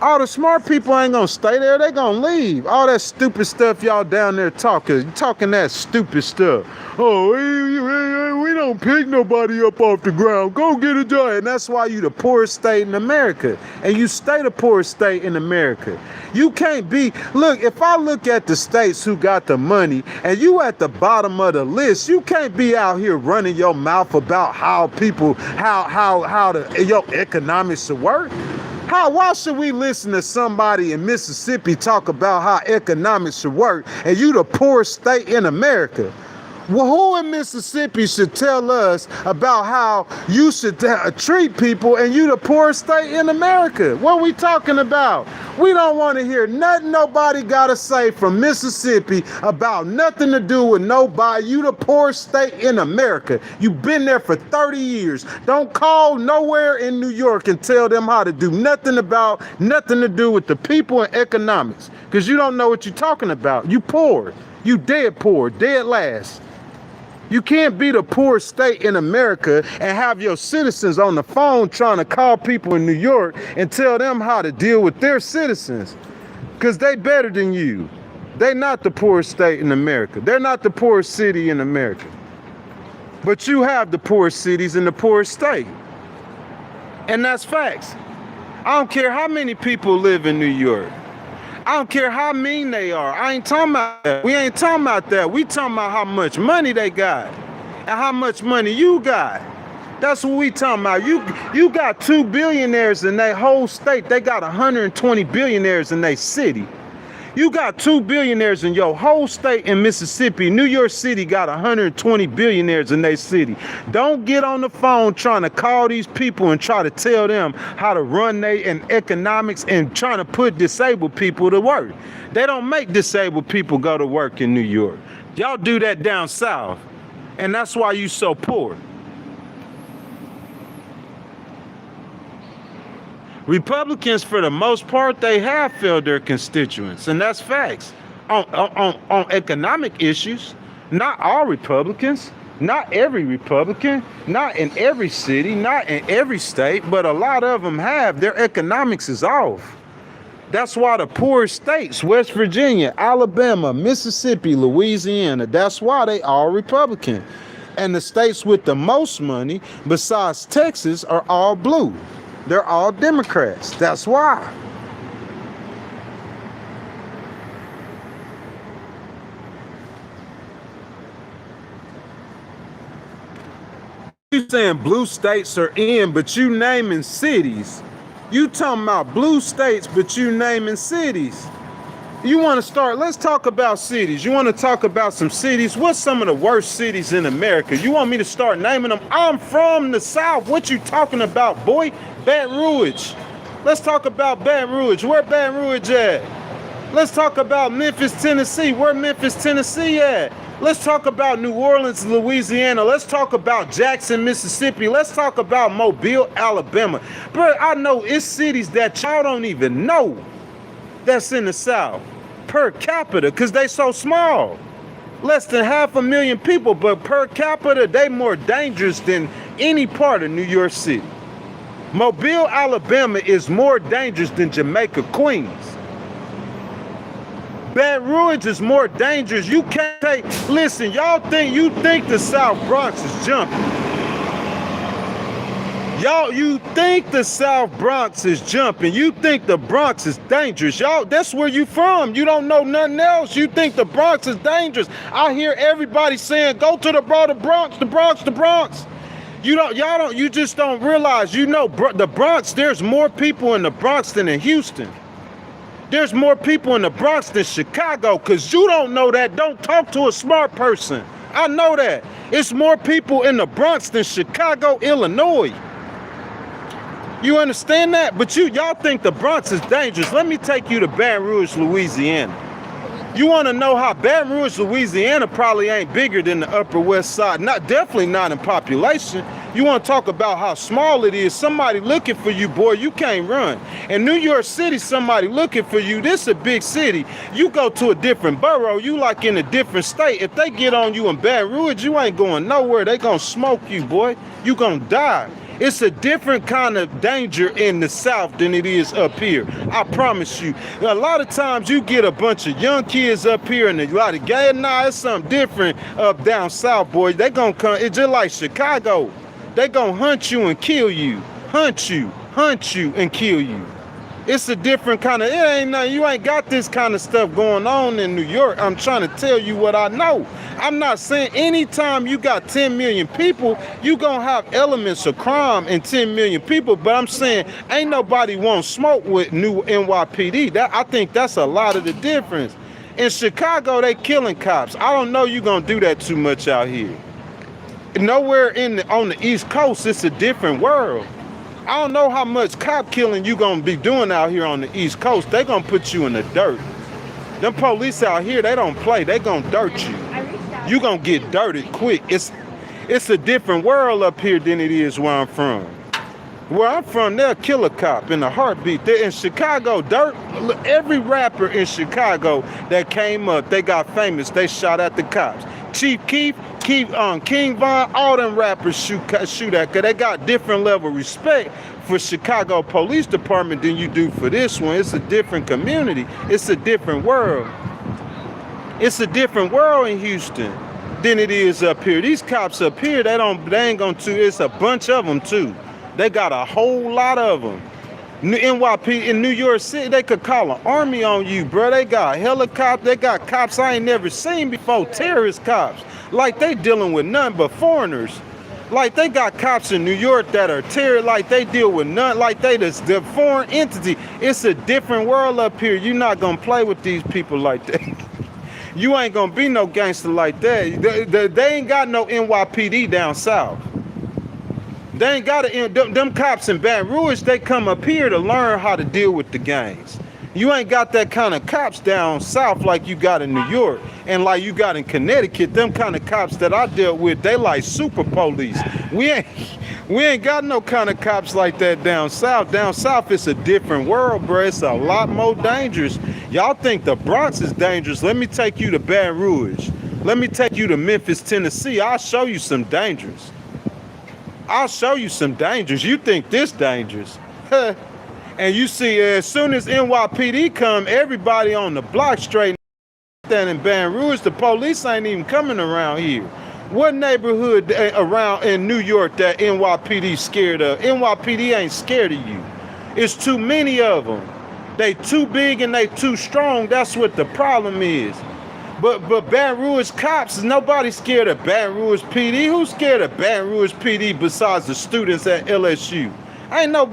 All the smart people ain't gonna stay there. They gonna leave. All that stupid stuff y'all down there talking that stupid stuff. Oh, we don't pick nobody up off the ground. Go get a job. And that's why you the poorest state in America. And you stay the poorest state in America. You can't be, look, if I look at the states who got the money and you at the bottom of the list, you can't be out here running your mouth about how people, your economics should work. Why should we listen to somebody in Mississippi talk about how economics should work and you the poorest state in America? Well, who in Mississippi should tell us about how you should treat people and you the poorest state in America? What are we talking about? We don't want to hear nothing nobody got to say from Mississippi about nothing to do with nobody. You the poorest state in America. You've been there for 30 years. Don't call nowhere in New York and tell them how to do nothing about nothing to do with the people and economics, because you don't know what you're talking about. You poor. You dead poor, dead last. You can't be the poorest state in America and have your citizens on the phone trying to call people in New York and tell them how to deal with their citizens, because they better than you. They not the poorest state in America. They're not the poorest city in America. But you have the poorest cities in the poorest state. And that's facts. I don't care how many people live in New York. I don't care how mean they are. I ain't talking about that. We ain't talking about that. We talking about how much money they got and how much money you got. That's what we talking about. You got 2 billionaires in that whole state. They got 120 billionaires in their city. You got 2 billionaires in your whole state in Mississippi. New York City got 120 billionaires in their city. Don't get on the phone trying to call these people and try to tell them how to run their economics and trying to put disabled people to work. They don't make disabled people go to work in New York. Y'all do that down south. And that's why you so poor. Republicans, for the most part, they have failed their constituents, and that's facts. On economic issues, not all Republicans, not every Republican, not in every city, not in every state, but a lot of them have. Their economics is off. That's why the poorest states, West Virginia, Alabama, Mississippi, Louisiana, that's why they all Republican. And the states with the most money, besides Texas, are all blue. They're all Democrats. That's why. You saying blue states are in, but you naming cities. You talking about blue states, but you naming cities. You want to start, let's talk about cities. You want to talk about some cities. What's some of the worst cities in America? You want me to start naming them? I'm from the South. What you talking about, boy? Baton Rouge. Let's talk about Baton Rouge. Where Baton Rouge at? Let's talk about Memphis, Tennessee. Where Memphis, Tennessee at? Let's talk about New Orleans, Louisiana. Let's talk about Jackson, Mississippi. Let's talk about Mobile, Alabama. Bro, I know it's cities that y'all don't even know that's in the South per capita, because they so small. Less than 500,000 people, but per capita, they more dangerous than any part of New York City. Mobile, Alabama is more dangerous than Jamaica, Queens. Baton Rouge is more dangerous. You can't take, listen, y'all think, you think the South Bronx is jumping. You think the South Bronx is jumping. You think the Bronx is dangerous. Y'all, that's where you from. You don't know nothing else. You think the Bronx is dangerous. I hear everybody saying, go to the Bronx, the Bronx, the Bronx. You just don't realize, the Bronx, there's more people in the Bronx than in Houston. There's more people in the Bronx than Chicago, because you don't know that. Don't talk to a smart person. I know that. It's more people in the Bronx than Chicago, Illinois. You understand that? But y'all think the Bronx is dangerous. Let me take you to Baton Rouge, Louisiana. You want to know how Baton Rouge, Louisiana probably ain't bigger than the Upper West Side. Definitely not in population. You want to talk about how small it is. Somebody looking for you, boy, you can't run. In New York City, somebody looking for you. This is a big city. You go to a different borough, you like in a different state. If they get on you in Baton Rouge, you ain't going nowhere. They gonna smoke you, boy. You gonna die. It's a different kind of danger in the South than it is up here. I promise you. A lot of times you get a bunch of young kids up here and a lot of gay. Nah, it's something different up down South, boys. They gonna come. It's just like Chicago. They gonna hunt you and kill you. Hunt you and kill you. It's a different kind of, it ain't nothing, you ain't got this kind of stuff going on in New York. I'm trying to tell you what I know. I'm not saying anytime you got 10 million people, you gonna have elements of crime in 10 million people, but I'm saying ain't nobody want smoke with new NYPD. I think that's a lot of the difference. In Chicago, they killing cops. I don't know you gonna do that too much out here. Nowhere on the East Coast, it's a different world. I don't know how much cop killing you gonna be doing out here on the East Coast. They gonna put you in the dirt. Them police out here, they don't play. They gonna dirt you. You gonna get dirted quick. It's a different world up here than it is where I'm from. Where I'm from, they'll kill a cop in a heartbeat. They're in Chicago, every rapper in Chicago that came up, they got famous, they shot at the cops. Chief Keef, King Von, all them rappers shoot at, because they got different level of respect for Chicago Police Department than you do for this one. It's a different community. It's a different world. It's a different world in Houston than it is up here. These cops up here, they ain't gonna it's a bunch of them too. They got a whole lot of them. NYP in New York City, they could call an army on you, bro. They got helicopters, they got cops I ain't never seen before, terrorist cops. Like they dealing with none but foreigners. Like they got cops in New York that are terror, like they deal with none, like they the foreign entity. It's a different world up here. You're not gonna play with these people like that. You ain't gonna be no gangster like that. They ain't got no NYPD down south. They ain't got them cops in Baton Rouge, they come up here to learn how to deal with the gangs. You ain't got that kind of cops down south like you got in New York and like you got in Connecticut. Them kind of cops that I dealt with, they like super police. We ain't got no kind of cops like that down south. Down south, it's a different world, bro. It's a lot more dangerous. Y'all think the Bronx is dangerous. Let me take you to Baton Rouge. Let me take you to Memphis, Tennessee. I'll show you some dangers. I'll show you some dangers. You think this dangerous. And you see, as soon as NYPD come, everybody on the block straight down in Baton Rouge, the police ain't even coming around here. What neighborhood around in New York that NYPD scared of? NYPD ain't scared of you. It's too many of them. They too big and they too strong. That's what the problem is. But Baton Rouge cops, nobody scared of Baton Rouge PD. Who's scared of Baton Rouge PD besides the students at LSU? Ain't no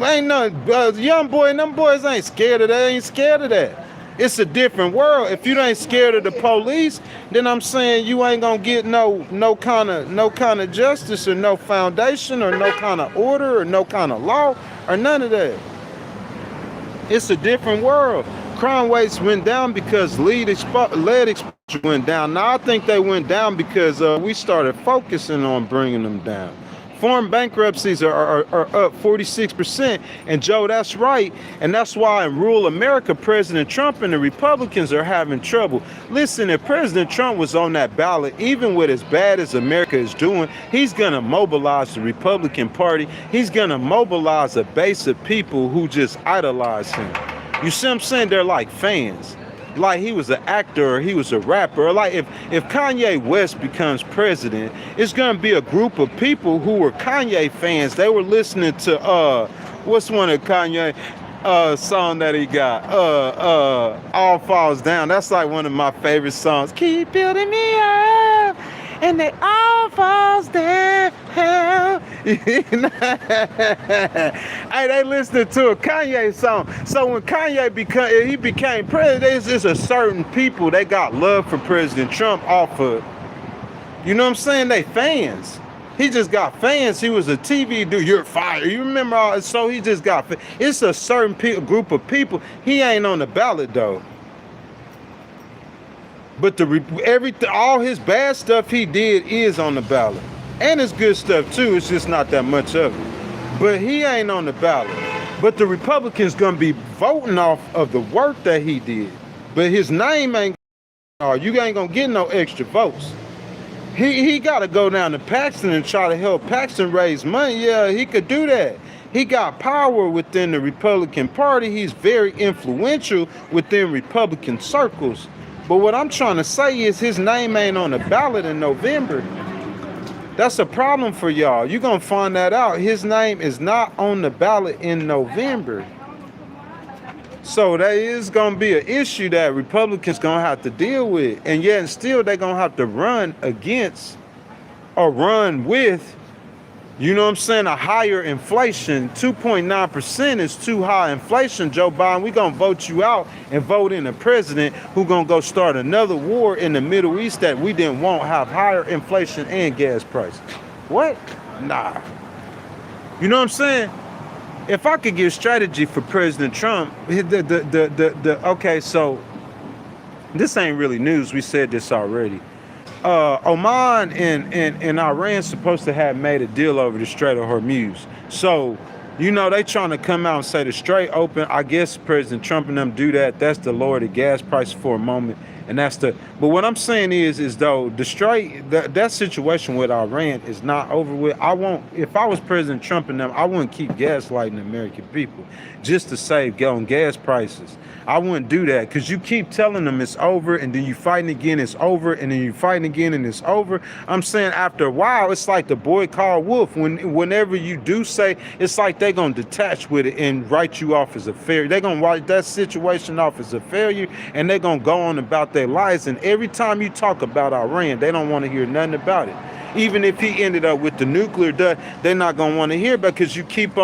young boy and them boys ain't scared of that. Ain't scared of that. It's a different world. If you ain't scared of the police, then I'm saying you ain't gonna get no kind of justice or no foundation or no kind of order or no kind of law or none of that. It's a different world. Crime rates went down because lead exposure went down. Now I think they went down because we started focusing on bringing them down. Foreign bankruptcies are up 46%, and Joe, that's right, and that's why in rural America, President Trump and the Republicans are having trouble. Listen, if President Trump was on that ballot, even with as bad as America is doing, he's gonna mobilize the Republican Party. He's gonna mobilize a base of people who just idolize him. You see what I'm saying? They're like fans. Like he was an actor or he was a rapper. Like if Kanye West becomes president, it's gonna be a group of people who were Kanye fans. They were listening to what's one of Kanye song that he got? All Falls Down. That's like one of my favorite songs. Keep building me up and they all falls down. Hey, they listening to a Kanye song. So when Kanye became president, there's a certain people they got love for President Trump off of, you know what I'm saying? They fans. He just got fans. He was a TV dude. You're fired. You remember all? So he just got. It's a certain group of people. He ain't on the ballot though. But all his bad stuff he did is on the ballot. And his good stuff too, it's just not that much of it. But he ain't on the ballot. But the Republicans gonna be voting off of the work that he did. But his name ain't, you ain't gonna get no extra votes. He got to go down to Paxton and try to help Paxton raise money. Yeah, he could do that. He got power within the Republican Party. He's very influential within Republican circles. But what I'm trying to say is his name ain't on the ballot in November. That's a problem for y'all. You're going to find that out. His name is not on the ballot in November. So there is going to be an issue that Republicans going to have to deal with. And yet and still they're going to have to run against or run with, you know what I'm saying, a higher inflation. 2.9% is too high inflation, Joe Biden. We're going to vote you out and vote in a president who's going to go start another war in the Middle East that we didn't want have higher inflation and gas prices. What? Nah. You know what I'm saying? If I could give strategy for President Trump, okay, so this ain't really news. We said this already. Oman and Iran supposed to have made a deal over the Strait of Hormuz. So, you know, they trying to come out and say the Strait open. I guess President Trump and them do that. That's to lower the gas price for a moment. And that's but what I'm saying is though the Strait, that situation with Iran is not over with. If I was President Trump and them, I wouldn't keep gaslighting the American people just to save on gas prices. I wouldn't do that because you keep telling them it's over and then you fighting again, it's over, and then you fighting again and it's over. I'm saying after a while, it's like the boy called wolf. Whenever you do say, it's like they're going to detach with it and write you off as a failure. They're going to write that situation off as a failure and they're going to go on about their lives. And every time you talk about Iran, they don't want to hear nothing about it. Even if he ended up with the nuclear, they're not going to want to hear about it because you keep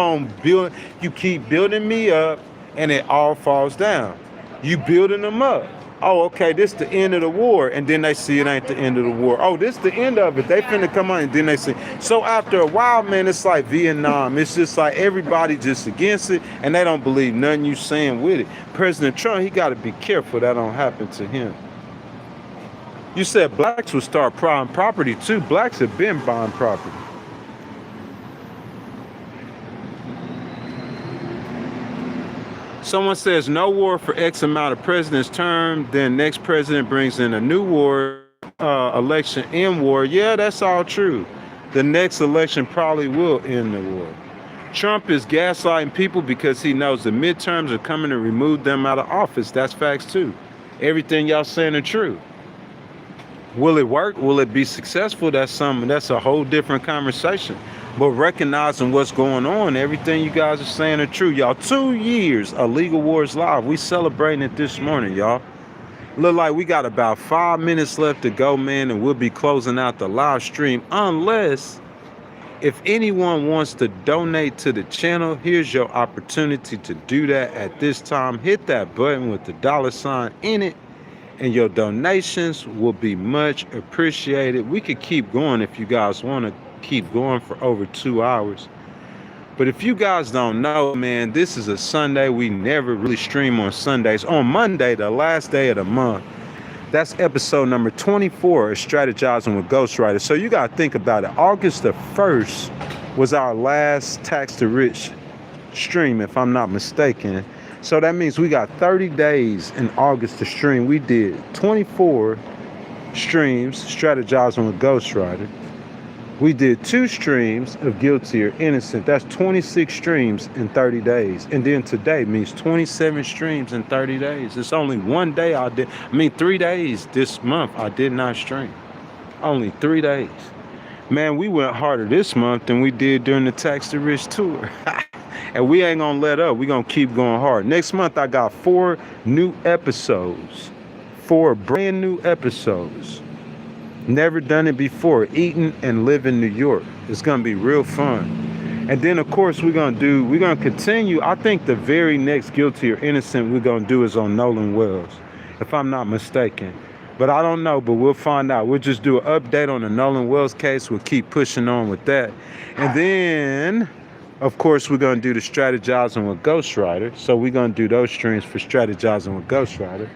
building me up and it all falls down. You building them up. Oh, okay, this the end of the war. And then they see it ain't the end of the war. Oh, this the end of it. They finna come on and then they see. So after a while, man, it's like Vietnam. It's just like everybody just against it and they don't believe nothing you saying with it. President Trump, he got to be careful that don't happen to him. You said blacks would start buying property too. Blacks have been buying property. Someone says no war for X amount of president's term, then next president brings in a new war, election end war. Yeah, that's all true. The next election probably will end the war. Trump is gaslighting people because he knows the midterms are coming to remove them out of office. That's facts too. Everything y'all saying are true. Will it work? Will it be successful? That's a whole different conversation. But recognizing what's going on, everything you guys are saying are true. Y'all, 2 years of Legal Wars Live. We celebrating it this morning, y'all. Look like we got about 5 minutes left to go, man, and we'll be closing out the live stream. Unless, if anyone wants to donate to the channel, here's your opportunity to do that at this time. Hit that button with the $ in it, and your donations will be much appreciated. We could keep going if you guys want to keep going for over 2 hours. But if you guys don't know, man, this is a Sunday. We never really stream on Sundays. On Monday, the last day of the month, that's episode number 24 of Strategizing with Ghostwriter. So you got to think about it. August the 1st was our last Tax to Rich stream, if I'm not mistaken. So that means we got 30 days in August to stream. We did 24 streams, Strategizing with Ghostwriter. We did 2 streams of Guilty or Innocent. That's 26 streams in 30 days. And then today means 27 streams in 30 days. It's only 1 day 3 days this month I did not stream. Only 3 days. Man, we went harder this month than we did during the Tax to Rich tour. And we ain't gonna let up. We gonna keep going hard. Next month I got 4 new episodes. 4 brand new episodes. Never done it before. Eating and living New York. It's gonna be real fun. And then of course we're gonna continue. I think the very next Guilty or Innocent we're gonna do is on Nolan Wells, if I'm not mistaken. But I don't know, but we'll find out. We'll just do an update on the Nolan Wells case. We'll keep pushing on with that. And then of course we're gonna do the Strategizing with Ghostwriter. So we're gonna do those streams for Strategizing with Ghostwriter.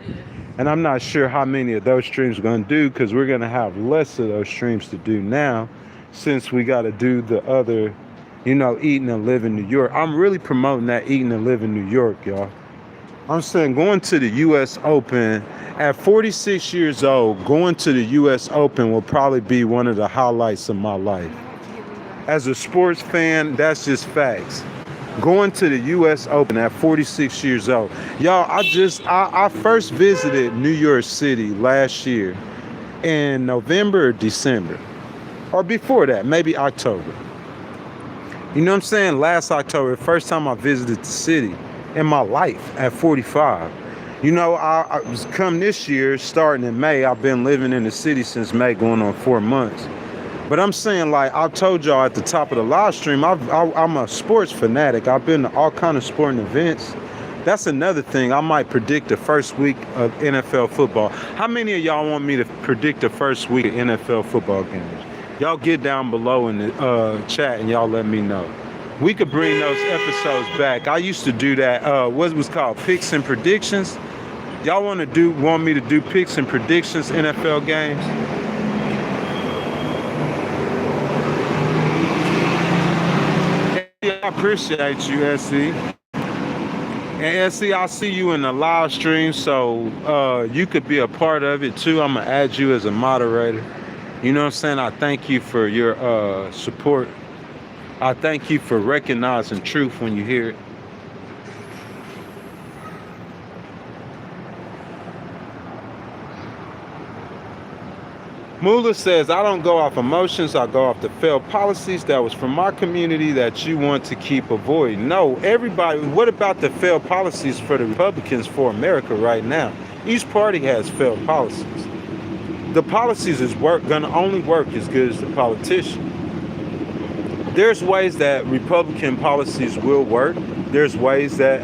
And I'm not sure how many of those streams we're going to do because we're going to have less of those streams to do now since we got to do the other, Eating and Living New York. I'm really promoting that Eating and Living New York, y'all. I'm saying going to the U.S. Open at 46 years old, going to the U.S. Open will probably be one of the highlights of my life. As a sports fan, that's just facts. Going to the U.S. Open at 46 years old. Y'all, I first visited New York City last year in November or December. Or before that, maybe October. You know what I'm saying? Last October, first time I visited the city in my life at 45. You know, I was come this year, starting in May. I've been living in the city since May, going on 4 months. But I'm saying, like I told y'all at the top of the live stream, I'm a sports fanatic. I've been to all kind of sporting events. That's another thing. I might predict the first week of NFL football. How many of y'all want me to predict the first week of NFL football games? Y'all get down below in the chat and y'all let me know. We could bring those episodes back. I used to do that. What was called picks and predictions. Y'all want me to do picks and predictions NFL games? I appreciate you, SC. And SC, I see you in the live stream, so you could be a part of it too. I'm gonna add you as a moderator. You know what I'm saying? I thank you for your support. I thank you for recognizing truth when you hear it. Mula says, I don't go off emotions, I go off the failed policies that was from my community that you want to keep avoiding. No, everybody, what about the failed policies for the Republicans for America right now? Each party has failed policies. The policies is gonna only work as good as the politician. There's ways that Republican policies will work. There's ways that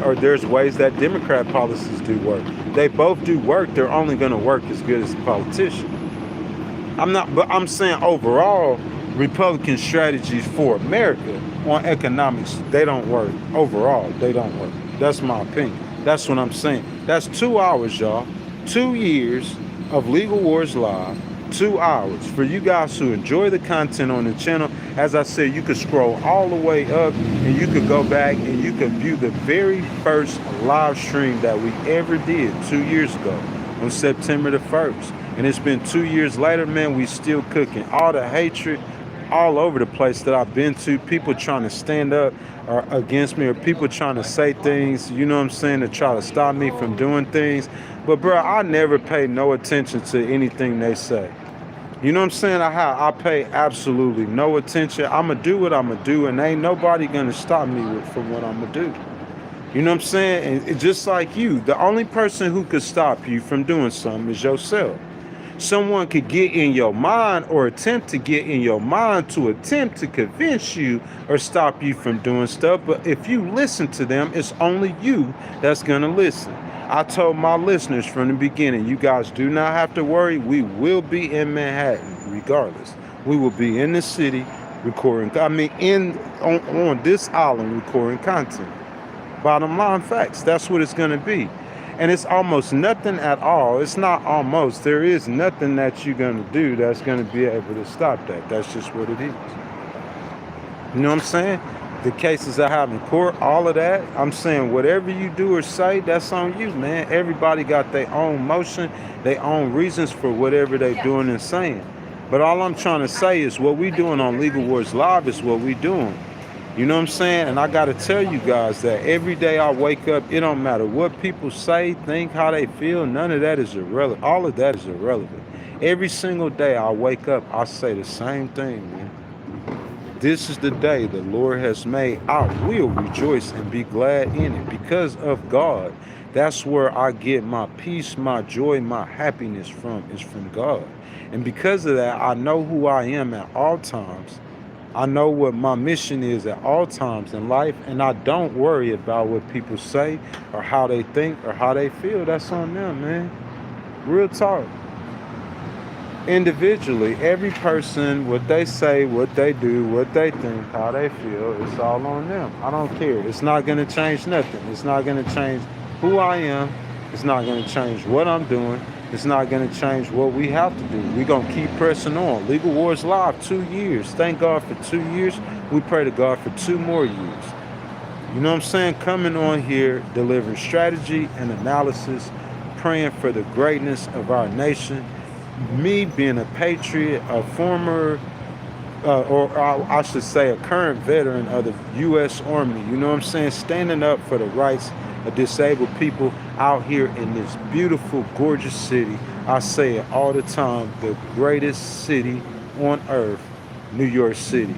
Democrat policies do work. They both do work. They're only gonna work as good as the politician. But I'm saying overall, Republican strategies for America on economics, they don't work. Overall, they don't work. That's my opinion. That's what I'm saying. That's 2 hours, y'all. 2 years of Legal Wars Live. 2 hours. For you guys who enjoy the content on the channel, as I said, you could scroll all the way up and you could go back and you could view the very first live stream that we ever did 2 years ago on September the 1st. And it's been 2 years later, man, we still cooking. All the hatred all over the place that I've been to, people trying to stand up or against me, or people trying to say things, you know what I'm saying, to try to stop me from doing things. But bro, I never pay no attention to anything they say. You know what I'm saying? I pay absolutely no attention. I'ma do what I'ma do, and ain't nobody gonna stop me from what I'ma do. You know what I'm saying? And just like you, the only person who could stop you from doing something is yourself. Someone could get in your mind or attempt to get in your mind to attempt to convince you or stop you from doing stuff. But if you listen to them, it's only you that's going to listen. I told my listeners from the beginning, you guys do not have to worry. We will be in Manhattan regardless. We will be in the city recording. On this island recording content. Bottom line facts. That's what it's going to be. And it's almost nothing at all. It's not almost. There is nothing that you're going to do that's going to be able to stop that. That's just what it is. You know what I'm saying? The cases I have in court, all of that, I'm saying whatever you do or say, that's on you, man. Everybody got their own motion, their own reasons for whatever they're doing and saying. But all I'm trying to say is what we doing on Legal Wars Live is what we doing. You know what I'm saying? And I got to tell you guys that every day I wake up, it don't matter what people say, think, how they feel. None of that is irrelevant. All of that is irrelevant. Every single day I wake up, I say the same thing, man. This is the day the Lord has made. I will rejoice and be glad in it because of God. That's where I get my peace, my joy, my happiness from, is from God. And because of that, I know who I am at all times. I know what my mission is at all times in life, and I don't worry about what people say or how they think or how they feel. That's on them, man. Real talk. Individually, every person, what they say, what they do, what they think, how they feel, it's all on them. I don't care. It's not going to change nothing. It's not going to change who I am. It's not going to change what I'm doing. It's not going to change what we have to do. We're going to keep pressing on. Legal Wars Live, 2 years. Thank God for 2 years. We pray to God for 2 more years. You know what I'm saying? Coming on here, delivering strategy and analysis, praying for the greatness of our nation. Me being a patriot, a former or I should say a current veteran of the U.S. Army, you know what I'm saying, standing up for the rights of disabled people out here in this beautiful, gorgeous city. I say it all the time, the greatest city on earth, New York City.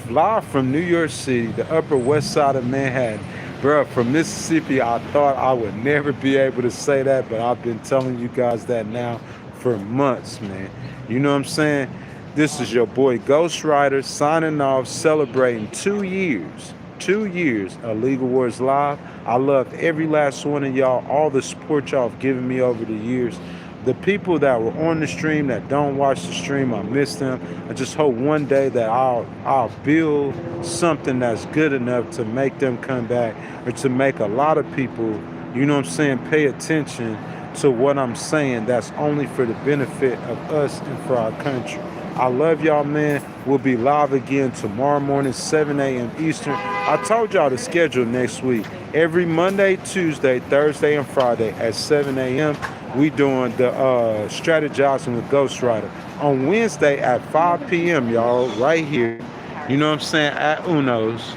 Fly from New York City, the Upper West Side of Manhattan. Bruh, from Mississippi, I thought I would never be able to say that, but I've been telling you guys that now for months, man. You know what I'm saying? This is your boy Ghost Rider signing off, celebrating 2 years. 2 years of Legal Wars Live. I love every last one of y'all, all the support y'all have given me over the years. The people that were on the stream that don't watch the stream, I miss them. I just hope one day that I'll build something that's good enough to make them come back, or to make a lot of people, you know what I'm saying, pay attention to what I'm saying. That's only for the benefit of us and for our country. I love y'all, man. We'll be live again tomorrow morning, 7 a.m. Eastern. I told y'all the schedule next week. Every Monday, Tuesday, Thursday, and Friday at 7 a.m. We doing the strategizing with Ghost Rider. On Wednesday at 5 p.m., y'all, right here, you know what I'm saying, at Uno's,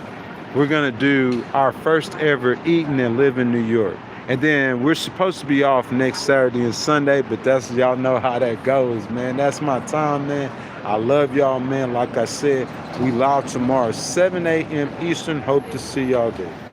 we're going to do our first ever Eating and Live in New York. And then we're supposed to be off next Saturday and Sunday, but that's, y'all know how that goes, man. That's my time, man. I love y'all, man. Like I said, we live tomorrow, 7 a.m. Eastern. Hope to see y'all there.